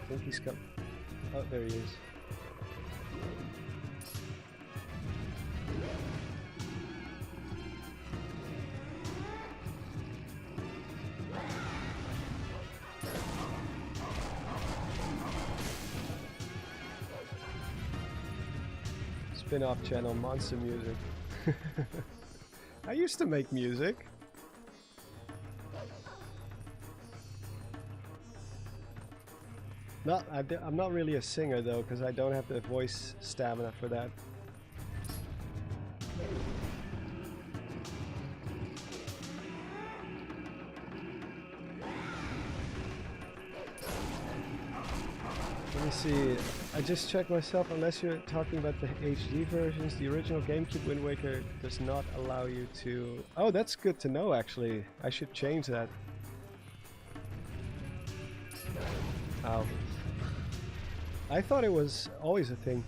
I think he's come. Oh, there he is. Spin-off channel, Monster Music. I used to make music. I'm not really a singer though, because I don't have the voice stamina for that. Let me see. I just checked myself. Unless you're talking about the HD versions, the original GameCube Wind Waker does not allow you to. Oh, that's good to know. Actually, I should change that. Ow. I thought it was always a thing.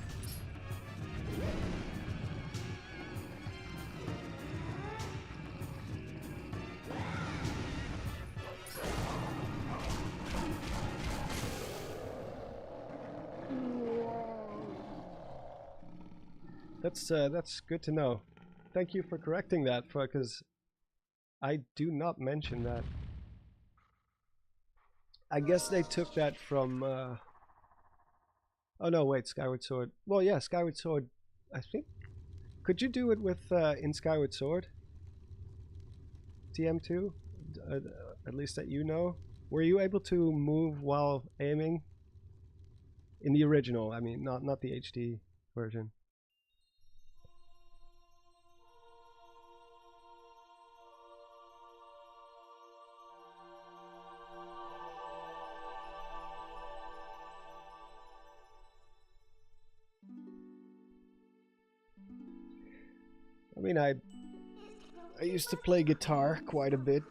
That's good to know. Thank you for correcting that, because I do not mention that. I guess they took that from. Oh no, wait, Skyward Sword. Well, yeah, Skyward Sword. I think. Could you do it with in Skyward Sword? TM2, at least that you know. Were you able to move while aiming? In the original, I mean, not the HD version. I mean, I used to play guitar quite a bit.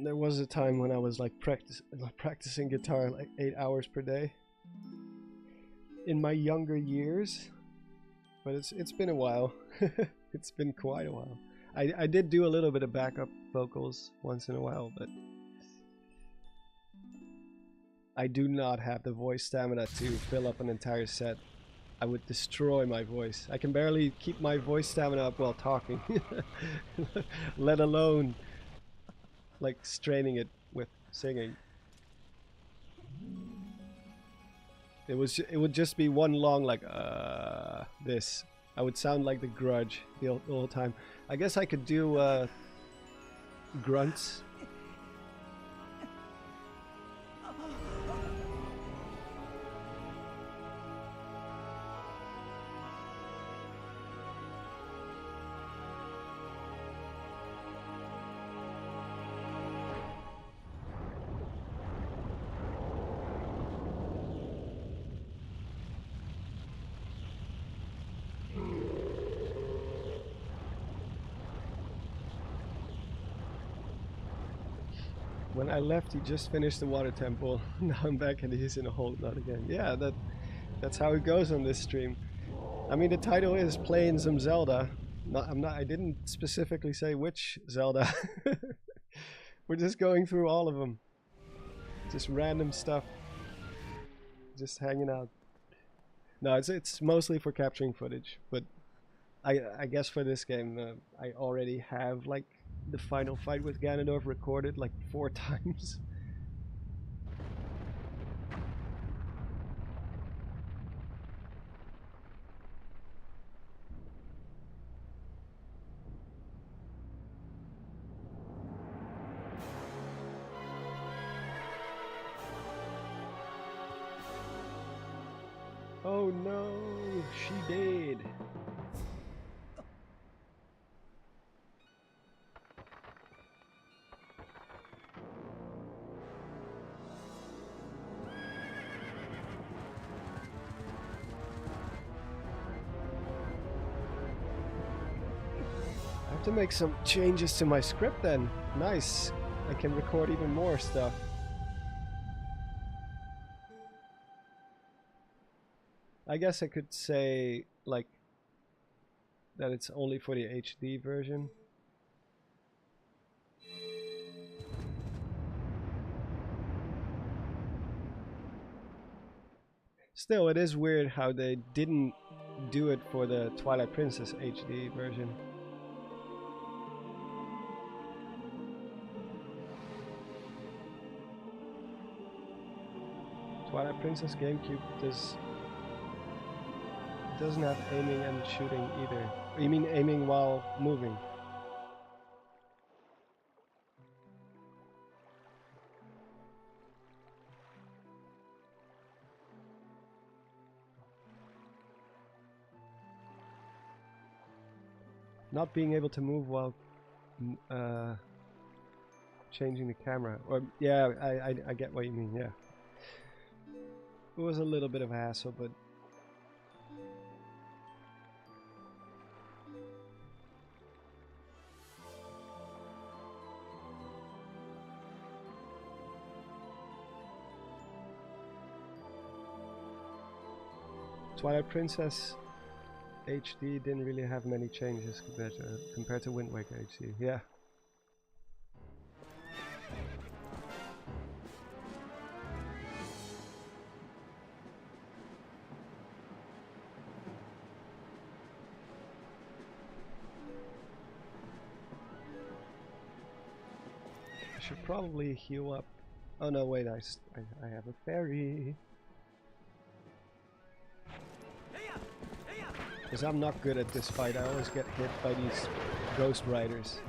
There was a time when I was like practicing guitar like 8 hours per day in my younger years, but it's been a while. It's been quite a while. I did do a little bit of backup vocals once in a while, but I do not have the voice stamina to fill up an entire set. I would destroy my voice. I can barely keep my voice stamina up while talking, let alone like straining it with singing. It would just be one long like this. I would sound like the Grudge the whole time. I guess I could do grunts. When I left, he just finished the water temple. Now I'm back and he's in a hold knot again. Yeah, that's how it goes on this stream. I mean, the title is playing some Zelda. I didn't specifically say which Zelda. We're just going through all of them. Just random stuff. Just hanging out. No, it's mostly for capturing footage, but I guess for this game I already have like the final fight with Ganondorf recorded like 4 times. Oh no, she did. I have to make some changes to my script then. Nice. I can record even more stuff. I guess I could say, like, that it's only for the HD version. Still, it is weird how they didn't do it for the Twilight Princess HD version. Twilight Princess GameCube doesn't have aiming and shooting either. You mean aiming while moving? Not being able to move while changing the camera. Or yeah, I get what you mean. Yeah, it was a little bit of a hassle, but. Twilight Princess HD didn't really have many changes compared to Wind Waker HD. Yeah. I should probably heal up. Oh no, wait! I have a fairy. Because I'm not good at this fight, I always get hit by these ghost riders.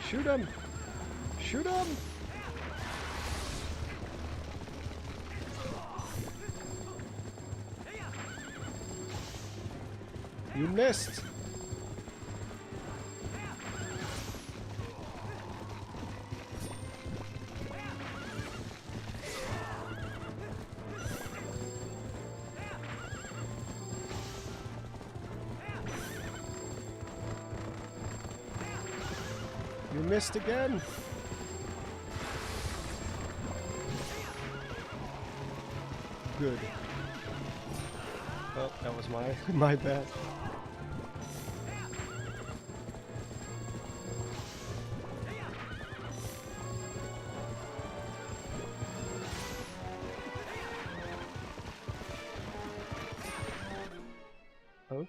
Shoot him! Shoot him! You missed! You missed again. Good. Oh, that was my bad. Oh,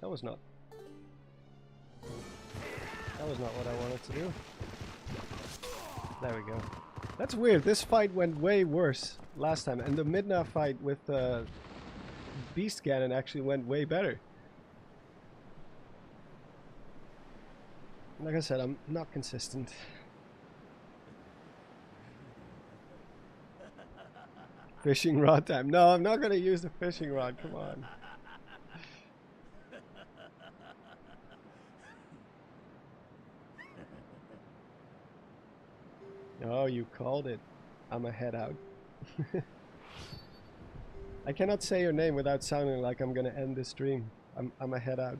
that was not what I wanted to do. There we go. That's weird. This fight went way worse last time, and the Midna fight with Beast Ganon actually went way better. Like I said, I'm not consistent. Fishing rod time. No, I'm not gonna use the fishing rod. Come on. Oh, you called it. I'ma head out. I cannot say your name without sounding like I'm gonna end the stream. I'ma head out.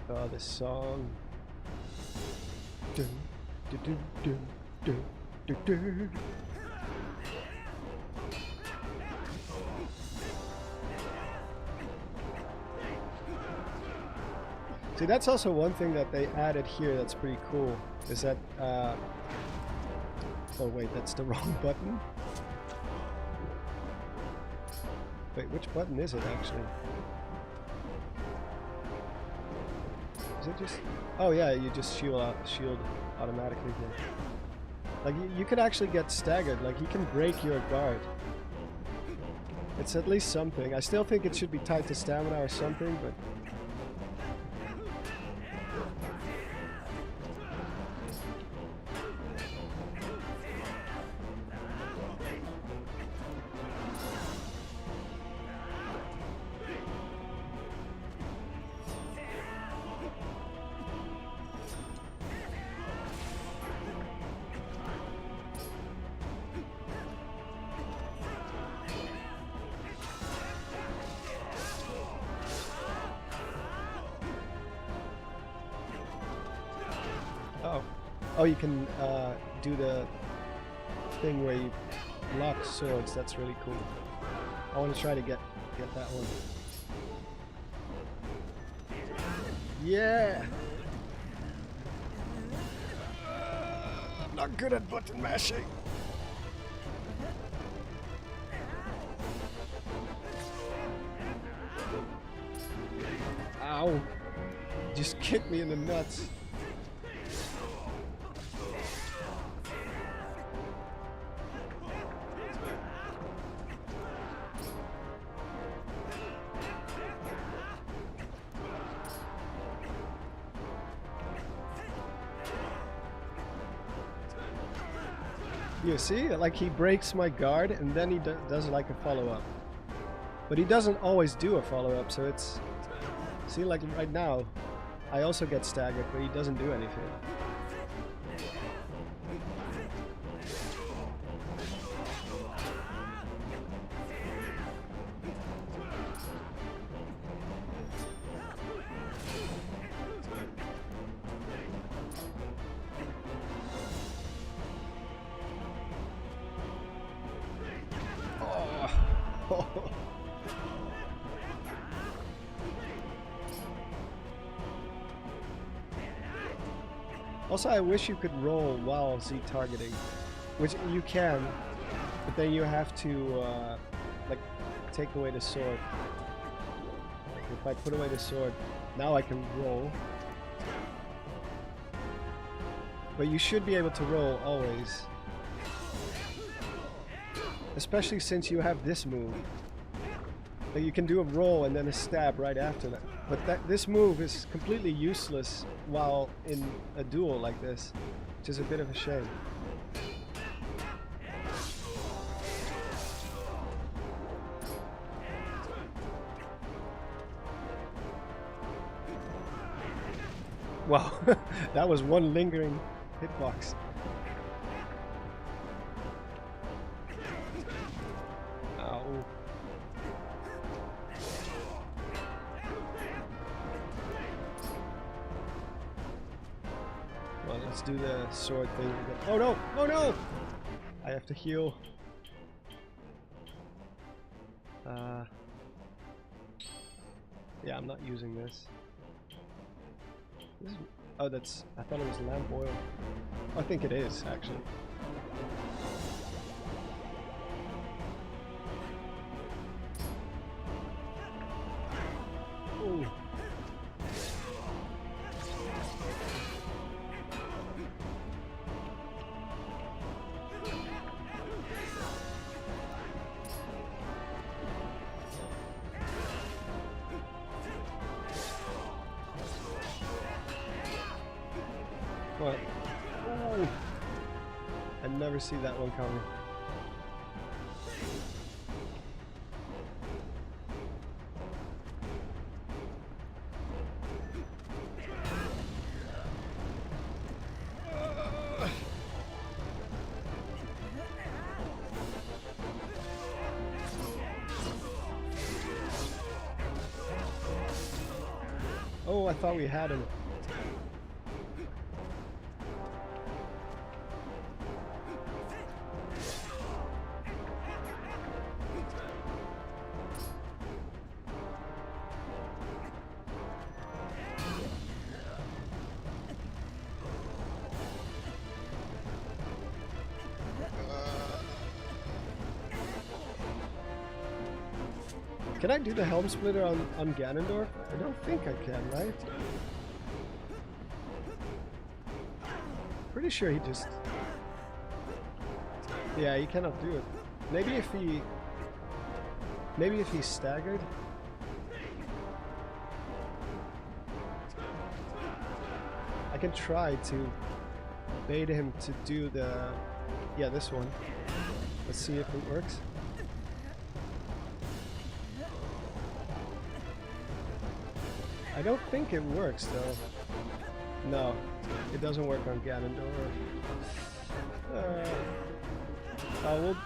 Oh, this song. Dun, dun, dun, dun, dun, dun, dun. See, that's also one thing that they added here that's pretty cool, is that, oh wait, that's the wrong button. Wait, which button is it actually? Is it just, oh yeah, you just shield automatically here. Like, you could actually get staggered, like he can break your guard. It's at least something. I still think it should be tied to stamina or something, but... Oh, you can do the thing where you lock swords. That's really cool. I want to try to get that one. Yeah! I'm not good at button mashing. Ow! Just kicked me in the nuts. You see, like he breaks my guard and then he does like a follow-up. But he doesn't always do a follow-up, so it's... See, like right now, I also get staggered, but he doesn't do anything. Also, I wish you could roll while Z targeting, which you can, but then you have to like take away the sword. If I put away the sword, now I can roll. But you should be able to roll always, especially since you have this move. Like you can do a roll and then a stab right after that. But this move is completely useless while in a duel like this, which is a bit of a shame. Wow, that was one lingering hitbox. Ow. Well, let's do the sword thing again. Oh no! Oh no! I have to heal. Yeah, I'm not using this. Oh, that's... I thought it was lamp oil. I think it is, actually. Ooh. What? Ooh. I never see that one coming. Oh, I thought we had him. Can I do the helm splitter on Ganondorf? I don't think I can, right? Pretty sure he just... Yeah, he cannot do it. Maybe if he... Maybe if he's staggered? I can try to bait him to do the... Yeah, this one. Let's see if it works. I don't think it works though. No, it doesn't work on Ganondorf.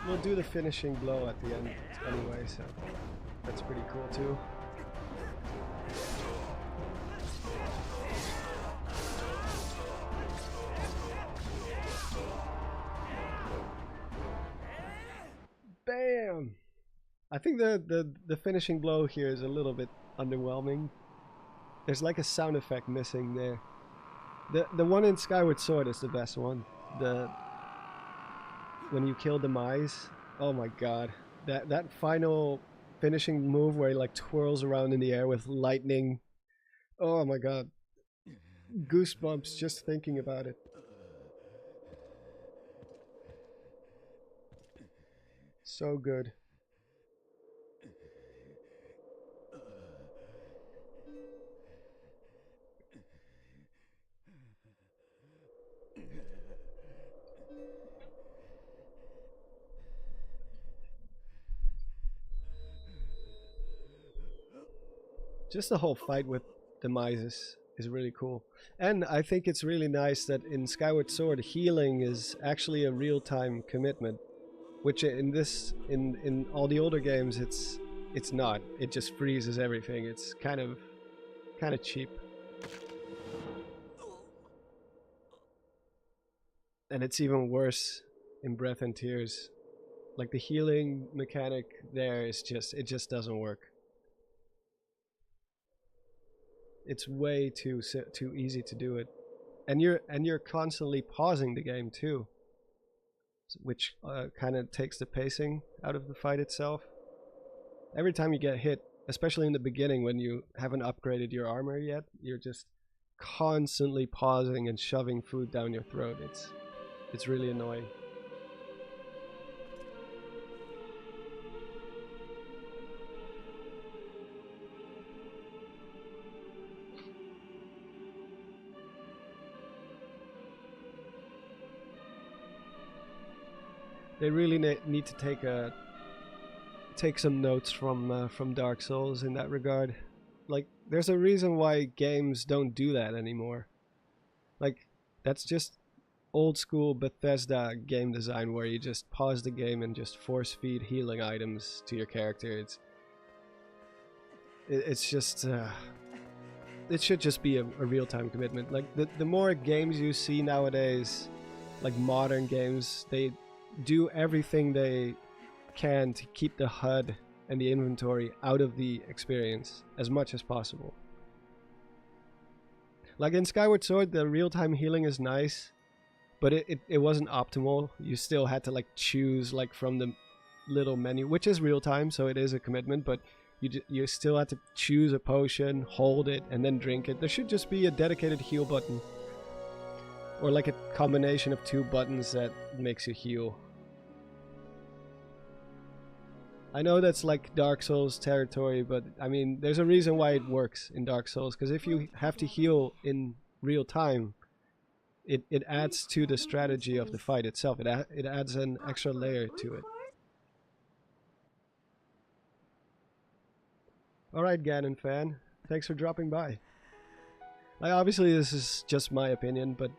We'll do the finishing blow at the end anyway, so that's pretty cool too. Bam! I think the finishing blow here is a little bit underwhelming. There's like a sound effect missing there. The one in Skyward Sword is the best one. When you kill Demise, oh my god. That final finishing move where he like twirls around in the air with lightning. Oh my god. Goosebumps just thinking about it. So good. Just the whole fight with Demise is really cool. And I think it's really nice that in Skyward Sword healing is actually a real-time commitment. Which in all the older games it's not. It just freezes everything. It's kind of cheap. And it's even worse in Breath and Tears. Like the healing mechanic there is it just doesn't work. It's way too easy to do it. And you're constantly pausing the game too. Which kind of takes the pacing out of the fight itself. Every time you get hit, especially in the beginning when you haven't upgraded your armor yet, you're just constantly pausing and shoving food down your throat. It's really annoying. They really need to take some notes from Dark Souls in that regard. Like, there's a reason why games don't do that anymore. Like, that's just old school Bethesda game design where you just pause the game and just force feed healing items to your character. It's just it should just be a real-time commitment. Like the more games you see nowadays, like modern games, they do everything they can to keep the HUD and the inventory out of the experience as much as possible. Like in Skyward Sword, the real-time healing is nice, but it wasn't optimal. You still had to like choose like from the little menu, which is real-time, so it is a commitment, but you still had to choose a potion, hold it, and then drink it. There should just be a dedicated heal button. Or like a combination of two buttons that makes you heal. I know that's like Dark Souls territory, but I mean, there's a reason why it works in Dark Souls. Because if you have to heal in real time, it adds to the strategy of the fight itself. It adds an extra layer to it. Alright, Ganon fan. Thanks for dropping by. Obviously, this is just my opinion, but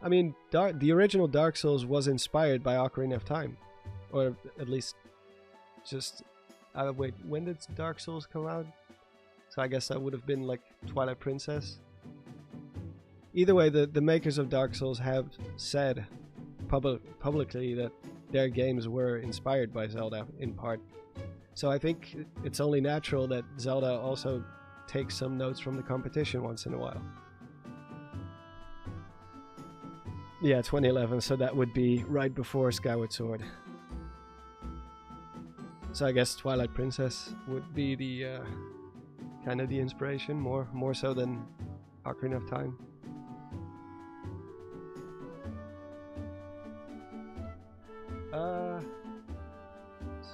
I mean, the original Dark Souls was inspired by Ocarina of Time. Or at least just... wait, when did Dark Souls come out? So I guess that would have been like Twilight Princess. Either way, the makers of Dark Souls have said publicly that their games were inspired by Zelda in part. So I think it's only natural that Zelda also takes some notes from the competition once in a while. Yeah, 2011, so that would be right before Skyward Sword. So I guess Twilight Princess would be the kind of the inspiration, more so than Ocarina of Time.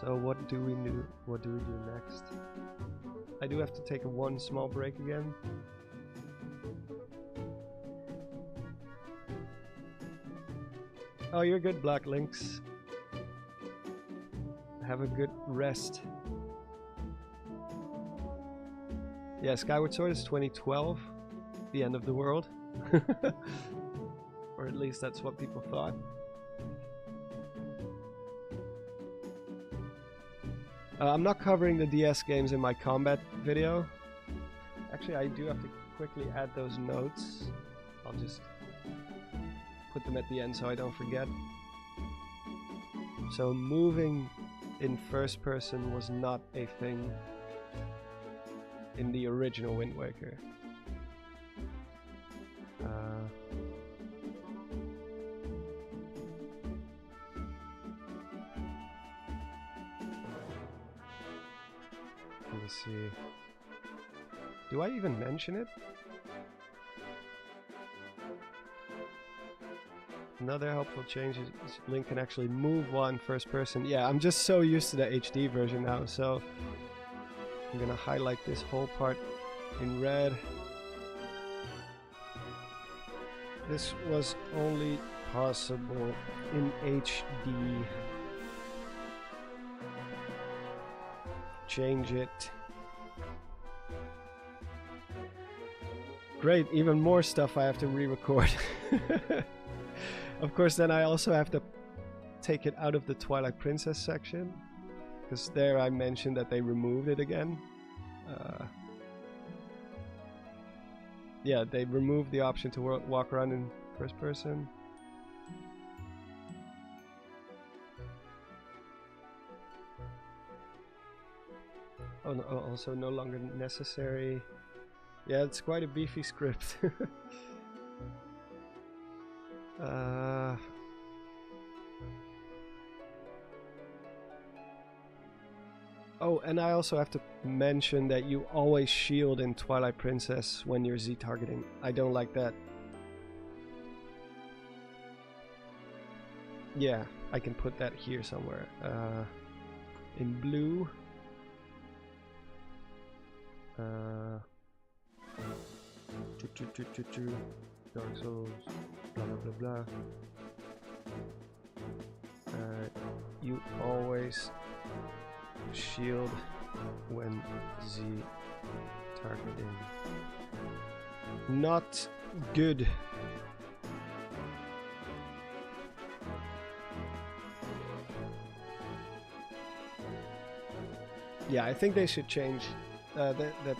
So what do we do? What do we do next? I do have to take one small break again. Oh, you're good, Black Lynx. Have a good rest. Yeah, Skyward Sword is 2012, the end of the world. Or at least that's what people thought. I'm not covering the DS games in my combat video. Actually, I do have to quickly add those notes. I'll just put them at the end so I don't forget. So moving in first person was not a thing in the original Wind Waker. Let me see. Do I even mention it? Another helpful change is Link can actually move while in first person. Yeah, I'm just so used to the HD version now, so I'm gonna highlight this whole part in red. This was only possible in HD. Change it. Great, even more stuff I have to re-record. Of course, then I also have to take it out of the Twilight Princess section, because there I mentioned that they removed it again. Yeah, they removed the option to walk around in first person. Oh, no, also no longer necessary. Yeah, it's quite a beefy script. Oh, and I also have to mention that you always shield in Twilight Princess when you're Z-targeting. I don't like that. Yeah, I can put that here somewhere. In blue. Dark Souls, blah blah blah blah. You always shield when Z targeting. Not good. Yeah, I think they should change that.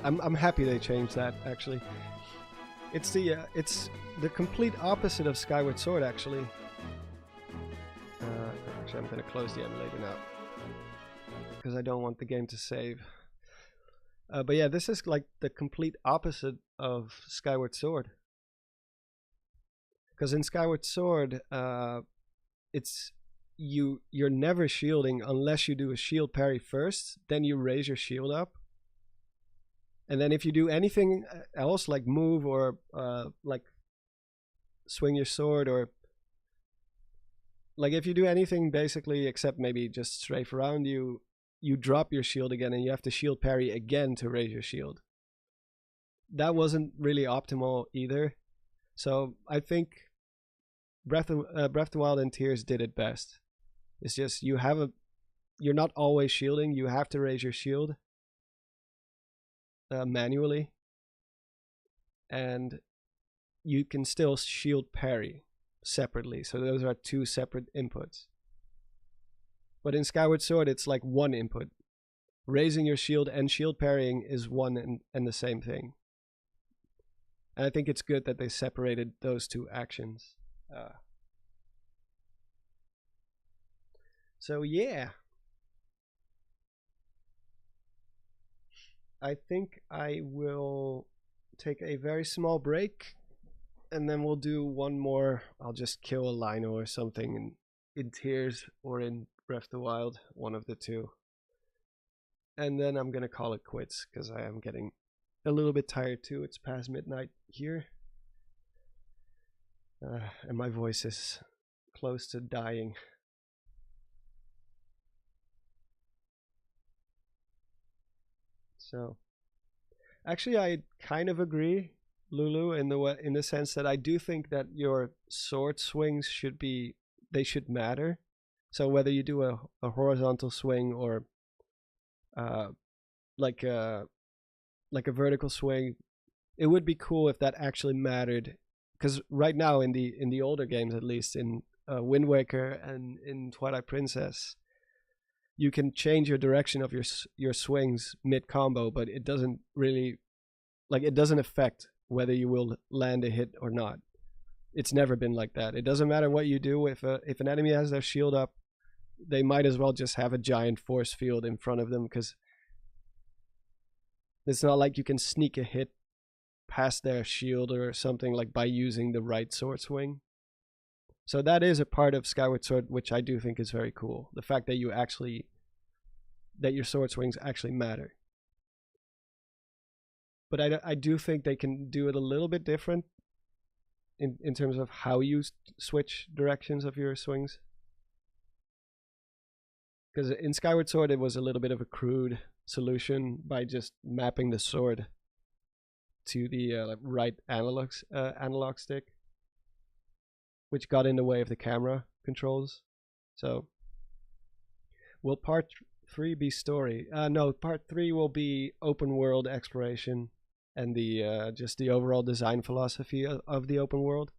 I'm happy they changed that, actually. It's the complete opposite of Skyward Sword, actually. Actually, I'm gonna close the emulator now because I don't want the game to save. But yeah, this is like the complete opposite of Skyward Sword. Because in Skyward Sword, you're never shielding unless you do a shield parry first, then you raise your shield up. And then if you do anything else, like move or like swing your sword, or like if you do anything basically except maybe just strafe around, you drop your shield again and you have to shield parry again to raise your shield. That wasn't really optimal either. So I think Breath of the Wild and Tears did it best. It's just you're not always shielding, you have to raise your shield manually, and you can still shield parry separately, so those are two separate inputs. But in Skyward Sword it's like one input. Raising your shield and shield parrying is one and the same thing, and I think it's good that they separated those two actions. So yeah, I think I will take a very small break, and then we'll do one more. I'll just kill a Lynel or something in Tears or in Breath of the Wild, one of the two. And then I'm gonna call it quits, because I am getting a little bit tired too. It's past midnight here. And my voice is close to dying. So, actually, I kind of agree, Lulu, in the sense that I do think that your sword swings should matter. So whether you do a horizontal swing or like a vertical swing, it would be cool if that actually mattered. Because right now in the older games, at least in Wind Waker and in Twilight Princess, you can change your direction of your swings mid combo, but it doesn't really it doesn't affect whether you will land a hit or not. It's never been like that. It doesn't matter what you do. If an enemy has their shield up, they might as well just have a giant force field in front of them, because it's not like you can sneak a hit past their shield or something like by using the right sword swing. So that is a part of Skyward Sword which I do think is very cool. The fact that your sword swings actually matter. But I do think they can do it a little bit different in terms of how you switch directions of your swings. Because in Skyward Sword it was a little bit of a crude solution by just mapping the sword to the right analog stick, which got in the way of the camera controls. So, will part 3 be story? No, part 3 will be open world exploration and the just the overall design philosophy of the open world.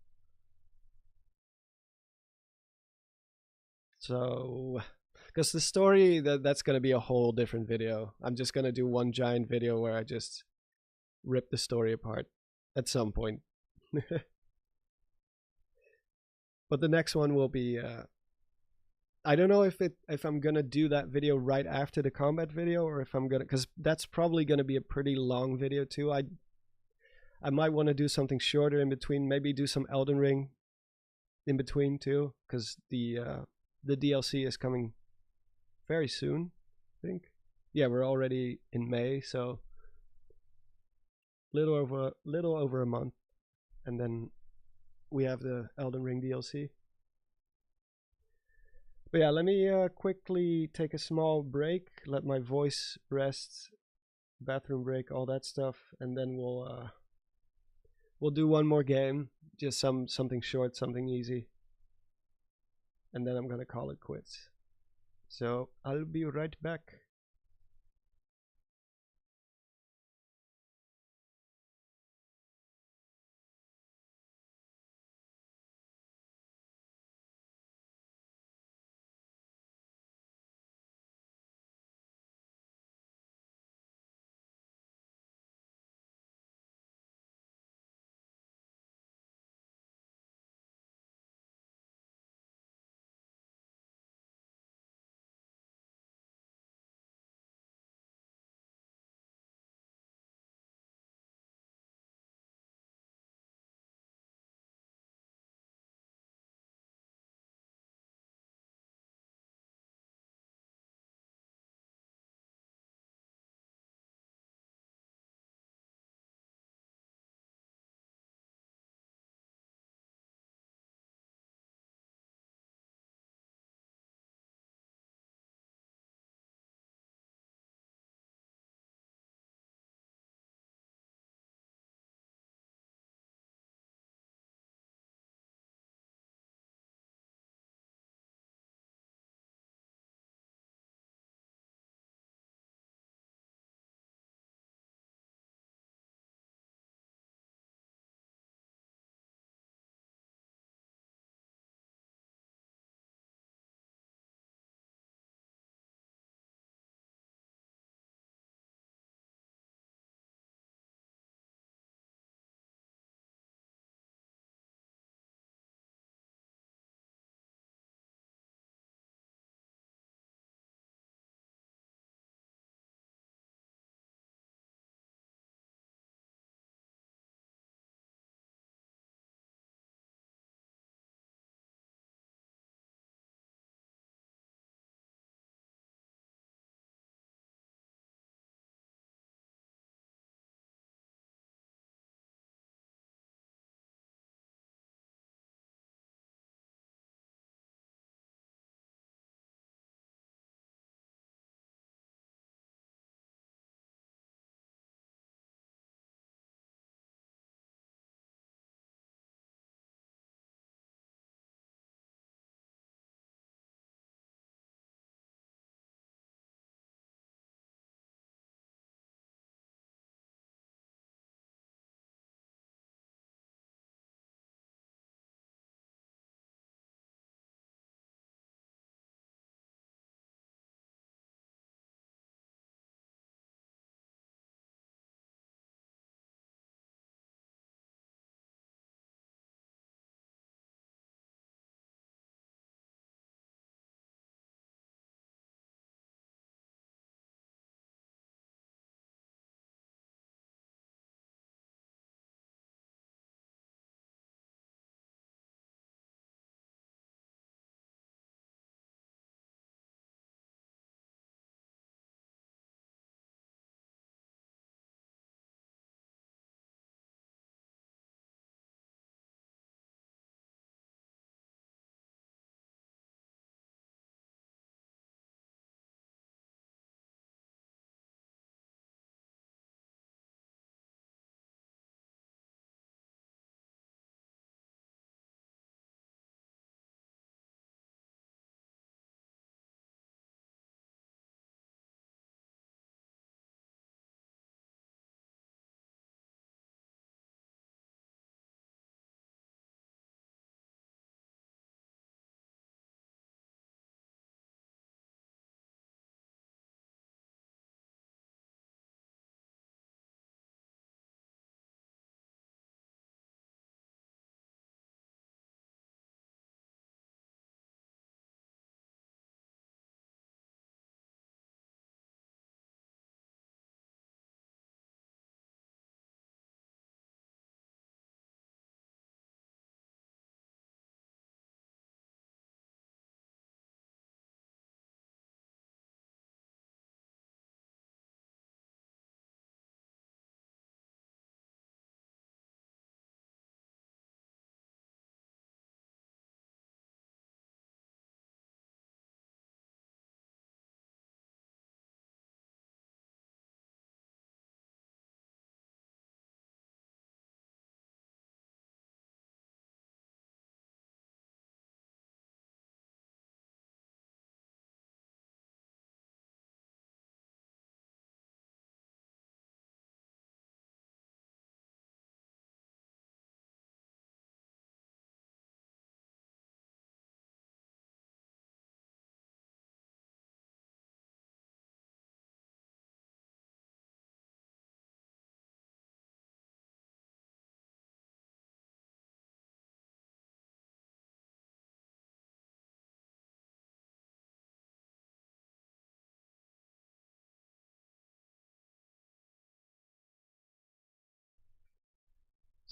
So, because the story, that's going to be a whole different video. I'm just going to do one giant video where I just rip the story apart at some point. But the next one will be I don't know if I'm gonna do that video right after the combat video, or if I'm gonna, because that's probably gonna be a pretty long video too. I might want to do something shorter in between, maybe do some Elden Ring in between too, because the DLC is coming very soon, I think. Yeah, we're already in May, so little over a month, and then we have the Elden Ring DLC. But yeah, let me quickly take a small break, let my voice rest, bathroom break, all that stuff, and then we'll do one more game, just something short, something easy, and then I'm gonna call it quits. So I'll be right back.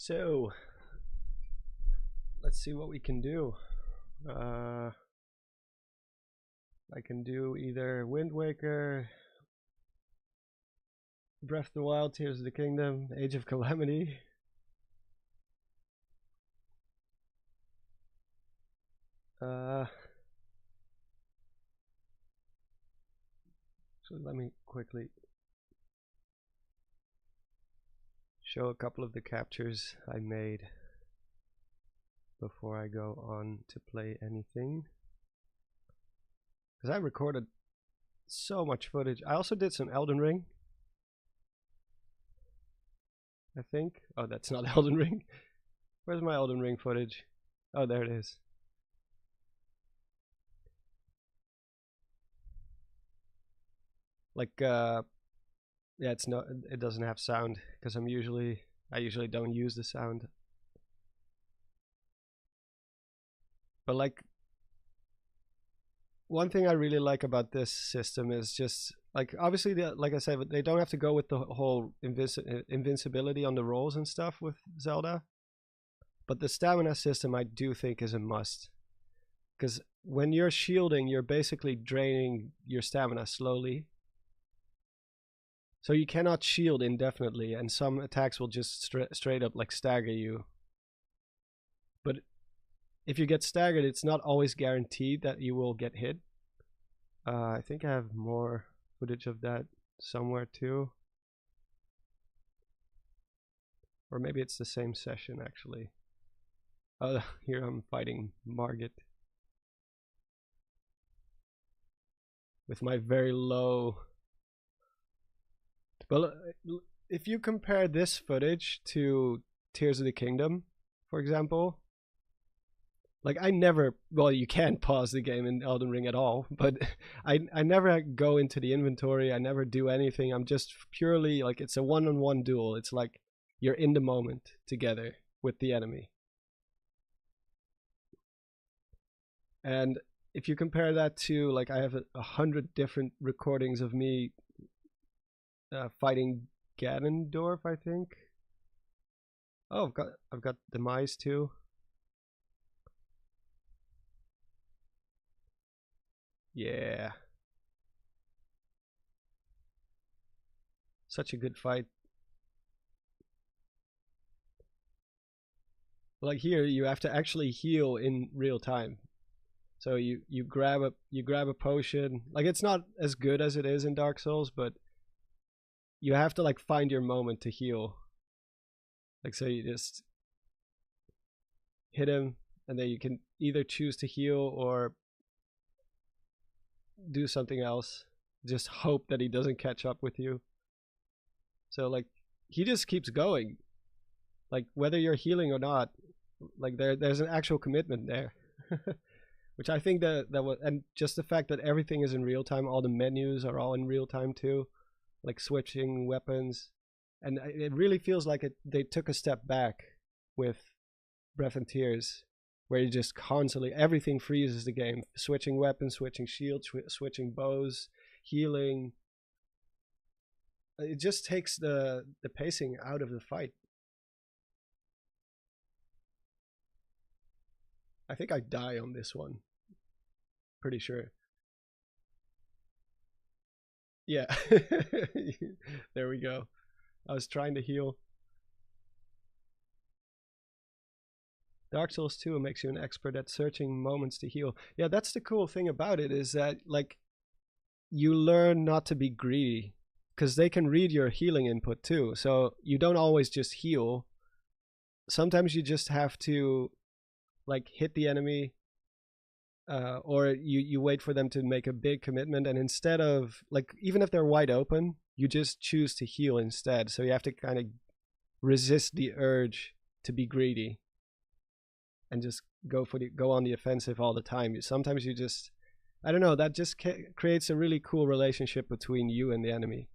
So let's see what we can do. I can do either Wind Waker, Breath of the Wild, Tears of the Kingdom, Age of Calamity. So let me quickly show a couple of the captures I made before I go on to play anything, because I recorded so much footage. I also did some Elden Ring, I think. Oh, that's not Elden Ring. Where's my Elden Ring footage? Oh, there it is. Like, yeah, it's not. It doesn't have sound because I usually don't use the sound. But like, one thing I really like about this system is just like, obviously, like I said, they don't have to go with the whole invincibility on the rolls and stuff with Zelda. But the stamina system I do think is a must, because when you're shielding, you're basically draining your stamina slowly. So you cannot shield indefinitely, and some attacks will just straight up like stagger you. But if you get staggered, it's not always guaranteed that you will get hit. I think I have more footage of that somewhere too. Or maybe it's the same session actually. Here I'm fighting Margit with my very low. Well, if you compare this footage to Tears of the Kingdom, for example, like I never, well, you can't pause the game in Elden Ring at all, but I never go into the inventory, I never do anything, I'm just purely like, it's a one-on-one duel, it's like you're in the moment together with the enemy. And if you compare that to, like, I have 100 different recordings of me fighting Ganondorf, I think. Oh, I've got Demise too. Yeah. Such a good fight. Like here, you have to actually heal in real time. So you grab a potion. Like, it's not as good as it is in Dark Souls, but you have to like find your moment to heal. Like, so you just hit him, and then you can either choose to heal or do something else. Just hope that he doesn't catch up with you. So like, he just keeps going. Like, whether you're healing or not, like there's an actual commitment there. Which I think that was, and just the fact that everything is in real time, all the menus are all in real time too, like switching weapons, and it really feels like they took a step back with Breath and Tears, where you just constantly, everything freezes the game, switching weapons, switching shields, switching bows, healing. It just takes the pacing out of the fight. I think I die on this one. Pretty sure. Yeah. There we go. I was trying to heal. Dark Souls 2 makes you an expert at searching moments to heal. Yeah, that's the cool thing about it, is that like you learn not to be greedy, because they can read your healing input too. So you don't always just heal. Sometimes you just have to like hit the enemy, or you wait for them to make a big commitment, and instead of, like, even if they're wide open, you just choose to heal instead. So you have to kind of resist the urge to be greedy and just go on the offensive all the time. Sometimes you just, I don't know, that just creates a really cool relationship between you and the enemy.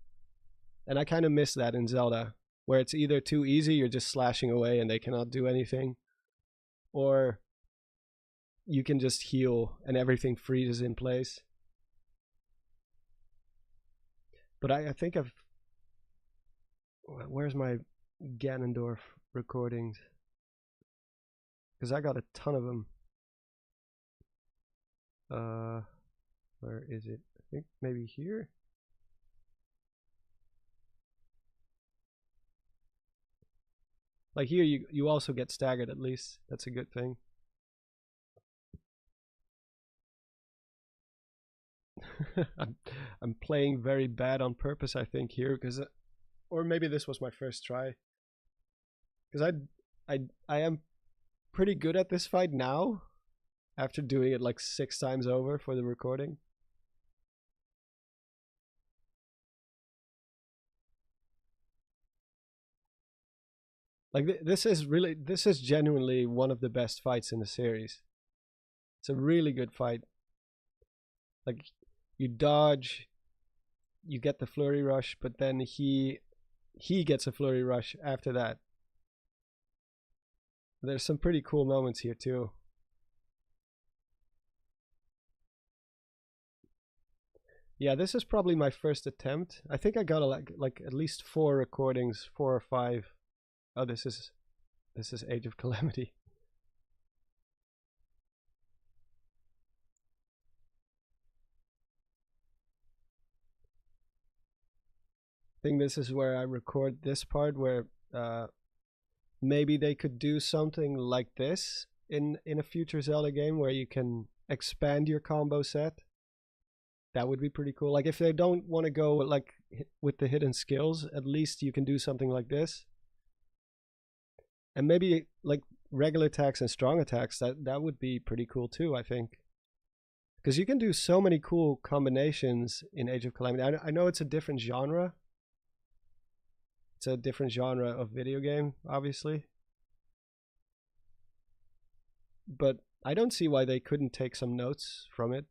And I kind of miss that in Zelda, where it's either too easy, you're just slashing away and they cannot do anything, or you can just heal and everything freezes in place. But I think where's my Ganondorf recordings, because I got a ton of them. Where is it? I think maybe here. Like here, you also get staggered at least. That's a good thing. I'm playing very bad on purpose, I think, here, because, or maybe this was my first try, because I am pretty good at this fight now, after doing it like 6 times over for the recording. Like this is genuinely one of the best fights in the series. It's a really good fight. Like, you dodge, you get the Flurry Rush, but then he gets a Flurry Rush after that. There's some pretty cool moments here too. Yeah, this is probably my first attempt. I think I got like at least 4 recordings, 4 or 5. Oh, this is Age of Calamity. I think this is where I record this part, where maybe they could do something like this in a future Zelda game, where you can expand your combo set. That would be pretty cool. Like, if they don't want to go like with the hidden skills, at least you can do something like this. And maybe like regular attacks and strong attacks, that would be pretty cool too, I think. Because you can do so many cool combinations in Age of Calamity. I know it's a different genre. It's a different genre of video game, obviously. But I don't see why they couldn't take some notes from it.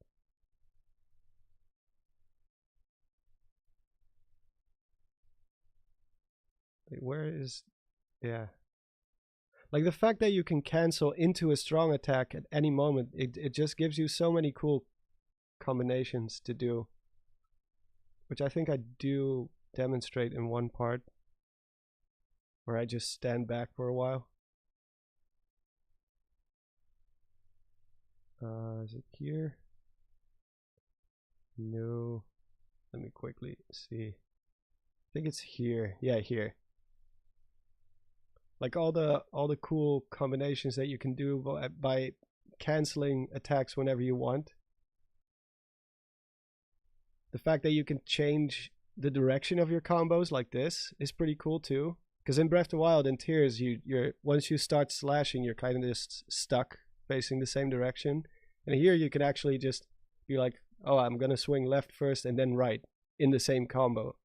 Wait, where is... Yeah. Like, the fact that you can cancel into a strong attack at any moment, it just gives you so many cool combinations to do. Which I think I do demonstrate in one part, where I just stand back for a while. Is it here? No. Let me quickly see. I think it's here. Yeah, here. Like all the cool combinations that you can do by canceling attacks whenever you want. The fact that you can change the direction of your combos like this is pretty cool too. Because in Breath of the Wild and Tears, you're once you start slashing, you're kind of just stuck facing the same direction. And here you can actually just be like, oh, I'm gonna swing left first and then right in the same combo.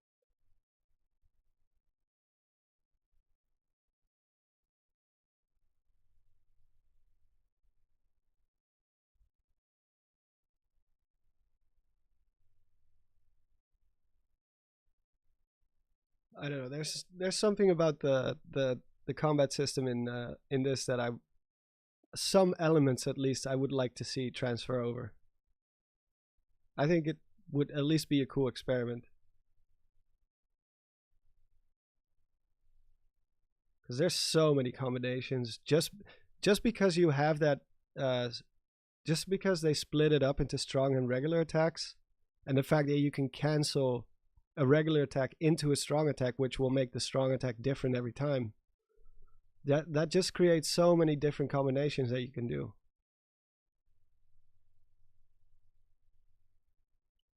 I don't know. There's something about the combat system in this that some elements at least I would like to see transfer over. I think it would at least be a cool experiment. Because there's so many combinations. Just because you have that, just because they split it up into strong and regular attacks, and the fact that you can cancel a regular attack into a strong attack, which will make the strong attack different every time. That just creates so many different combinations that you can do.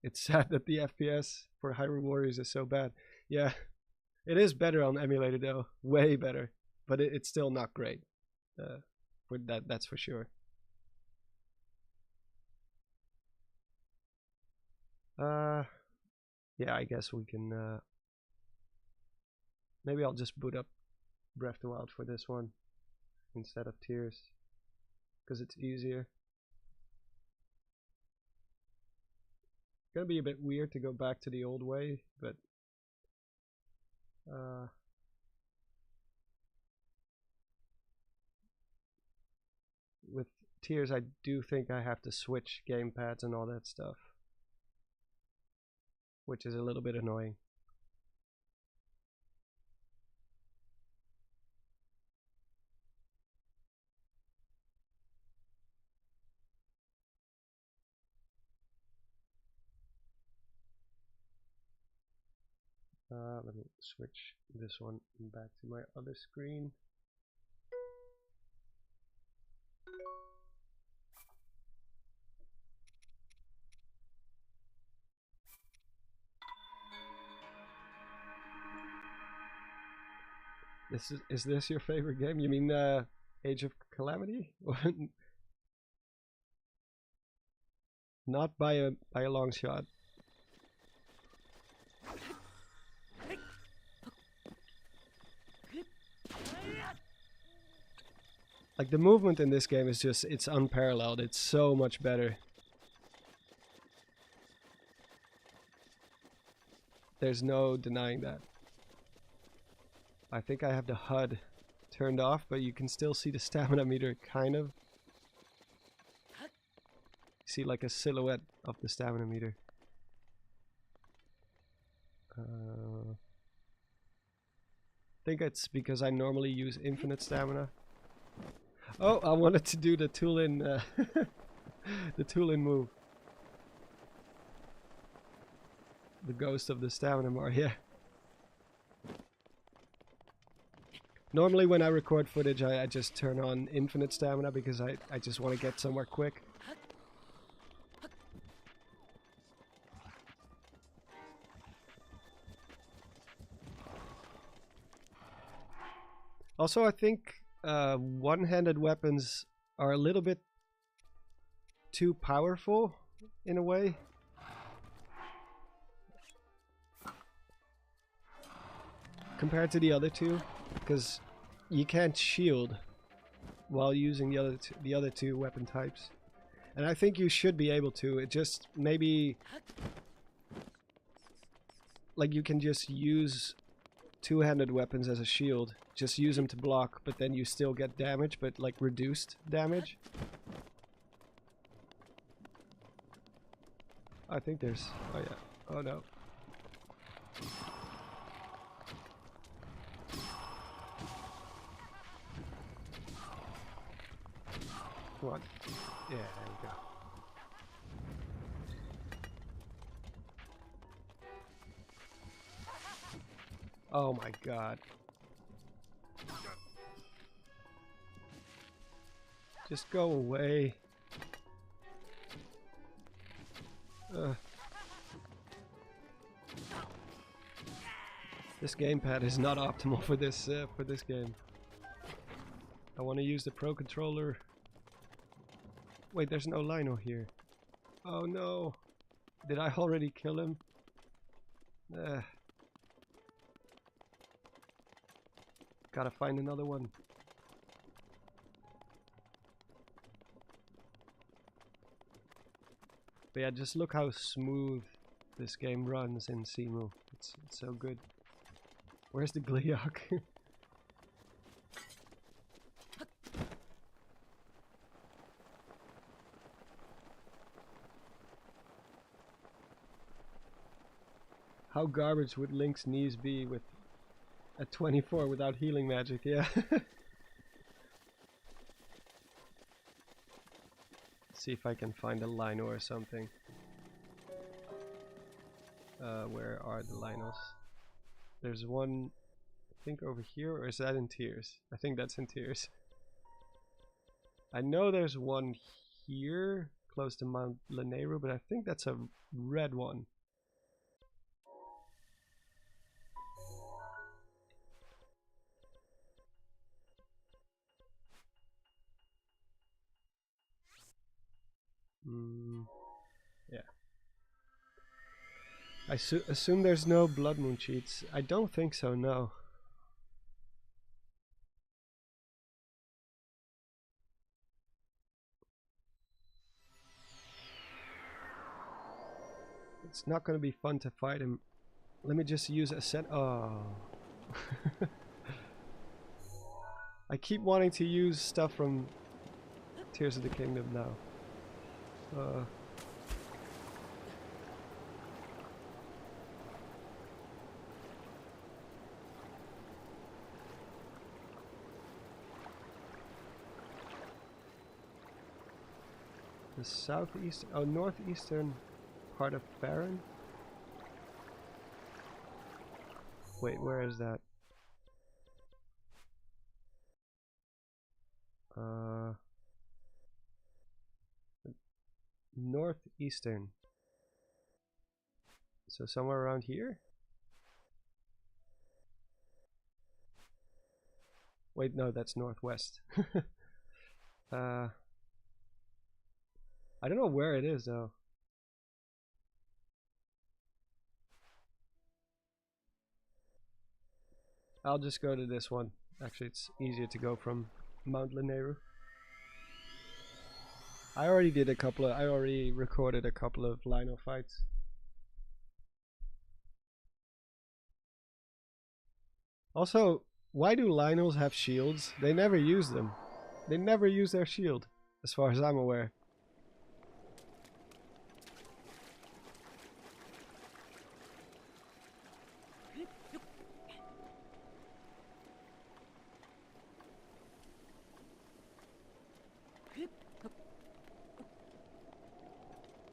It's sad that the FPS for Hyrule Warriors is so bad. Yeah, it is better on emulated though, way better, but it's still not great. For that's for sure. Yeah, I guess we can. Maybe I'll just boot up Breath of the Wild for this one instead of Tears, because it's easier. It's gonna be a bit weird to go back to the old way, but with Tears I do think I have to switch gamepads and all that stuff, which is a little bit annoying. Let me switch this one back to my other screen. Is this your favorite game? You mean Age of Calamity? Not by a long shot. Like the movement in this game is just, it's unparalleled. It's so much better. There's no denying that. I think I have the HUD turned off, but you can still see the stamina meter kind of. See like a silhouette of the stamina meter. I think it's because I normally use infinite stamina. Oh, I wanted to do the tool-in the tool-in move. The ghost of the stamina bar, yeah. Normally when I record footage I just turn on infinite stamina because I just want to get somewhere quick. Also I think one-handed weapons are a little bit too powerful in a way. Compared to the other two, because you can't shield while using the other two weapon types, and I think you should be able to. It just maybe like you can just use two-handed weapons as a shield, just use them to block, but then you still get damage, but like reduced damage. I think there's, oh yeah, oh no. Come on. Yeah, there you go. Oh my god. Just go away. This gamepad is not optimal for this game. I want to use the Pro Controller. Wait, there's no Lynel here. Oh no! Did I already kill him? Gotta find another one. But yeah, just look how smooth this game runs in Simu. It's so good. Where's the Gliok? How garbage would Link's knees be with a 24 without healing magic? Yeah. See if I can find a Lynel or something. Where are the Lynels? There's one, I think over here, or is that in Tears? I think that's in Tears. I know there's one here, close to Mount Lynel, but I think that's a red one. Yeah. I assume there's no Blood Moon cheats. I don't think so, no. It's not gonna be fun to fight him. Let me just use a set. Oh. I keep wanting to use stuff from Tears of the Kingdom now. The southeast, oh, northeastern part of Baron. Wait, where is that? Northeastern. So somewhere around here? Wait, no, that's northwest. I don't know where it is though. I'll just go to this one. Actually, it's easier to go from Mount Lynel. I already recorded a couple of Lynel fights. Also, why do Lynels have shields? They never use them. They never use their shield, as far as I'm aware.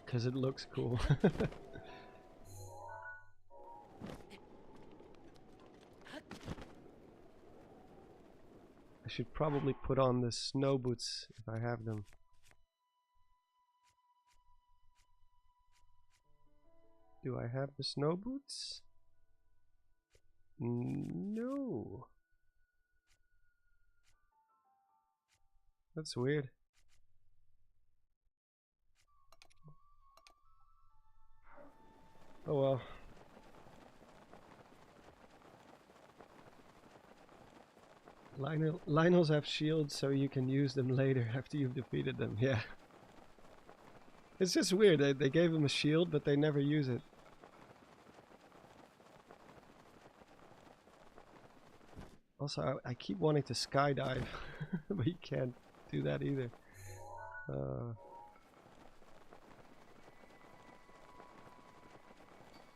Because it looks cool. I should probably put on the snow boots if I have them. Do I have the snow boots? No. That's weird. Oh well. Lynels have shields so you can use them later after you've defeated them, yeah. It's just weird, they gave him a shield but they never use it. Also, I keep wanting to skydive, but you can't do that either.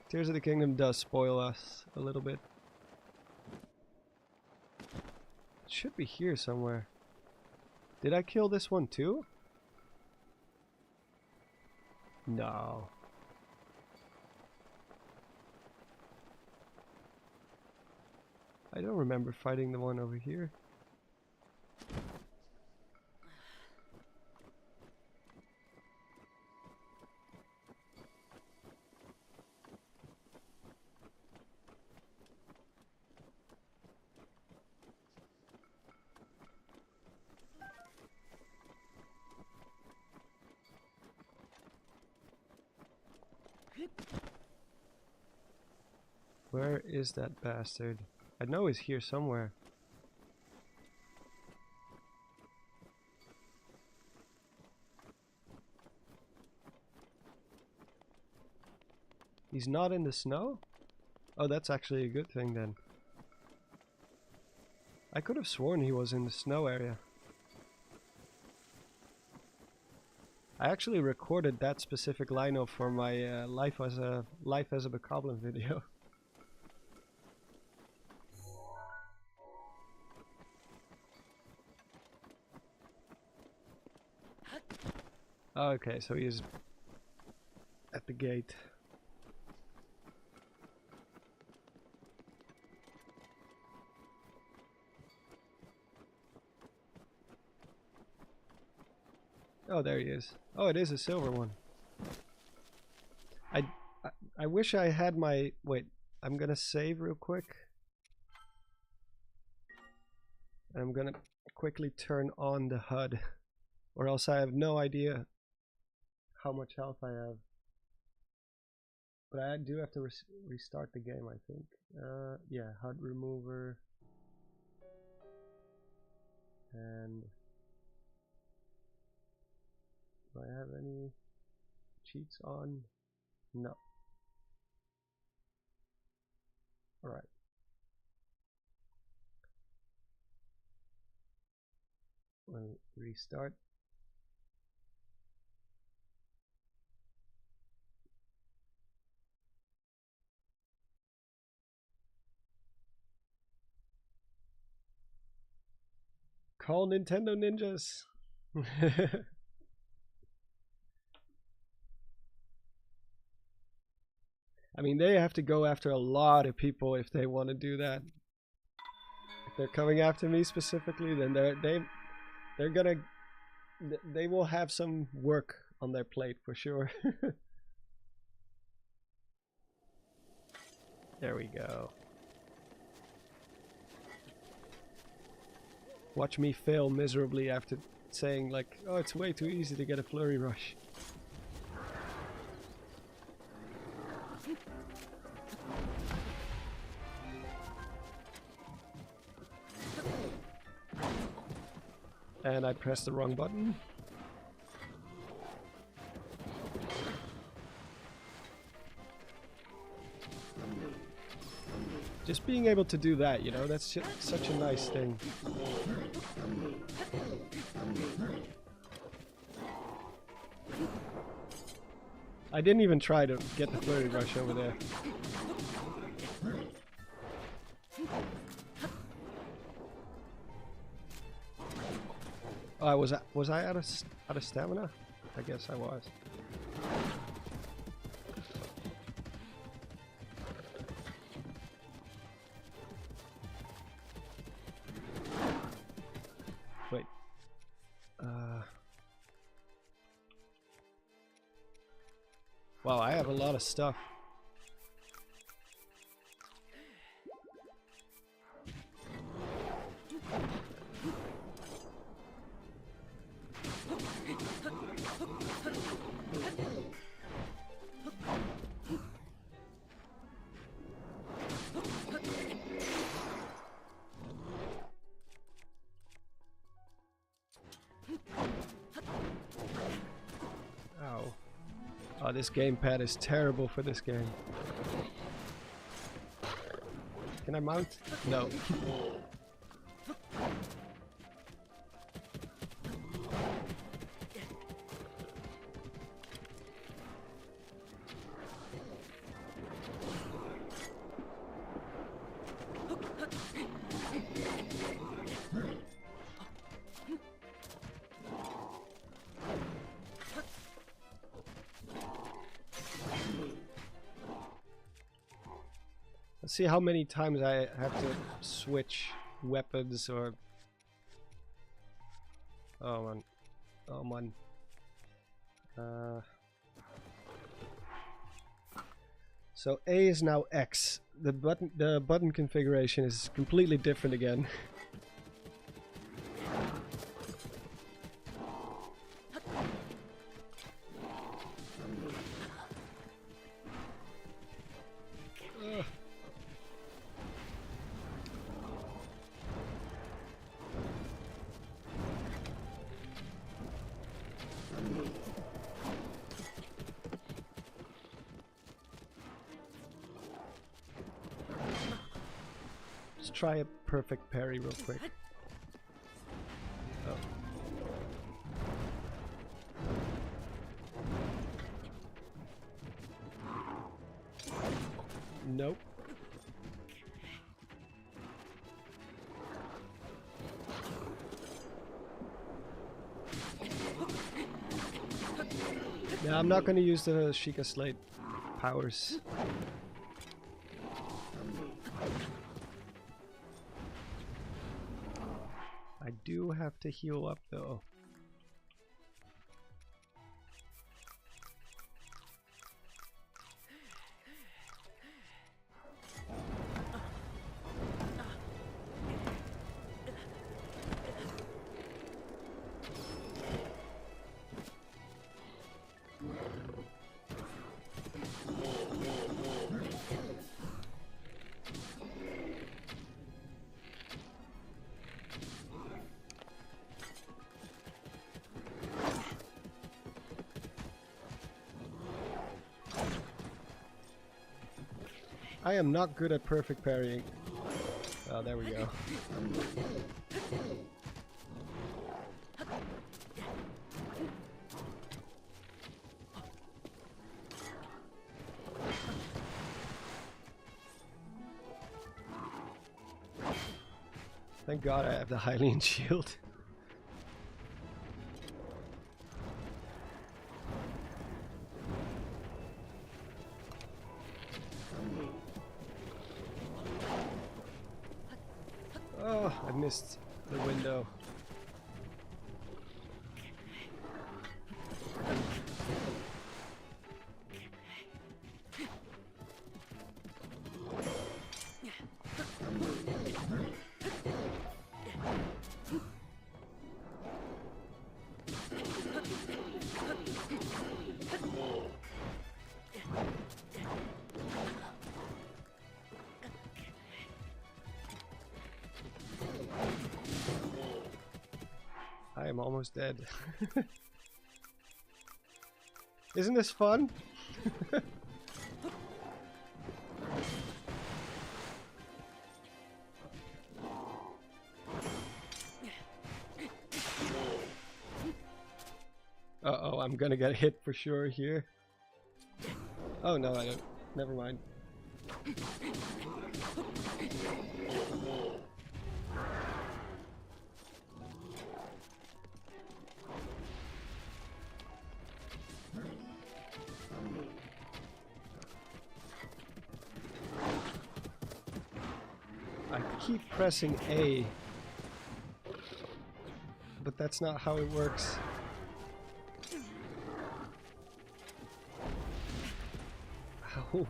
Tears of the Kingdom does spoil us a little bit. It should be here somewhere. Did I kill this one too? No. I don't remember fighting the one over here. Where is that bastard? I know he's here somewhere. He's not in the snow? Oh, that's actually a good thing then. I could have sworn he was in the snow area. I actually recorded that specific Lynel for my life as a Bokoblin video. Okay, so he is at the gate. Oh, there he is. Oh, it is a silver one. I wish I had my... Wait, I'm gonna save real quick. I'm gonna quickly turn on the HUD, or else I have no idea how much health I have. But I do have to restart the game, I think. Yeah, HUD remover. And... do I have any cheats on? No. Alright. Let me restart. Call Nintendo Ninjas! I mean, they have to go after a lot of people if they want to do that. If they're coming after me specifically, then they're gonna they will have some work on their plate for sure. There we go. Watch me fail miserably after saying like, oh, it's way too easy to get a Flurry Rush. And I pressed the wrong button. Just being able to do that, you know, that's just such a nice thing. I didn't even try to get the Flurry Rush over there. Oh, was I out of stamina? I guess I was. Wait. Wow, I have a lot of stuff. Oh, this gamepad is terrible for this game. Can I mount? No. Let's see how many times I have to switch weapons or... Oh man. Oh man. So A is now X. The button configuration is completely different again. Let's try a perfect parry real quick. Oh. Nope. Yeah, I'm not going to use the Sheikah Slate powers. I do have to heal up though. I am not good at perfect parrying. Oh, there we go. Thank God I have the Hylian shield. Oh, I missed the window. I am almost dead. Isn't this fun? Uh-oh, I'm gonna get hit for sure here. Oh no, I don't. Never mind. I keep pressing A, but that's not how it works. Ow.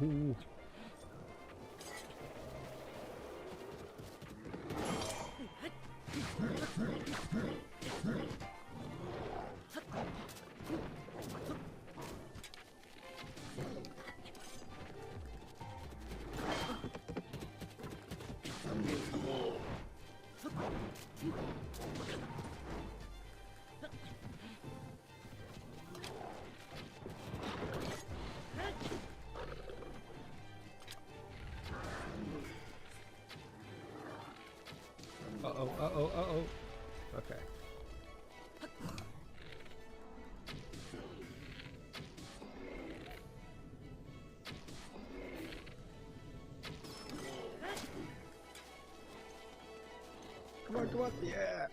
Uh-oh, uh-oh, uh-oh. Okay. Come on, come on, yeah!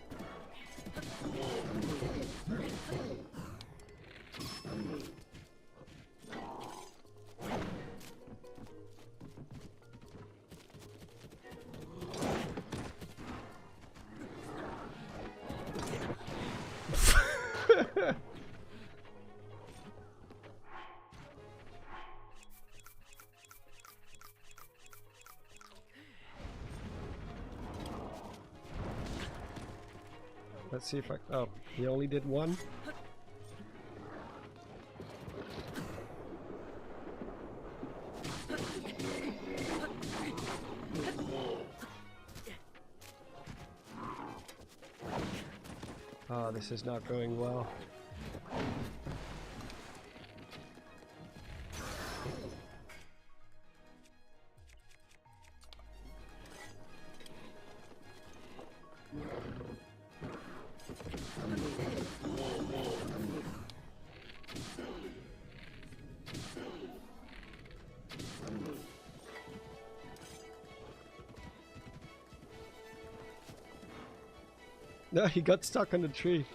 Let's see if I... Oh, he only did one? Oh, this is not going well. No, he got stuck on the tree.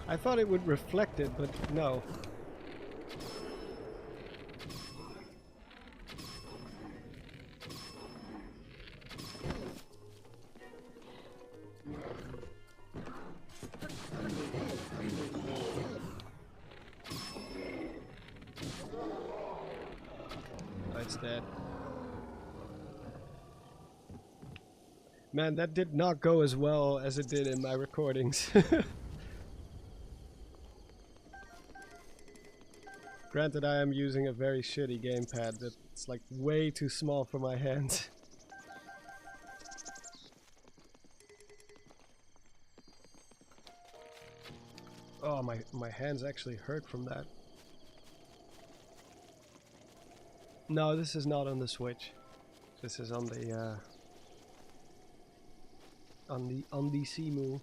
I thought it would reflect it, but no. Dead. Man, that did not go as well as it did in my recordings. Granted, I am using a very shitty gamepad that's like way too small for my hands. Oh, my hands actually hurt from that. No, this is not on the Switch. This is on the Simu.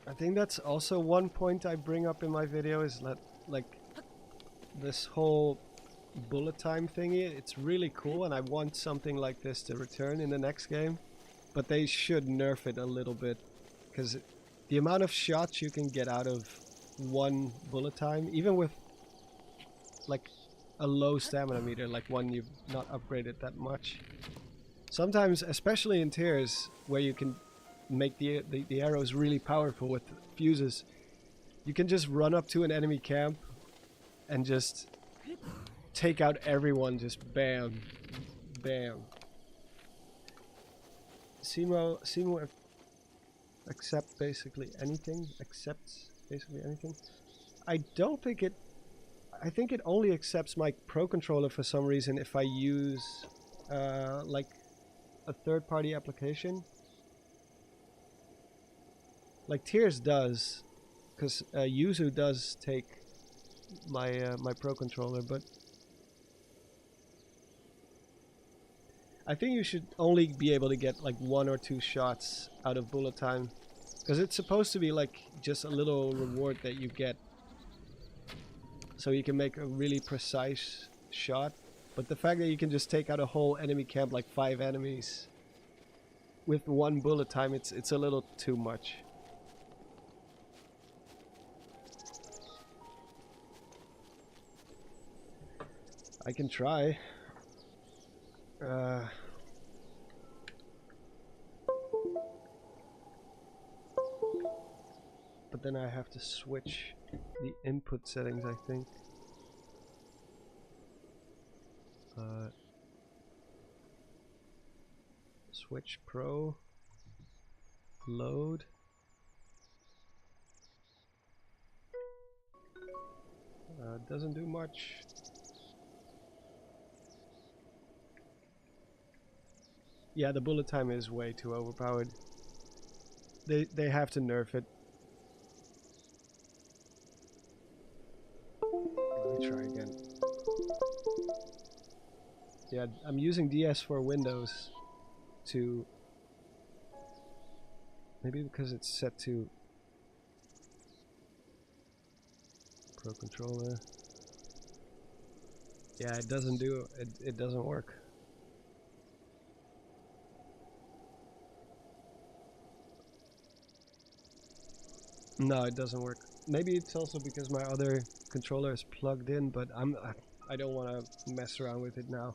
I think that's also one point I bring up in my video, is that like this whole bullet time thingy, it's really cool and I want something like this to return in the next game, but they should nerf it a little bit, because the amount of shots you can get out of one bullet time, even with like a low stamina meter, like one you've not upgraded that much, sometimes, especially in tiers where you can make the arrows really powerful with fuses, you can just run up to an enemy camp and just take out everyone, just bam, bam. Simo accepts basically anything. I don't think it. I think it only accepts my Pro controller for some reason if I use like a third-party application. Like Tears does, because Yuzu does take my my Pro controller, but I think you should only be able to get like 1 or 2 shots out of bullet time, because it's supposed to be like just a little reward that you get, so you can make a really precise shot. But the fact that you can just take out a whole enemy camp, like 5 enemies, with 1 bullet time, it's a little too much. I can try. But then I have to switch the input settings, I think. Switch Pro. Load. Doesn't do much. Yeah, the bullet time is way too overpowered. They have to nerf it. Let me try again. Yeah, I'm using DS for Windows to... Maybe because it's set to Pro controller. Yeah, it doesn't do it. It doesn't work. No, it doesn't work. Maybe it's also because my other controller is plugged in, but I don't want to mess around with it now.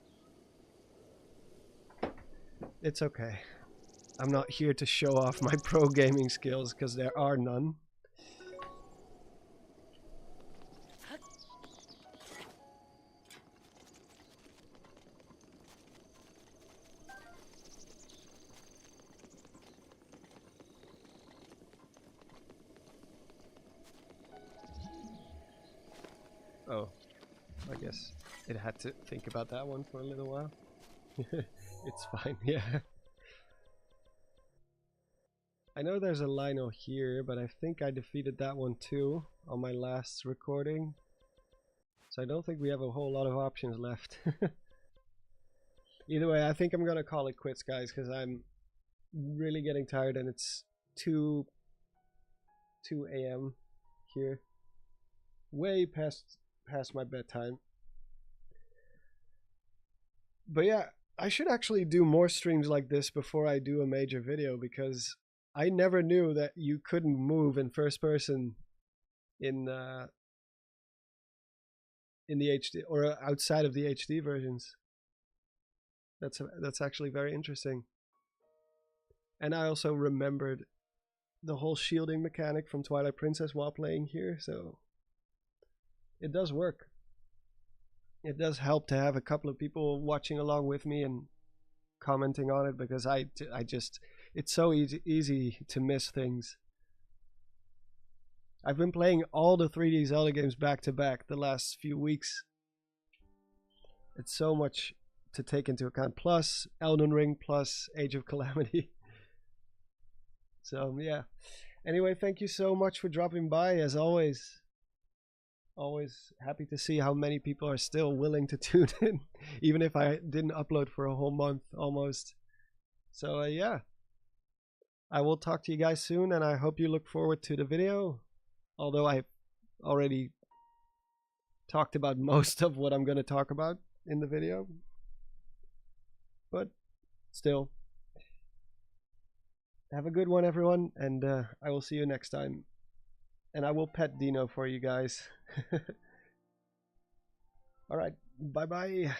It's okay. I'm not here to show off my pro gaming skills, because there are none. Oh, I guess it had to think about that one for a little while. It's fine, yeah. I know there's a Lynel here, but I think I defeated that one too on my last recording. So I don't think we have a whole lot of options left. Either way, I think I'm gonna call it quits, guys, because I'm really getting tired and it's 2 a.m. here. Way past my bedtime. But yeah, I should actually do more streams like this before I do a major video, because I never knew that you couldn't move in first person in the HD or outside of the HD versions. That's actually very interesting. And I also remembered the whole shielding mechanic from Twilight Princess while playing here, so it does work. It does help to have a couple of people watching along with me and commenting on it, because I just, it's so easy to miss things. I've been playing all the 3D Zelda games back to back the last few weeks. It's so much to take into account, plus Elden Ring, plus Age of Calamity. So yeah, anyway, thank you so much for dropping by. As always happy to see how many people are still willing to tune in, even if I didn't upload for a whole month almost. So yeah, I will talk to you guys soon, and I hope you look forward to the video. Although I already talked about most of what I'm going to talk about in the video. But still, have a good one, everyone, and I will see you next time. And I will pet Dino for you guys. Alright, bye-bye.